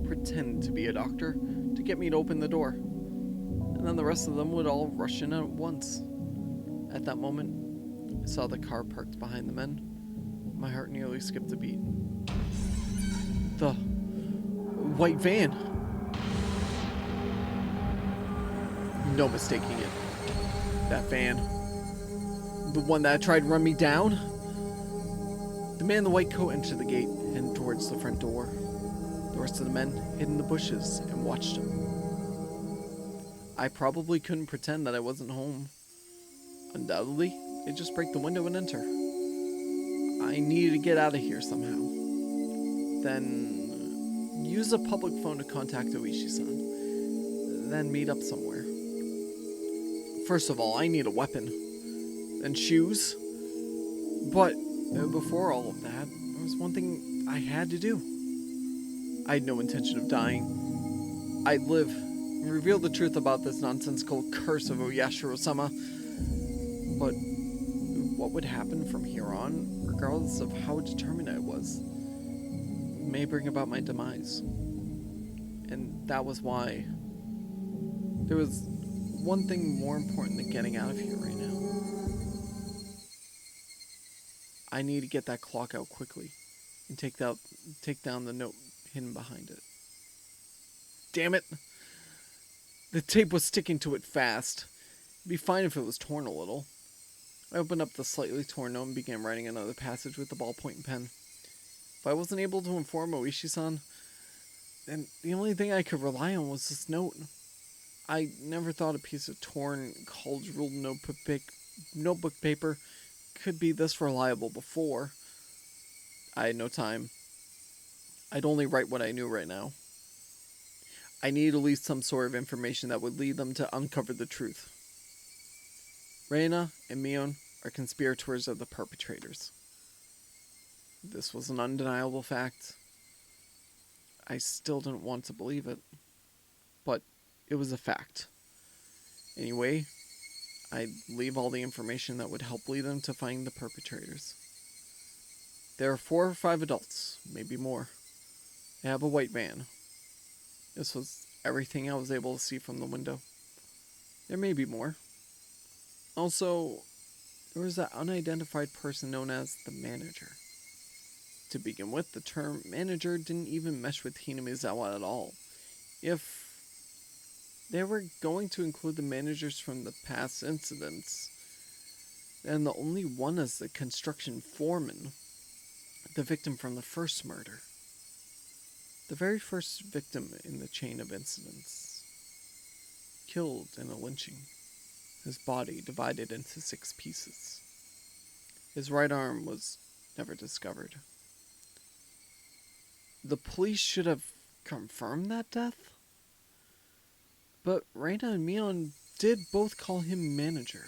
Pretend to be a doctor to get me to open the door. And then the rest of them would all rush in at once. At that moment, I saw the car parked behind the men. My heart nearly skipped a beat. The white van. No mistaking it. That van. The one that tried to run me down? The man in the white coat entered the gate, heading towards the front door. The rest of the men hid in the bushes and watched him. I probably couldn't pretend that I wasn't home. Undoubtedly, they'd just break the window and enter. I needed to get out of here somehow. Then use a public phone to contact Oishi-san. Then meet up somewhere. First of all, I need a weapon. Then shoes. But before all of that, there was one thing I had to do. I had no intention of dying. I'd live and reveal the truth about this nonsensical curse of Oyashiro-sama. But what would happen from here on, regardless of how determined I was, may bring about my demise. And that was why there was one thing more important than getting out of here right now. I need to get that clock out quickly and take down the note hidden behind it. Damn it! The tape was sticking to it fast. It'd be fine if it was torn a little. I opened up the slightly torn note and began writing another passage with the ballpoint and pen. If I wasn't able to inform Oishi-san, then the only thing I could rely on was this note. I never thought a piece of torn, college-ruled notebook paper could be this reliable before. I had no time. I'd only write what I knew right now. I needed at least some sort of information that would lead them to uncover the truth. Reina and Mion are conspirators of the perpetrators. This was an undeniable fact. I still didn't want to believe it, but it was a fact. Anyway, I'd leave all the information that would help lead them to find the perpetrators. There are 4 or 5 adults, maybe more. They have a white van. This was everything I was able to see from the window. There may be more. Also, there was that unidentified person known as the manager. To begin with, the term manager didn't even mesh with Hinamizawa at all. If they were going to include the managers from the past incidents, then the only one is the construction foreman, the victim from the first murder. The very first victim in the chain of incidents. Killed in a lynching. His body divided into 6 pieces. His right arm was never discovered. The police should have confirmed that death? But Reina and Mion did both call him manager.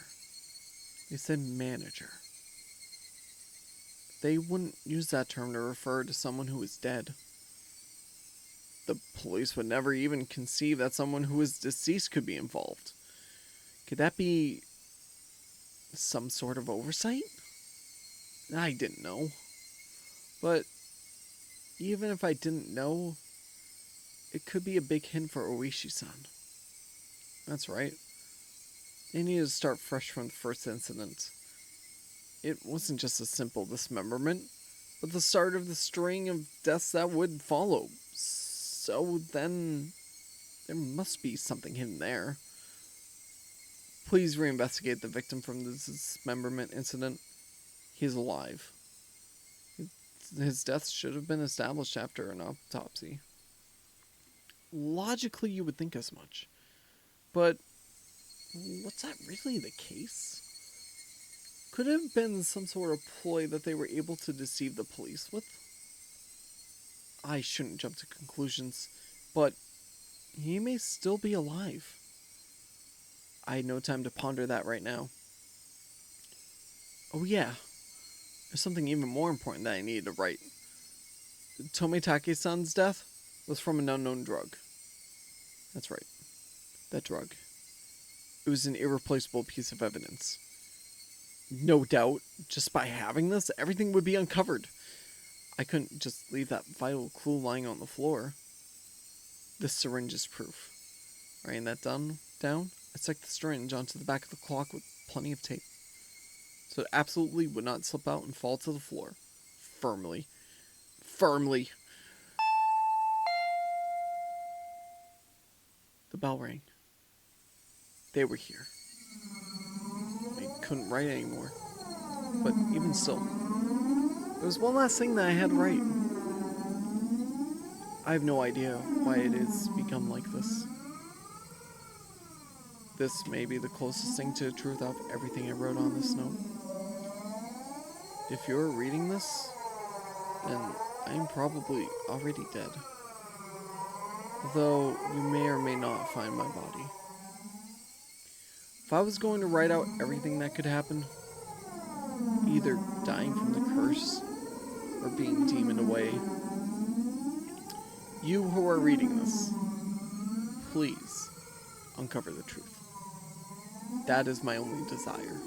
They said manager. They wouldn't use that term to refer to someone who was dead. The police would never even conceive that someone who was deceased could be involved. Could that be some sort of oversight? I didn't know. But even if I didn't know, it could be a big hint for Oishi-san. That's right. They needed to start fresh from the first incident. It wasn't just a simple dismemberment, but the start of the string of deaths that would follow. So then, there must be something hidden there. Please reinvestigate the victim from the dismemberment incident. He's alive. His death should have been established after an autopsy. Logically, you would think as much. But was that really the case? Could it have been some sort of ploy that they were able to deceive the police with? I shouldn't jump to conclusions, but he may still be alive. I had no time to ponder that right now. Oh yeah, there's something even more important that I needed to write. Tomitake-san's death was from an unknown drug. That's right, that drug. It was an irreplaceable piece of evidence. No doubt, just by having this, everything would be uncovered. I couldn't just leave that vital clue lying on the floor. This syringe is proof. Writing that down, I stuck the syringe onto the back of the clock with plenty of tape, so it absolutely would not slip out and fall to the floor. Firmly. The bell rang. They were here. I couldn't write anymore. But even still, there was one last thing that I had to write. I have no idea why it has become like this. This may be the closest thing to the truth of everything I wrote on this note. If you're reading this, then I am probably already dead. Though you may or may not find my body. If I was going to write out everything that could happen, either dying from the curse or being demoned away, you who are reading this, please uncover the truth. That is my only desire.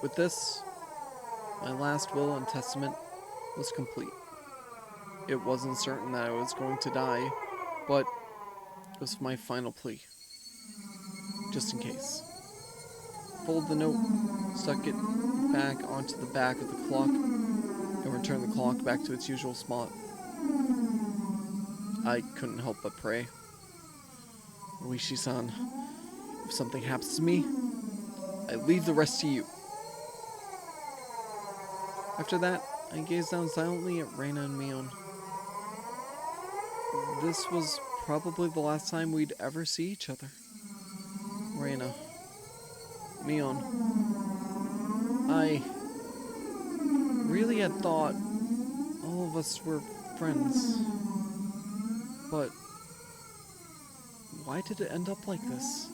With this, my last will and testament was complete. It wasn't certain that I was going to die, but it was my final plea. Just in case. Fold the note, stuck it back onto the back of the clock, and returned the clock back to its usual spot. I couldn't help but pray. Oishi-san, if something happens to me, I leave the rest to you. After that, I gazed down silently at Reina and Mion. This was probably the last time we'd ever see each other. Reina. Mion. I really had thought all of us were friends. But why did it end up like this?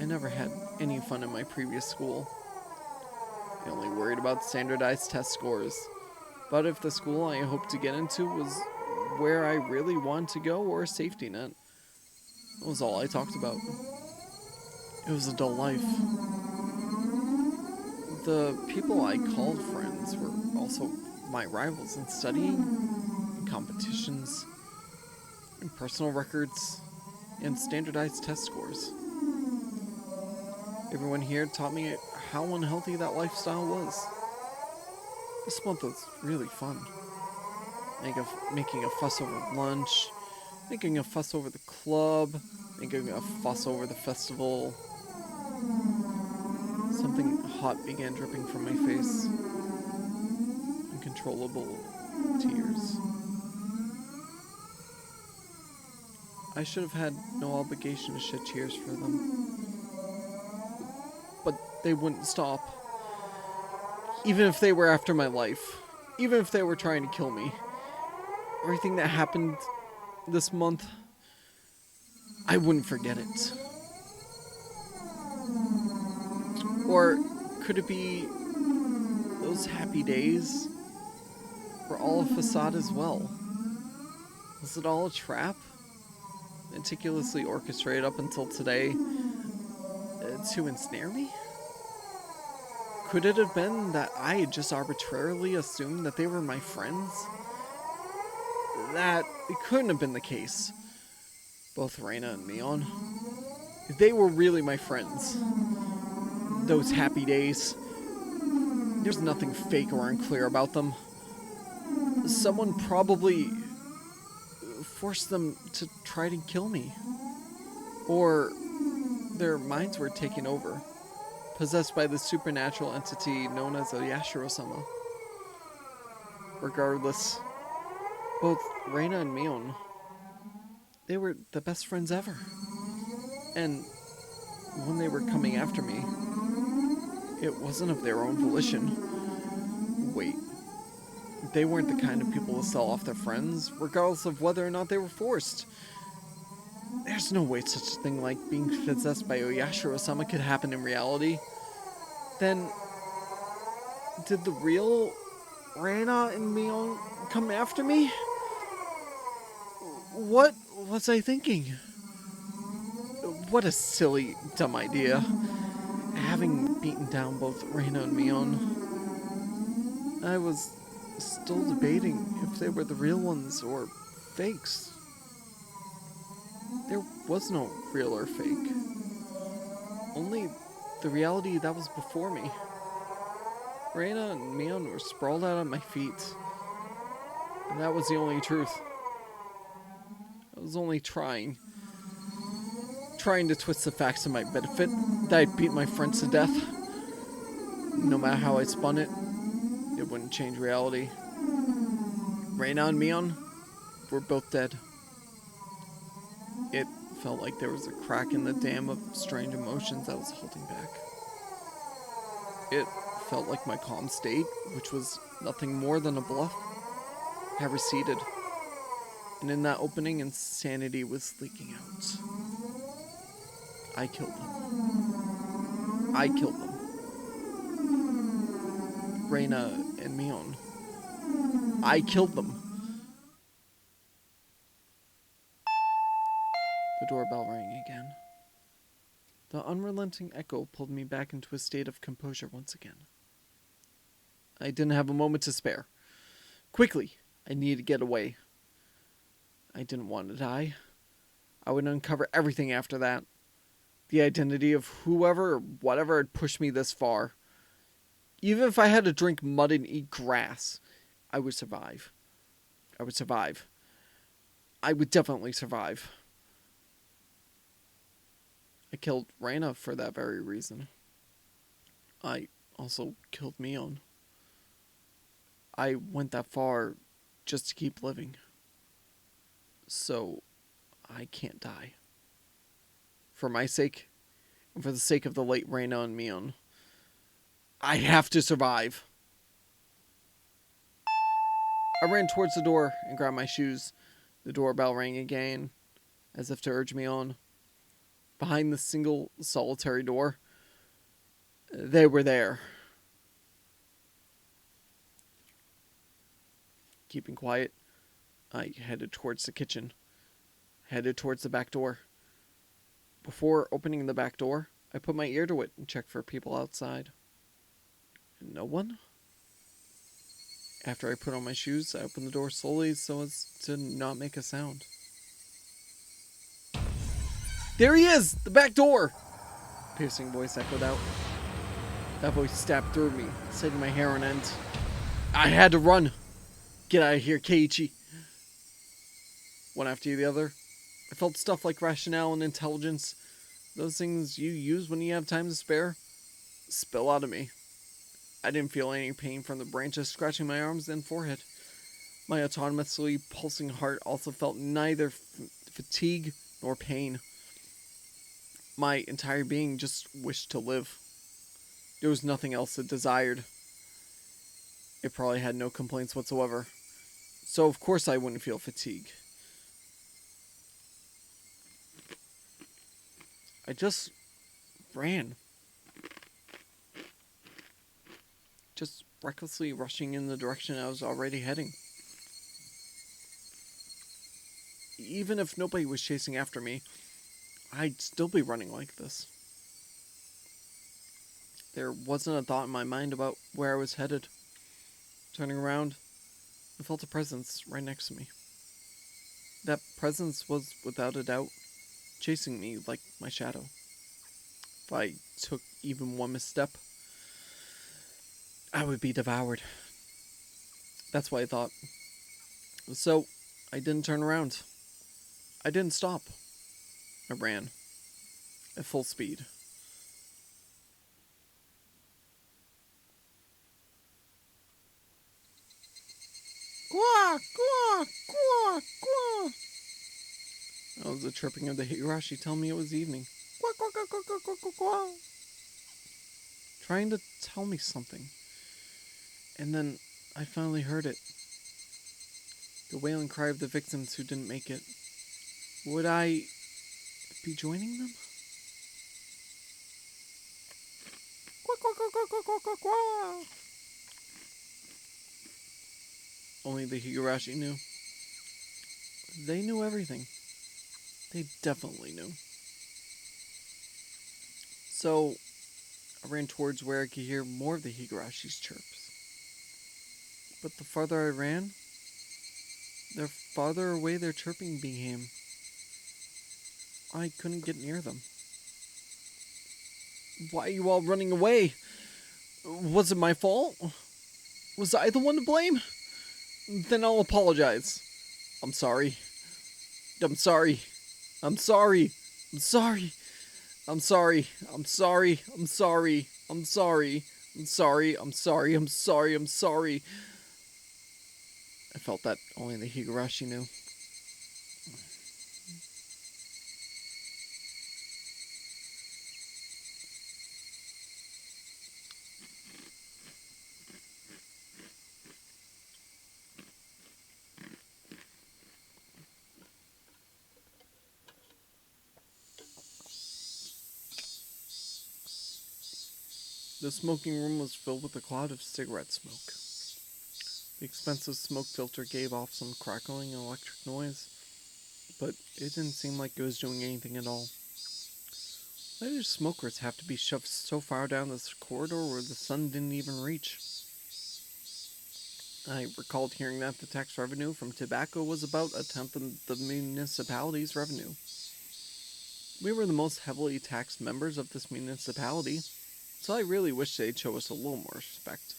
I never had any fun in my previous school. I only worried about standardized test scores. But if the school I hoped to get into was where I really wanted to go or a safety net, that was all I talked about. It was a dull life. The people I called friends were also my rivals in studying, in competitions, in personal records, and standardized test scores. Everyone here taught me how unhealthy that lifestyle was. This month was really fun. Making a fuss over lunch, making a fuss over the club, making a fuss over the festival. Something hot began dripping from my face. Uncontrollable tears. I should have had no obligation to shed tears for them. But they wouldn't stop. Even if they were after my life. Even if they were trying to kill me. Everything that happened this month, I wouldn't forget it. Or could it be those happy days were all a facade as well? Was it all a trap? Meticulously orchestrated up until today to ensnare me? Could it have been that I had just arbitrarily assumed that they were my friends? That it couldn't have been the case. Both Reina and Mion. They were really my friends. Those happy days. There's nothing fake or unclear about them. Someone probably forced them to try to kill me. Or their minds were taken over possessed by the supernatural entity known as a Yashiro-sama. Regardless, both Reina and Mion, they were the best friends ever. And when they were coming after me, it wasn't of their own volition. Wait, they weren't the kind of people to sell off their friends, regardless of whether or not they were forced. There's no way such a thing like being possessed by Oyashiro-sama could happen in reality. Then, did the real Reina and Mion come after me? What was I thinking? What a silly, dumb idea. Having beaten down both Reina and Mion, I was still debating if they were the real ones or fakes. There was no real or fake. Only the reality that was before me. Reina and Mion were sprawled out at my feet. And that was the only truth. I was only trying to twist the facts to my benefit, that I'd beat my friends to death. No matter how I spun it, it wouldn't change reality. Reina and Mion were both dead. It felt like there was a crack in the dam of strange emotions that was holding back. It felt like my calm state, which was nothing more than a bluff, had receded. And in that opening, insanity was leaking out. I killed them. I killed them. Reina and Mion. I killed them. The doorbell rang again. The unrelenting echo pulled me back into a state of composure once again. I didn't have a moment to spare. Quickly, I needed to get away. I didn't want to die. I would uncover everything after that. The identity of whoever or whatever had pushed me this far. Even if I had to drink mud and eat grass, I would survive. I would survive. I would definitely survive. I killed Reina for that very reason. I also killed Mion. I went that far just to keep living. So, I can't die. For my sake, and for the sake of the late Reina and Mion, I have to survive. I ran towards the door and grabbed my shoes. The doorbell rang again, as if to urge me on. Behind the single, solitary door, they were there. Keeping quiet, I headed towards the kitchen. Headed towards the back door. Before opening the back door, I put my ear to it and checked for people outside. No one? After I put on my shoes, I opened the door slowly so as to not make a sound. There he is! The back door! A piercing voice echoed out. That voice stabbed through me, setting my hair on end. I had to run! Get out of here, Keiichi! One after the other, I felt stuff like rationale and intelligence, those things you use when you have time to spare, spill out of me. I didn't feel any pain from the branches scratching my arms and forehead. My autonomously pulsing heart also felt neither fatigue nor pain. My entire being just wished to live. There was nothing else it desired. It probably had no complaints whatsoever. So of course I wouldn't feel fatigue. I just ran. Just recklessly rushing in the direction I was already heading. Even if nobody was chasing after me, I'd still be running like this. There wasn't a thought in my mind about where I was headed. Turning around, I felt a presence right next to me. That presence was, without a doubt, chasing me like my shadow. If I took even one misstep, I would be devoured. That's what I thought. So, I didn't turn around. I didn't stop. I ran. At full speed. Gwa, gwa, gwa, gwa. That was the chirping of the Higurashi telling me it was evening. Gwa, gwa, gwa, gwa, gwa, gwa, gwa, gwa. Trying to tell me something. And then I finally heard it. The wailing cry of the victims who didn't make it. Would I be joining them? Only the Higurashi knew. They knew everything. They definitely knew. So, I ran towards where I could hear more of the Higurashi's chirps. But the farther I ran, the farther away their chirping became. I couldn't get near them. Why are you all running away? Was it my fault? Was I the one to blame? Then I'll apologize. I'm sorry. I'm sorry. I'm sorry. I'm sorry. I'm sorry. I'm sorry. I'm sorry. I'm sorry. I'm sorry. I'm sorry. I'm sorry. I'm sorry. I felt that only the Higurashi knew. The smoking room was filled with a cloud of cigarette smoke. The expensive smoke filter gave off some crackling and electric noise, but it didn't seem like it was doing anything at all. Why did smokers have to be shoved so far down this corridor where the sun didn't even reach? I recalled hearing that the tax revenue from tobacco was about a tenth of the municipality's revenue. We were the most heavily taxed members of this municipality, so I really wish they'd show us a little more respect.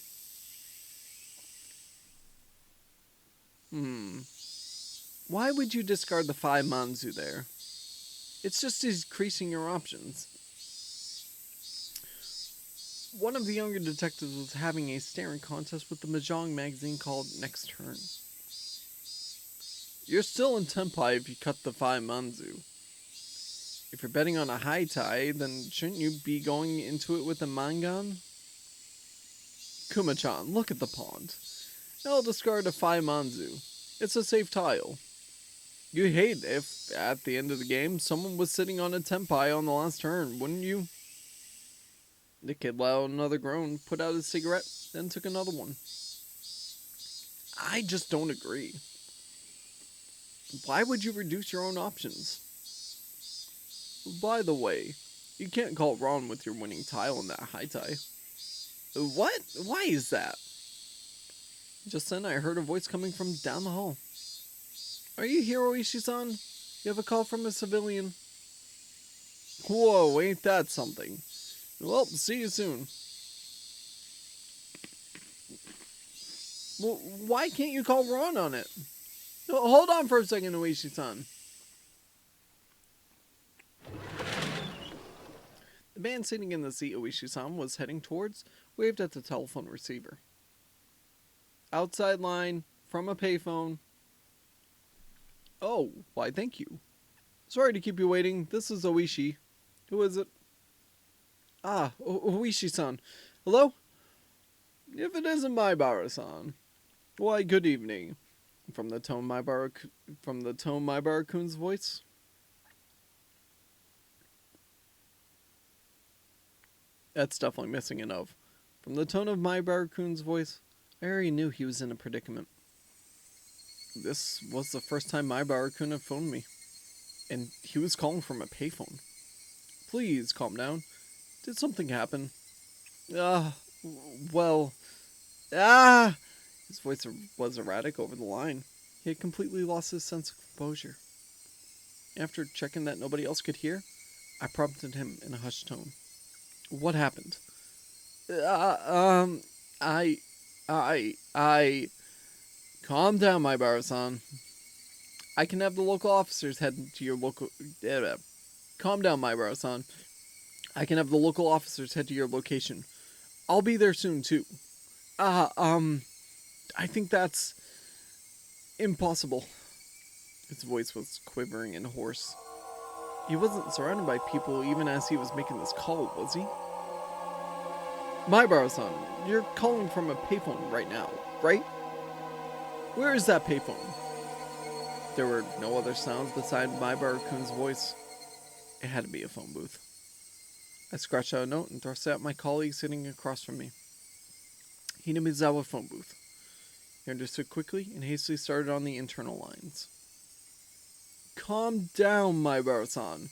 Why would you discard the 5 manzu there? It's just increasing your options. One of the younger detectives was having a staring contest with the Mahjong magazine called Next Turn. You're still in Tenpai if you cut the 5 manzu. If you're betting on a high tie, then shouldn't you be going into it with a mangan? Kuma-chan, look at the pond. I'll discard a 5 manzu. It's a safe tile. You'd hate if, at the end of the game, someone was sitting on a tenpai on the last turn, wouldn't you? The kid let out another groan, put out his cigarette, then took another one. I just don't agree. Why would you reduce your own options? By the way, you can't call Ron with your winning tile in that high tie. What? Why is that? Just then I heard a voice coming from down the hall. Are you here, Oishi-san? You have a call from a civilian. Whoa, ain't that something? Well, see you soon. Well, why can't you call Ron on it? Hold on for a second, Oishi-san. The man sitting in the seat Oishi-san was heading towards waved at the telephone receiver. Outside line, from a payphone. Oh, why thank you. Sorry to keep you waiting. This is Oishi. Who is it? Ah, Oishi-san. Hello? If it isn't Maibara-san. Why, good evening. From the tone Maibara-kun's voice. That's definitely missing an of. From the tone of Maibara-kun's voice, I already knew he was in a predicament. This was the first time Maibara-kun had phoned me. And he was calling from a payphone. Please, calm down. Did something happen? Well... His voice was erratic over the line. He had completely lost his sense of composure. After checking that nobody else could hear, I prompted him in a hushed tone. What happened? Calm down, Maibara-san. I can have the local officers head to your local... Calm down, Maibara-san. I can have the local officers head to your location. I'll be there soon, too. I think that's... Impossible. His voice was quivering and hoarse. He wasn't surrounded by people even as he was making this call, was he? Maibara-san, you're calling from a payphone right now, right? Where is that payphone? There were no other sounds beside Maibara-kun's voice. It had to be a phone booth. I scratched out a note and thrust it at my colleague sitting across from me. Hinamizawa phone booth. He understood quickly and hastily started on the internal lines. Calm down, Maibara-san.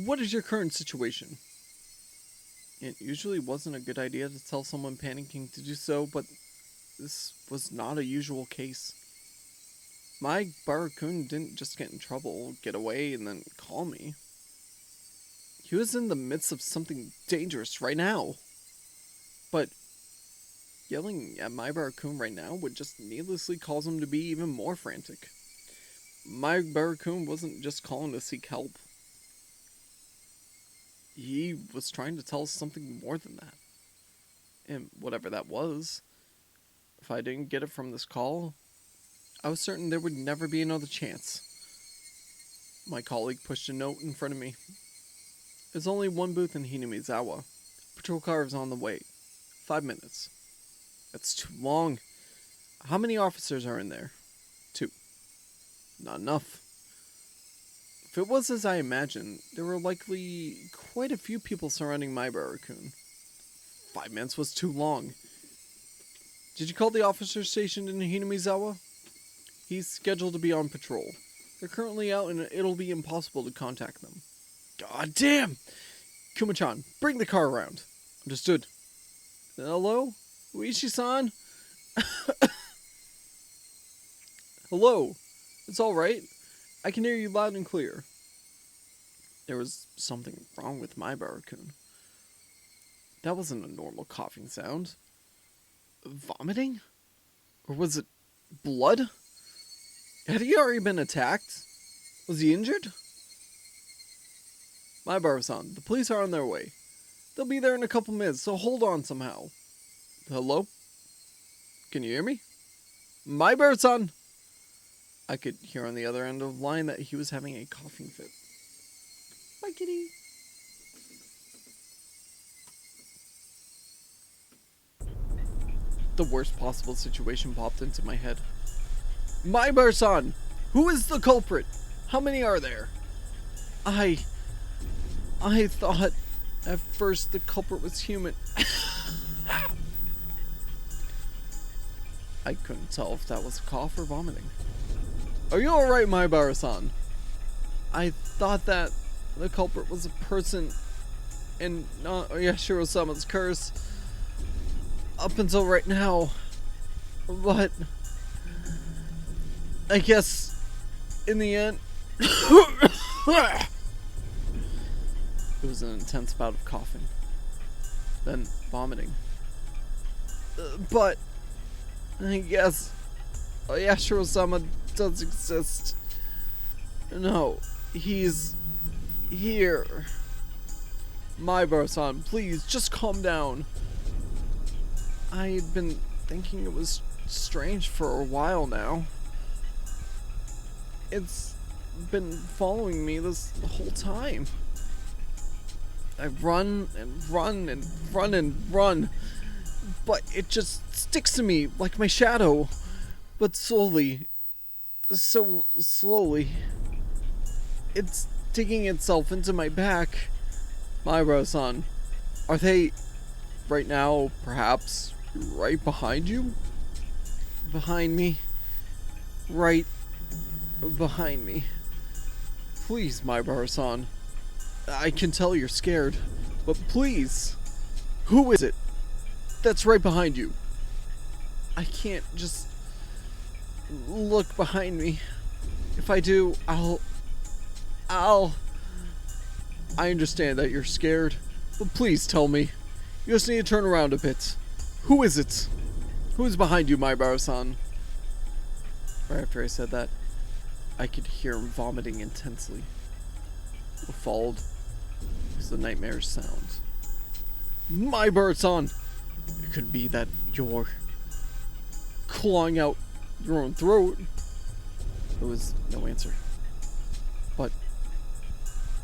What is your current situation? It usually wasn't a good idea to tell someone panicking to do so, but this was not a usual case. Maibara-kun didn't just get in trouble, get away, and then call me. He was in the midst of something dangerous right now. But yelling at Maibara-kun right now would just needlessly cause him to be even more frantic. Maibara-kun wasn't just calling to seek help. He was trying to tell us something more than that. And whatever that was, if I didn't get it from this call, I was certain there would never be another chance. My colleague pushed a note in front of me. There's only one booth in Hinamizawa. Patrol car is on the way. 5 minutes. That's too long. How many officers are in there? 2. Not enough. If it was as I imagined, there were likely quite a few people surrounding Maibara-kun. 5 minutes was too long. Did you call the officer station in Hinamizawa? He's scheduled to be on patrol. They're currently out and it'll be impossible to contact them. God damn! Kuma-chan, bring the car around. Understood. Hello? Uishi-san? Hello? It's alright. I can hear you loud and clear. There was something wrong with Maibara-kun. That wasn't a normal coughing sound. Vomiting? Or was it blood? Had he already been attacked? Was he injured? Maibara-san, the police are on their way. They'll be there in a couple minutes, so hold on somehow. Hello? Can you hear me? Maibara-san! I could hear on the other end of the line that he was having a coughing fit. Bye, kitty. The worst possible situation popped into my head. Maibara-san! Who is the culprit? How many are there? I thought at first the culprit was human. I couldn't tell if that was a cough or vomiting. Are you alright, Maibara-san? I thought that the culprit was a person and not Yashiro-sama's curse. Up until right now. But I guess in the end it was an intense bout of coughing. Then vomiting. But I guess Yashiro-sama does exist. No, he's here. Maibara-san, please, just calm down. I had been thinking it was strange for a while now. It's been following me this whole time. I run and run and run and run, but it just sticks to me like my shadow. But slowly, so slowly, it's digging itself into my back. Maibara-san, are they right now, perhaps, right behind you? Behind me? Right behind me. Please, Maibara-san. I can tell you're scared, but please, who is it that's right behind you? I can't just look behind me. If I do, I understand that you're scared, but please tell me. You just need to turn around a bit. Who is it? Who is behind you, Maibara-san? Right after I said that, I could hear him vomiting intensely. What followed was the nightmarish sound. Maibara-san! It could be that you're clawing out your own throat. There was no answer. But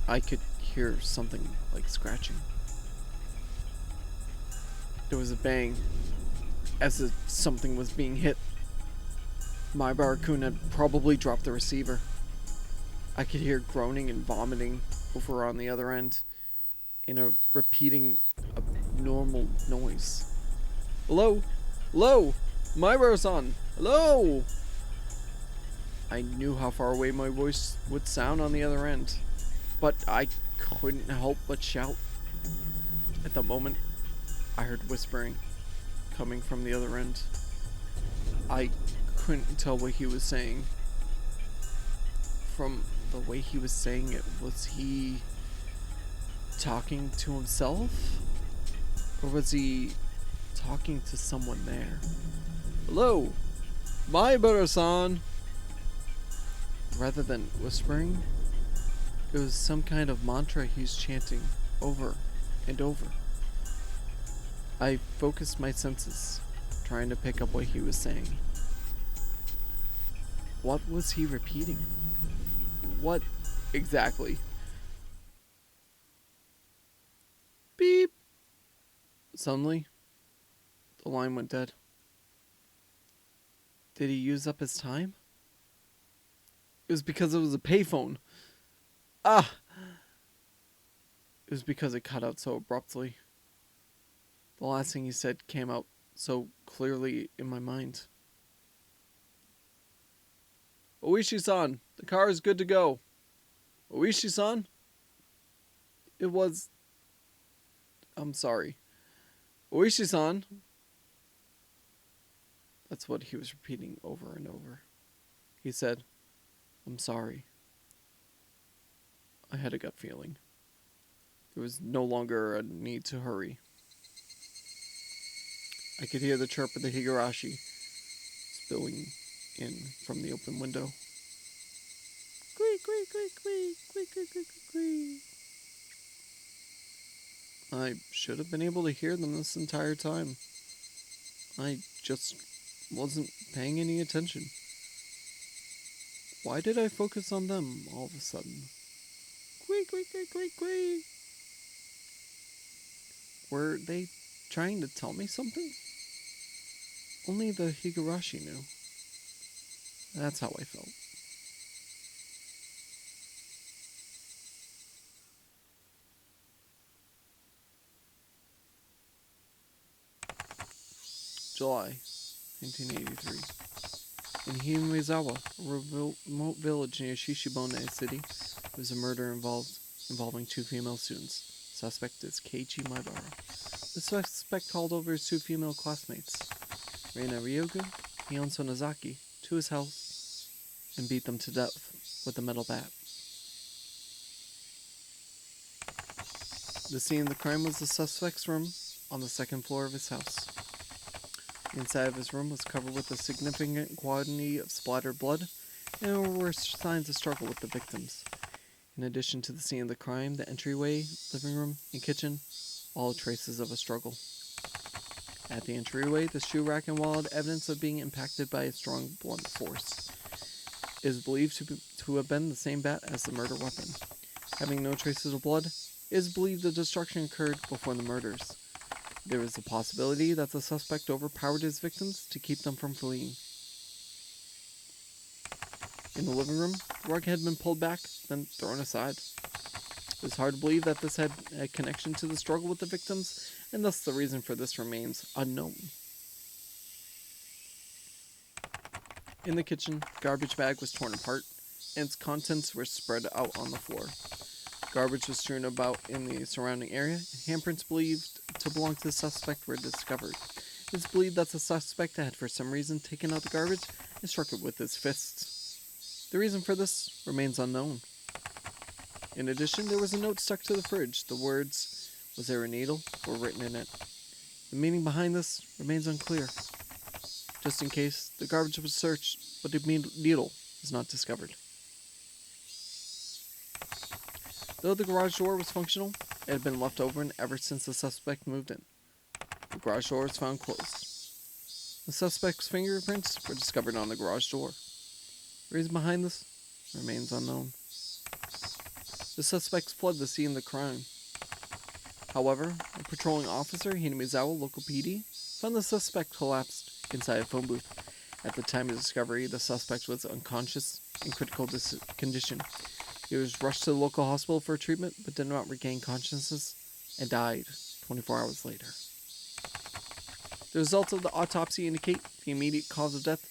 I could hear something like scratching. There was a bang as if something was being hit. My Barakun had probably dropped the receiver. I could hear groaning and vomiting over on the other end in a repeating abnormal noise. Hello? Hello? Myro-san! Hello? I knew how far away my voice would sound on the other end, but I couldn't help but shout. At the moment, I heard whispering coming from the other end. I couldn't tell what he was saying. From the way he was saying it, was he talking to himself? Or was he talking to someone there? Hello? Maibara-san! Rather than whispering, it was some kind of mantra he's chanting over and over. I focused my senses, trying to pick up what he was saying. What was he repeating? What exactly? Beep! Suddenly, the line went dead. Did he use up his time? It was because it was a payphone. Ah! It was because it cut out so abruptly. The last thing he said came out so clearly in my mind. Oishi-san, the car is good to go. Oishi-san? I'm sorry. Oishi-san? That's what he was repeating over and over. He said, I'm sorry. I had a gut feeling. There was no longer a need to hurry. I could hear the chirp of the Higurashi spilling in from the open window. Squeak, squeak, squeak, squeak, squeak, squeak, squeak, squeak. I should have been able to hear them this entire time. I just wasn't paying any attention. Why did I focus on them all of a sudden? Squeak, squeak, squeak, squeak, squeak. Were they trying to tell me something? Only the Higurashi knew. That's how I felt. July 1983. In Himezawa, a remote village near Shishibone City, there was a murder involving two female students. The suspect is Keiichi Maibara. The suspect called over his two female classmates, Reina Ryogo and Hionso Nozaki, to his house and beat them to death with a metal bat. The scene of the crime was the suspect's room on the second floor of his house. The inside of his room was covered with a significant quantity of splattered blood, and there were signs of struggle with the victims. In addition to the scene of the crime, the entryway, living room, and kitchen, all traces of a struggle. At the entryway, the shoe rack and wall had evidence of being impacted by a strong blunt force. It is believed to have been the same bat as the murder weapon. Having no traces of blood, it is believed the destruction occurred before the murders. There is a possibility that the suspect overpowered his victims to keep them from fleeing. In the living room, the rug had been pulled back, then thrown aside. It is hard to believe that this had a connection to the struggle with the victims, and thus the reason for this remains unknown. In the kitchen, the garbage bag was torn apart, and its contents were spread out on the floor. Garbage was strewn about in the surrounding area, and handprints believed to belong to the suspect were discovered. It is believed that the suspect had for some reason taken out the garbage and struck it with his fists. The reason for this remains unknown. In addition, there was a note stuck to the fridge. The words, "Was there a needle?" were written in it. The meaning behind this remains unclear. Just in case, the garbage was searched, but the needle was not discovered. Though the garage door was functional, it had been left open ever since the suspect moved in. The garage door was found closed. The suspect's fingerprints were discovered on the garage door. reason behind this remains unknown. The suspects fled the scene of the crime. However, a patrolling officer, Hinamizawa local PD, found the suspect collapsed inside a phone booth. At the time of discovery, the suspect was unconscious in critical condition. He was rushed to the local hospital for treatment, but did not regain consciousness and died 24 hours later. The results of the autopsy indicate the immediate cause of death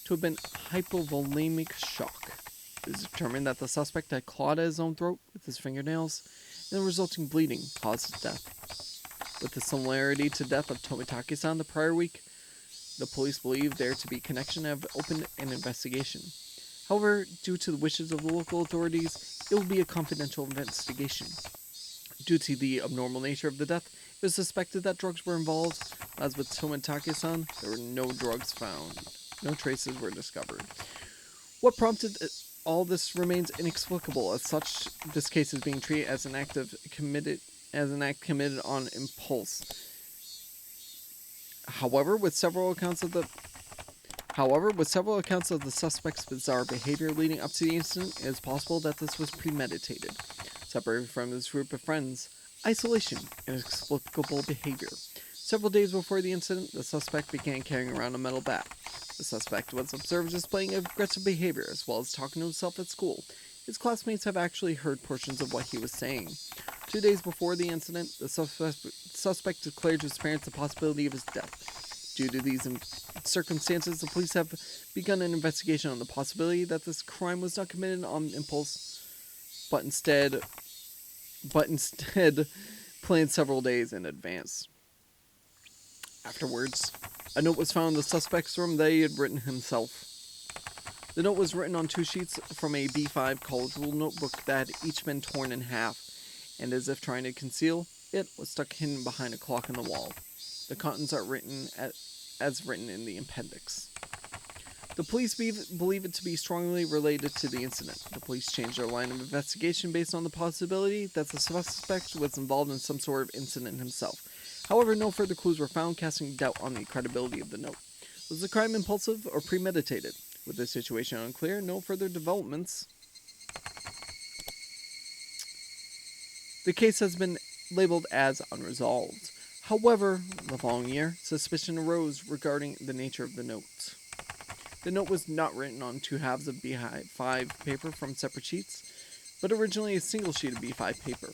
to have been hypovolemic shock. It is determined that the suspect had clawed at his own throat with his fingernails, and the resulting bleeding caused his death. With the similarity to death of Tomitake-san the prior week, the police believe there to be a connection and have opened an investigation. However, due to the wishes of the local authorities, it will be a confidential investigation. Due to the abnormal nature of the death, it was suspected that drugs were involved. As with Tomitake-san, there were no drugs found. No traces were discovered. What prompted all this remains inexplicable. As such, this case is being treated as an act committed on impulse. However, with several accounts of the suspect's bizarre behavior leading up to the incident, it is possible that this was premeditated. Separated from his group of friends, isolation, and inexplicable behavior. Several days before the incident, the suspect began carrying around a metal bat. The suspect was observed displaying aggressive behavior as well as talking to himself at school. His classmates have actually heard portions of what he was saying. 2 days before the incident, the suspect declared to his parents the possibility of his death. Due to these circumstances, the police have begun an investigation on the possibility that this crime was not committed on impulse, but instead planned several days in advance. Afterwards, a note was found in the suspect's room that he had written himself. The note was written on 2 sheets from a B5 college rule notebook that had each been torn in half, and as if trying to conceal, it was stuck hidden behind a clock in the wall. The contents are written as written in the appendix. The police believe it to be strongly related to the incident. The police changed their line of investigation based on the possibility that the suspect was involved in some sort of incident himself. However, no further clues were found, casting doubt on the credibility of the note. Was the crime impulsive or premeditated? With the situation unclear, no further developments. The case has been labeled as unresolved. However, the following year, suspicion arose regarding the nature of the note. The note was not written on 2 halves of B5 paper from separate sheets, but originally a single sheet of B5 paper.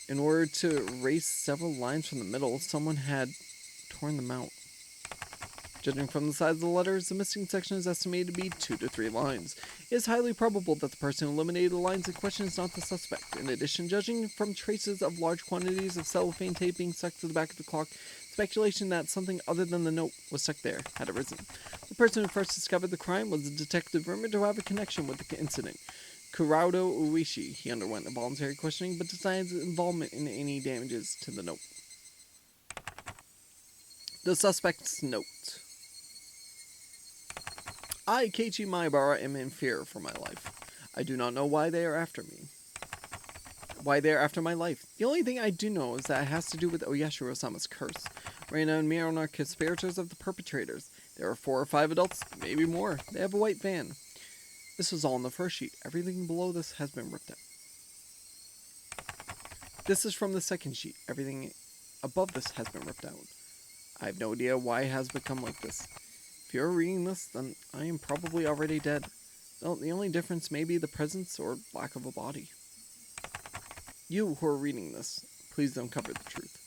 In order to erase several lines from the middle, someone had torn them out. Judging from the size of the letters, the missing section is estimated to be 2 to 3 lines. It is highly probable that the person who eliminated the lines in question is not the suspect. In addition, judging from traces of large quantities of cellophane tape being stuck to the back of the clock, speculation that something other than the note was stuck there had arisen. The person who first discovered the crime was a detective rumored to have a connection with the incident. Kurado Uishi. He underwent involuntary questioning, but denied his involvement in any damages to the note. The suspect's note. I, Keiichi Maibara, am in fear for my life. I do not know why they are after me. Why they are after my life. The only thing I do know is that it has to do with Oyashiro-sama's curse. Reina and Miron are conspirators of the perpetrators. There are 4 or 5 adults, maybe more. They have a white van. This was all on the first sheet. Everything below this has been ripped out. This is from the second sheet. Everything above this has been ripped out. I have no idea why it has become like this. If you're reading this, then I am probably already dead. Well, the only difference may be the presence or lack of a body. You who are reading this, please uncover the truth.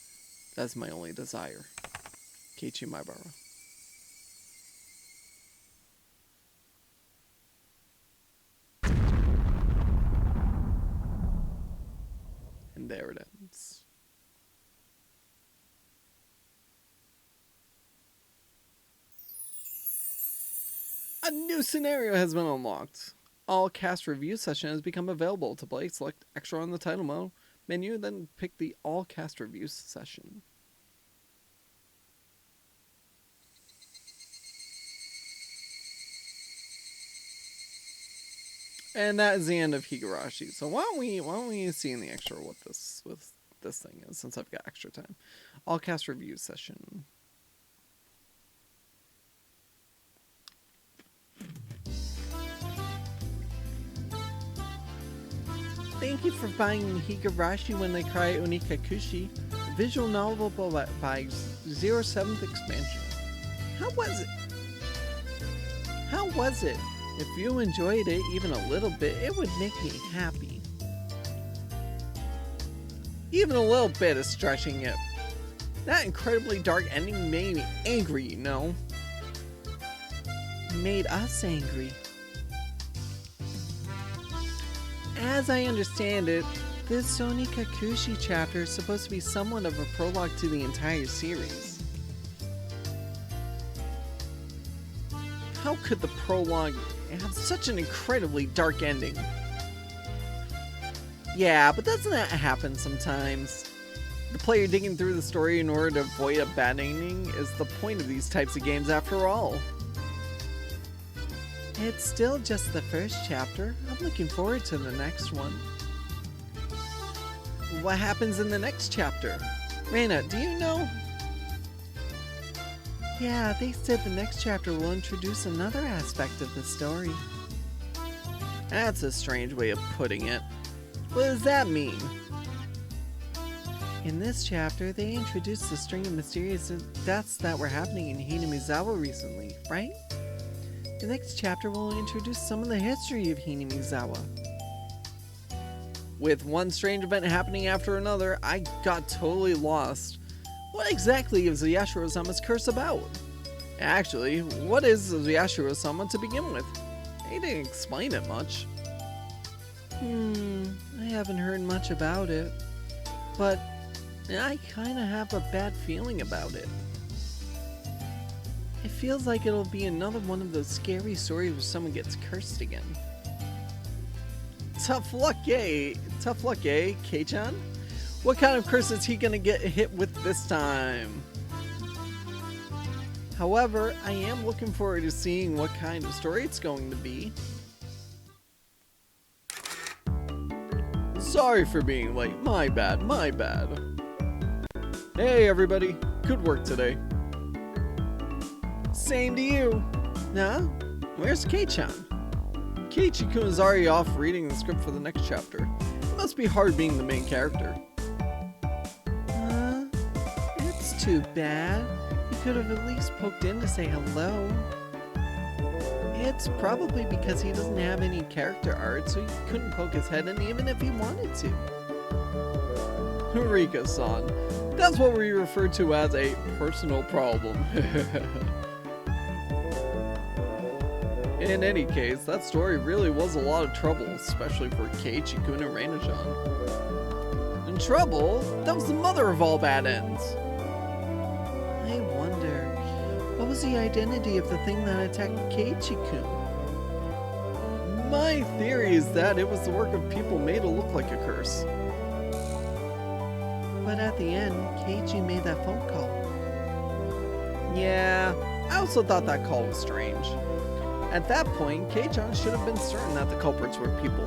That is my only desire. Keiichi Maibara. And there it ends. A new scenario has been unlocked. All cast review session has become available to play. Select extra on the title menu, then pick the all cast review session. And that is the end of Higurashi. So why don't we see in the extra what this thing is, since I've got extra time. All cast review session. Thank you for buying Higurashi When They Cry Onikakushi, a visual novel by 07th Expansion. How was it? How was it? If you enjoyed it even a little bit, it would make me happy. Even a little bit is stretching it. That incredibly dark ending made me angry, you know? Made us angry. As I understand it, this Onikakushi chapter is supposed to be somewhat of a prologue to the entire series. How could the prologue have such an incredibly dark ending? Yeah, but doesn't that happen sometimes? The player digging through the story in order to avoid a bad ending is the point of these types of games after all. It's still just the first chapter. I'm looking forward to the next one. What happens in the next chapter? Reina, do you know? Yeah, they said the next chapter will introduce another aspect of the story. That's a strange way of putting it. What does that mean? In this chapter, they introduced a string of mysterious deaths that were happening in Hinamizawa recently, right? The next chapter will introduce some of the history of Hinamizawa. With one strange event happening after another, I got totally lost. What exactly is the Yashiro-sama's curse about? Actually, what is the Yashiro-sama to begin with? They didn't explain it much. I haven't heard much about it, but I kinda have a bad feeling about it. It feels like it'll be another one of those scary stories where someone gets cursed again. Tough luck, eh? Tough luck, eh, Kei-chan? What kind of curse is he gonna get hit with this time? However, I am looking forward to seeing what kind of story it's going to be. Sorry for being late. My bad, my bad. Hey everybody, good work today. Same to you. Nah? Where's Kei-chan? Keiichi-kun is already off reading the script for the next chapter. It must be hard being the main character. It's too bad. You could have at least poked in to say hello. It's probably because he doesn't have any character art, so he couldn't poke his head in even if he wanted to. Rika-san, that's what we refer to as a personal problem. In any case, that story really was a lot of trouble, especially for Keiichi-kun and Reina-chan. In trouble? That was the mother of all bad ends. I wonder, what was the identity of the thing that attacked Keiichi-kun? My theory is that it was the work of people made to look like a curse. But at the end, Keiichi made that phone call. Yeah, I also thought that call was strange. At that point, Kei-chan should have been certain that the culprits were people.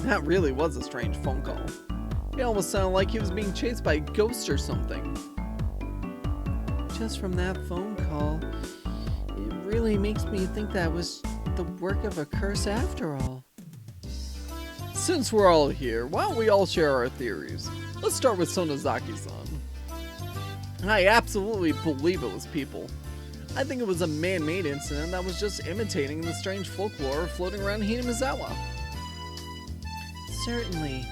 That really was a strange phone call. It almost sounded like he was being chased by a ghost or something. Just from that phone call, it really makes me think that was the work of a curse after all. Since we're all here, why don't we all share our theories? Let's start with Sonozaki-san. I absolutely believe it was people. I think it was a man-made incident that was just imitating the strange folklore floating around Hinamizawa. Certainly.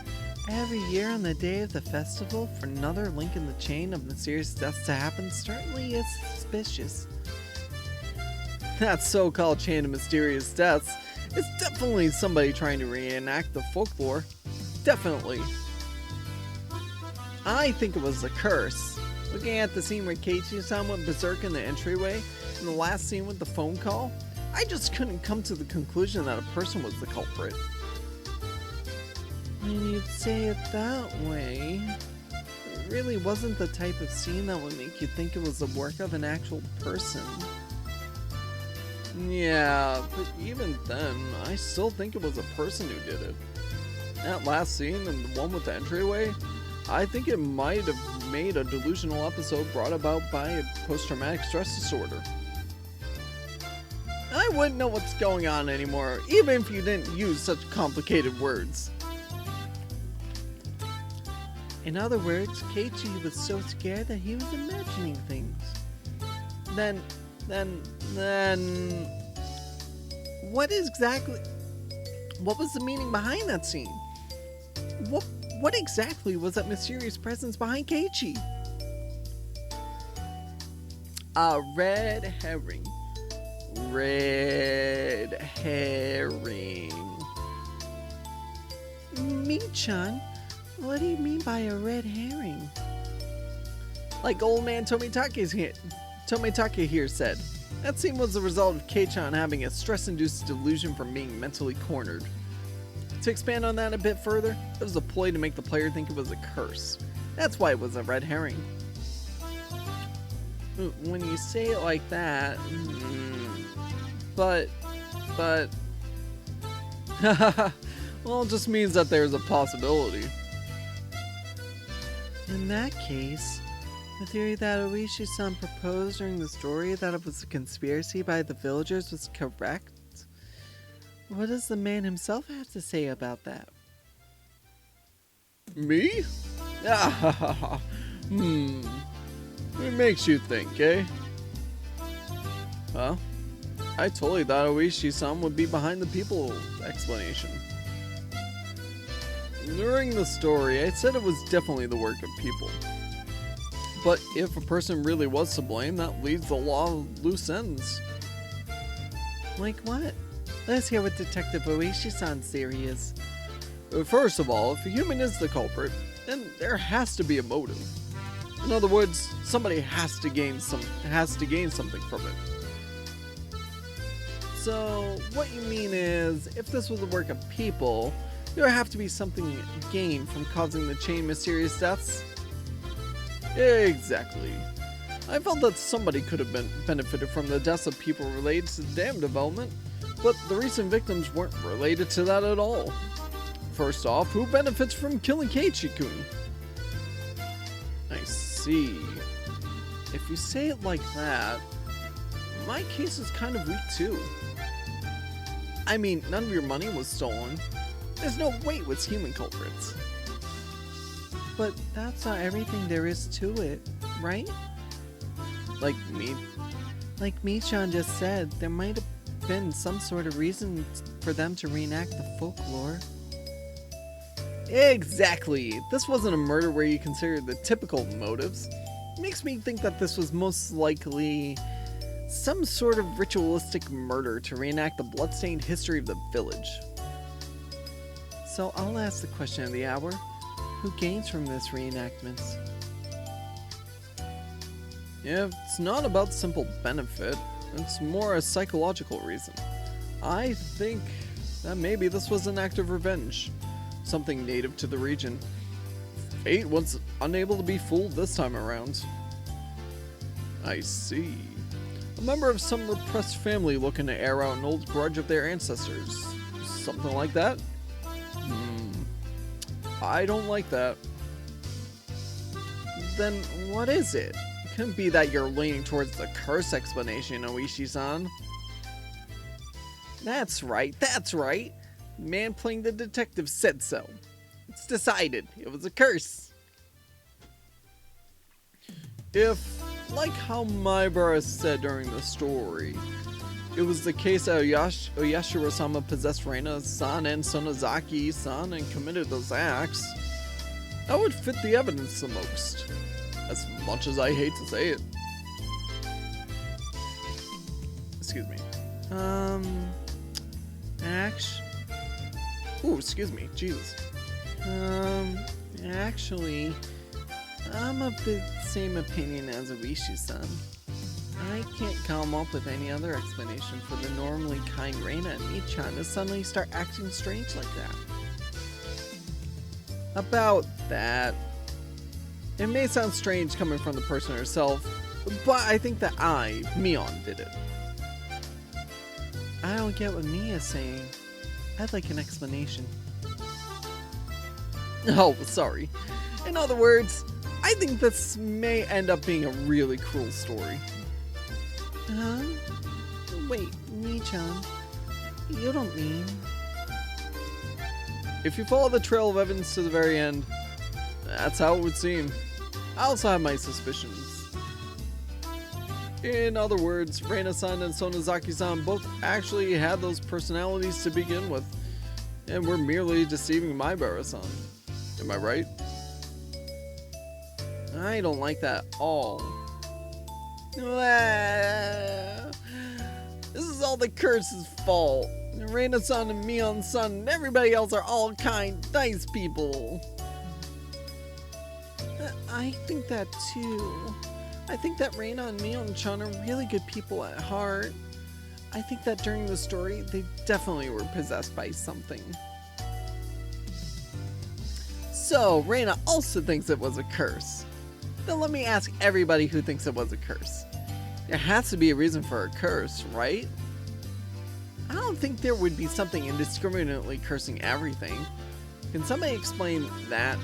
Every year on the day of the festival, for another link in the chain of mysterious deaths to happen certainly is suspicious. That so-called chain of mysterious deaths is definitely somebody trying to reenact the folklore. Definitely. I think it was a curse. Looking at the scene where Keiichi-san went berserk in the entryway, and the last scene with the phone call, I just couldn't come to the conclusion that a person was the culprit. When you'd say it that way, it really wasn't the type of scene that would make you think it was the work of an actual person. Yeah, but even then, I still think it was a person who did it. That last scene and the one with the entryway, I think it might have made a delusional episode brought about by a post-traumatic stress disorder. I wouldn't know what's going on anymore, even if you didn't use such complicated words. In other words, Keiichi was so scared that he was imagining things. Then, what was the meaning behind that scene? What exactly was that mysterious presence behind Keiichi? A red herring. Red herring. Mii-chan, what do you mean by a red herring? Like old man Tomitake here said, that scene was the result of Kei-chan having a stress-induced delusion from being mentally cornered. To expand on that a bit further, it was a ploy to make the player think it was a curse. That's why it was a red herring. When you say it like that, but, well, it just means that there's a possibility. In that case, the theory that Oishi-san proposed during the story that it was a conspiracy by the villagers was correct? What does the man himself have to say about that? Me? It makes you think, eh? Well, I totally thought Oishi-san would be behind the people explanation. During the story, I said it was definitely the work of people. But if a person really was to blame, that leaves the law of loose ends. Like what? Let's hear what Detective Oishi-san's theory is. First of all, if a human is the culprit, then there has to be a motive. In other words, somebody has to gain something from it. So, what you mean is, if this was the work of people, there would have to be something gained from causing the chain mysterious deaths? Exactly. I felt that somebody could have benefited from the deaths of people related to the dam development, but the recent victims weren't related to that at all. First off, who benefits from killing Keiichi-kun? I see. If you say it like that, my case is kind of weak too. I mean, none of your money was stolen. There's no way it was human culprits. But that's not everything there is to it, right? Like Mii-chan just said, there might have been some sort of reason for them to reenact the folklore. Exactly! This wasn't a murder where you consider the typical motives. It makes me think that this was most likely some sort of ritualistic murder to reenact the bloodstained history of the village. So I'll ask the question of the hour. Who gains from this reenactment? Yeah, it's not about simple benefit. It's more a psychological reason. I think that maybe this was an act of revenge. Something native to the region. Fate was unable to be fooled this time around. I see. A member of some repressed family looking to air out an old grudge of their ancestors. Something like that? I don't like that. Then what is it? It couldn't be that you're leaning towards the curse explanation, Oishi-san. That's right. The man playing the detective said so. It's decided. It was a curse. If, like how Maibara said during the story, it was the case that Oyashiro-sama possessed Reina-san and Sonozaki-san and committed those acts, that would fit the evidence the most. As much as I hate to say it. Excuse me. Excuse me. Jesus. Actually, I'm of the same opinion as Oishi-san. I can't come up with any other explanation for the normally kind Reina and Mii-chan to suddenly start acting strange like that. About that, it may sound strange coming from the person herself, but I think that Mion, did it. I don't get what Mia's saying. I'd like an explanation. Oh, sorry. In other words, I think this may end up being a really cruel story. Huh? Wait, Nii-chan, you don't mean... If you follow the trail of evidence to the very end, that's how it would seem. I also have my suspicions. In other words, Reina-san and Sonozaki-san both actually had those personalities to begin with, and were merely deceiving Maibara-san. Am I right? I don't like that at all. This is all the curse's fault. Reina-san and Mion-san and everybody else are all kind, nice people. I think that too. I think that Reina and Mion-chan are really good people at heart. I think that during the story, they definitely were possessed by something. So, Reina also thinks it was a curse. Then let me ask everybody who thinks it was a curse. There has to be a reason for a curse, right? I don't think there would be something indiscriminately cursing everything. Can somebody explain that?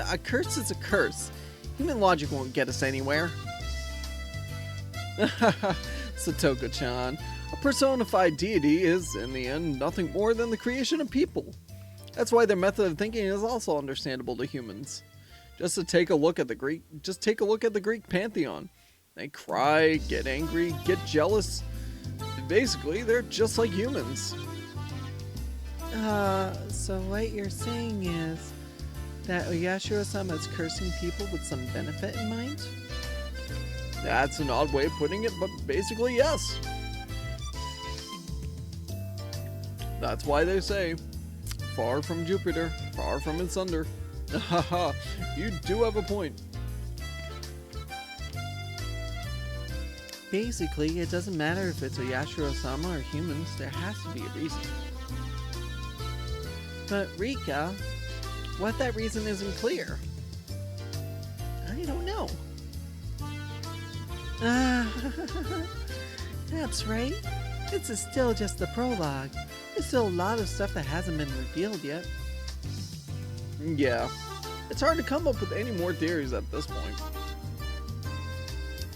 A curse is a curse. Human logic won't get us anywhere. Satoko-chan, a personified deity is, in the end, nothing more than the creation of people. That's why their method of thinking is also understandable to humans. Just take a look at the Greek pantheon. They cry, get angry, get jealous. Basically, they're just like humans. So what you're saying is that Oyashiro-sama is cursing people with some benefit in mind? That's an odd way of putting it, but basically yes. That's why they say, far from Jupiter, far from its thunder. Haha, you do have a point. Basically, it doesn't matter if it's Oyashiro-sama or humans, there has to be a reason. But Rika, what if that reason isn't clear? I don't know. That's right. This is still just the prologue. There's still a lot of stuff that hasn't been revealed yet. Yeah, it's hard to come up with any more theories at this point.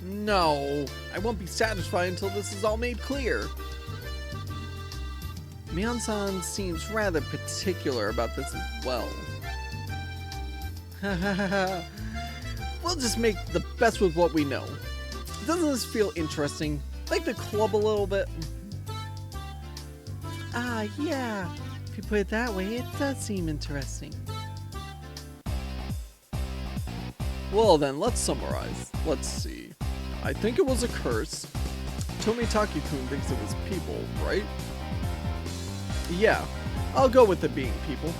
No, I won't be satisfied until this is all made clear. Mion-san seems rather particular about this as well. We'll just make the best with what we know. Doesn't this feel interesting? Like the club a little bit? Yeah. If you put it that way, it does seem interesting. Well then, let's summarize. Let's see. I think it was a curse. Tomitaki-kun thinks it was people, right? Yeah, I'll go with it being people.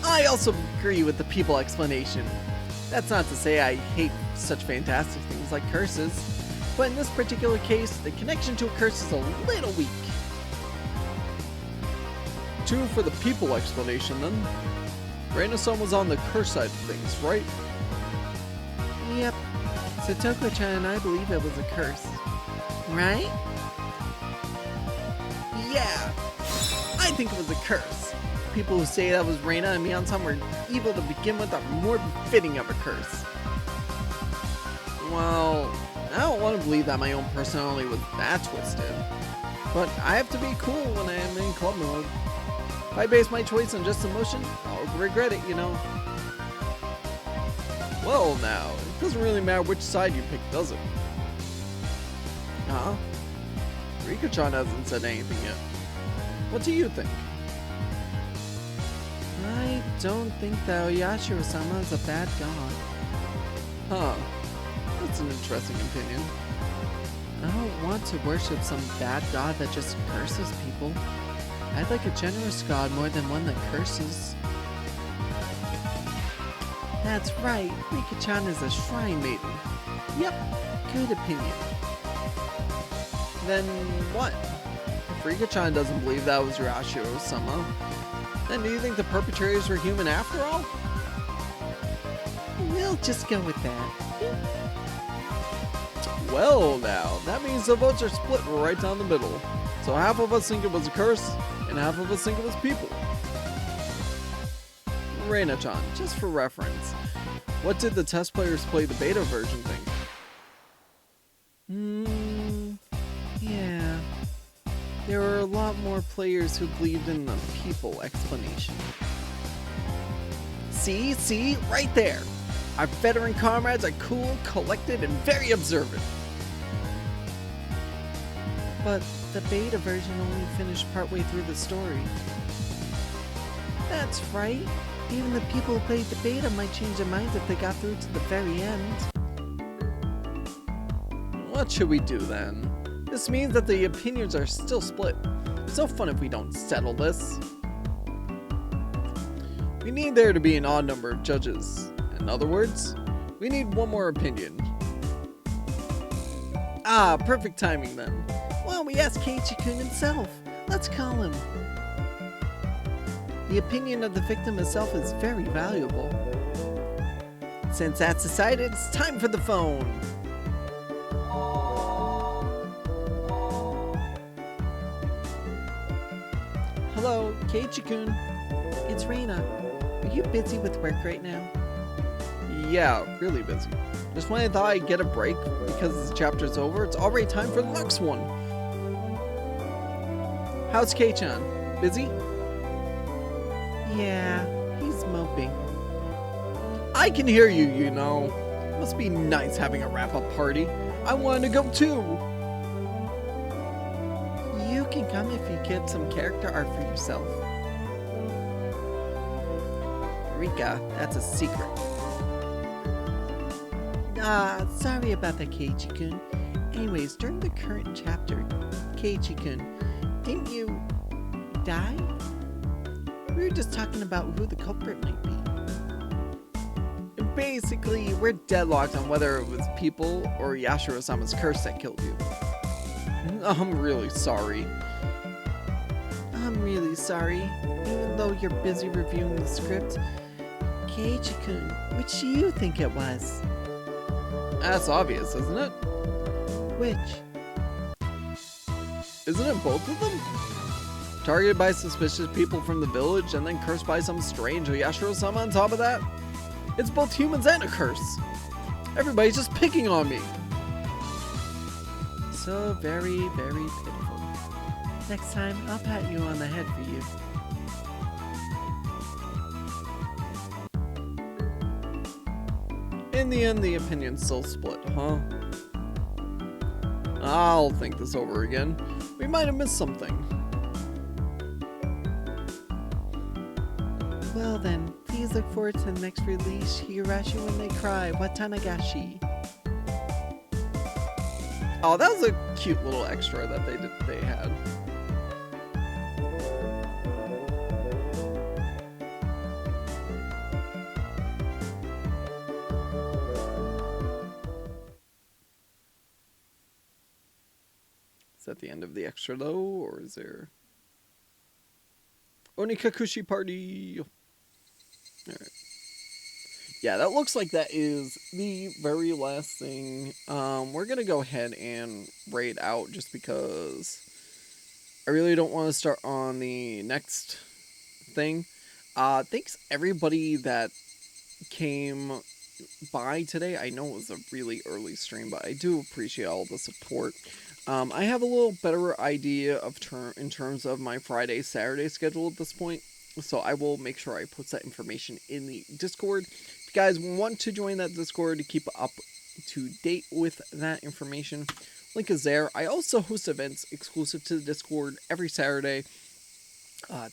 I also agree with the people explanation. That's not to say I hate such fantastic things like curses, but in this particular case, the connection to a curse is a little weak. 2 for the people explanation then. Reina-san was on the curse side of things, right? Yep. Satoko-chan and I believe it was a curse. Right? Yeah, I think it was a curse. People who say that was Reina and Mion-san were evil to begin with are more befitting of a curse. Well, I don't want to believe that my own personality was that twisted. But I have to be cool when I am in club mode. If I base my choice on just emotion, I'll regret it, you know. Well now, it doesn't really matter which side you pick, does it? Huh? Rika-chan hasn't said anything yet. What do you think? I don't think that Oyashiro-sama is a bad god. Huh. That's an interesting opinion. I don't want to worship some bad god that just curses people. I'd like a generous god more than one that curses. That's right, Rika-chan is a shrine maiden. Yep, good opinion. Then what? If Rika-chan doesn't believe that was Oyashiro-sama, then do you think the perpetrators were human after all? We'll just go with that. Well now, that means the votes are split right down the middle. So half of us think it was a curse, and half of us think it was people. Reina-chan, just for reference, what did the test players play the beta version think? There were a lot more players who believed in the people explanation. See, right there. Our veteran comrades are cool, collected, and very observant. But the beta version only finished partway through the story. That's right. Even the people who played the beta might change their minds if they got through to the very end. What should we do then? This means that the opinions are still split. It's no fun if we don't settle this. We need there to be an odd number of judges. In other words, we need one more opinion. Ah, perfect timing then. Why don't we ask Keiichi-kun himself? Let's call him. The opinion of the victim itself is very valuable. Since that's decided, it's time for the phone. Hello, Keiichi-kun. It's Reina. Are you busy with work right now? Yeah, really busy. Just when I thought I'd get a break because this chapter's over, it's already time for the next one. How's Kei-chan? Busy? Yeah, he's moping. I can hear you, you know. Must be nice having a wrap-up party. I wanted to go too. You can come if you get some character art for yourself. Rika, that's a secret. Sorry about that, Keiichi-kun. Anyways, during the current chapter, Keiichi-kun, didn't you die? We were just talking about who the culprit might be. Basically, we're deadlocked on whether it was people or Yashiro-sama's curse that killed you. I'm really sorry. I'm really sorry. Even though you're busy reviewing the script, Keiichi-kun, which do you think it was? That's obvious, isn't it? Which? Isn't it both of them? Targeted by suspicious people from the village and then cursed by some strange Yashiro-sama on top of that? It's both humans and a curse. Everybody's just picking on me. So very, very pitiful. Next time, I'll pat you on the head for you. In the end, the opinion's still split, huh? I'll think this over again. We might have missed something. Well then, please look forward to the next release, Higurashi When They Cry, Watanagashi. Oh, that was a cute little extra that they had. Is that the end of the extra though, or is there Onikakushi party? Alright. Yeah, that looks like that is the very last thing. We're gonna go ahead and raid out just because I really don't want to start on the next thing. Thanks everybody that came by today. I know it was a really early stream, but I do appreciate all the support. I have a little better idea of in terms of my Friday, Saturday schedule at this point. So I will make sure I put that information in the Discord. If you guys want to join that Discord to keep up to date with that information, link is there. I also host events exclusive to the Discord every Saturday.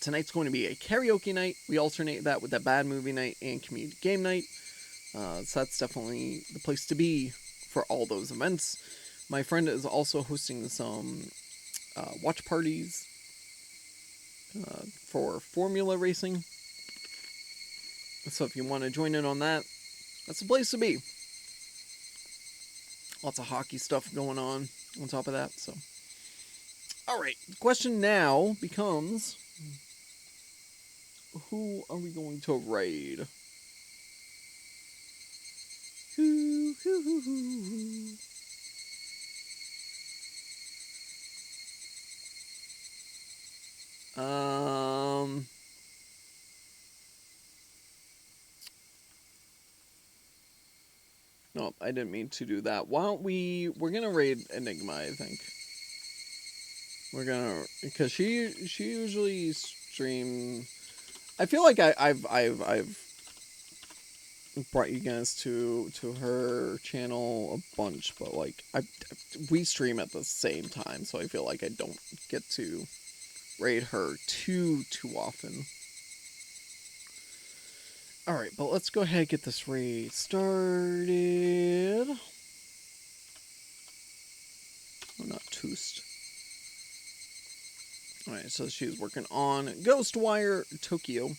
Tonight's going to be a karaoke night. We alternate that with a bad movie night and community game night. So that's definitely the place to be for all those events. My friend is also hosting some watch parties for Formula Racing. So if you want to join in on that, that's the place to be. Lots of hockey stuff going on top of that. So, alright, the question now becomes, who are we going to raid? No, I didn't mean to do that. Why don't we're gonna raid Enigma, I think. We're gonna because she usually stream. I feel like I've brought you guys to her channel a bunch, but like we stream at the same time, so I feel like I don't get to raid her too often. All right, but let's go ahead and get this raid started. Oh, not Toost. All right, so she's working on Ghostwire Tokyo.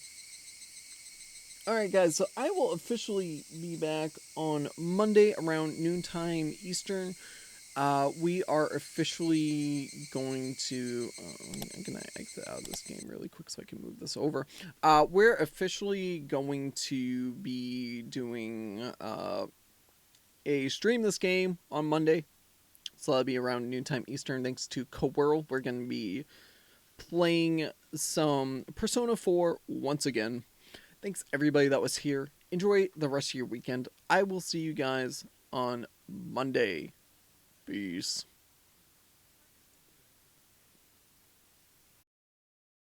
All right, guys, so I will officially be back on Monday around noontime Eastern. We are officially going to. I'm gonna exit out of this game really quick so I can move this over. We're officially going to be doing a stream this game on Monday. So that'll be around noontime Eastern. Thanks to Coworld, we're gonna be playing some Persona 4 once again. Thanks everybody that was here. Enjoy the rest of your weekend. I will see you guys on Monday. Peace.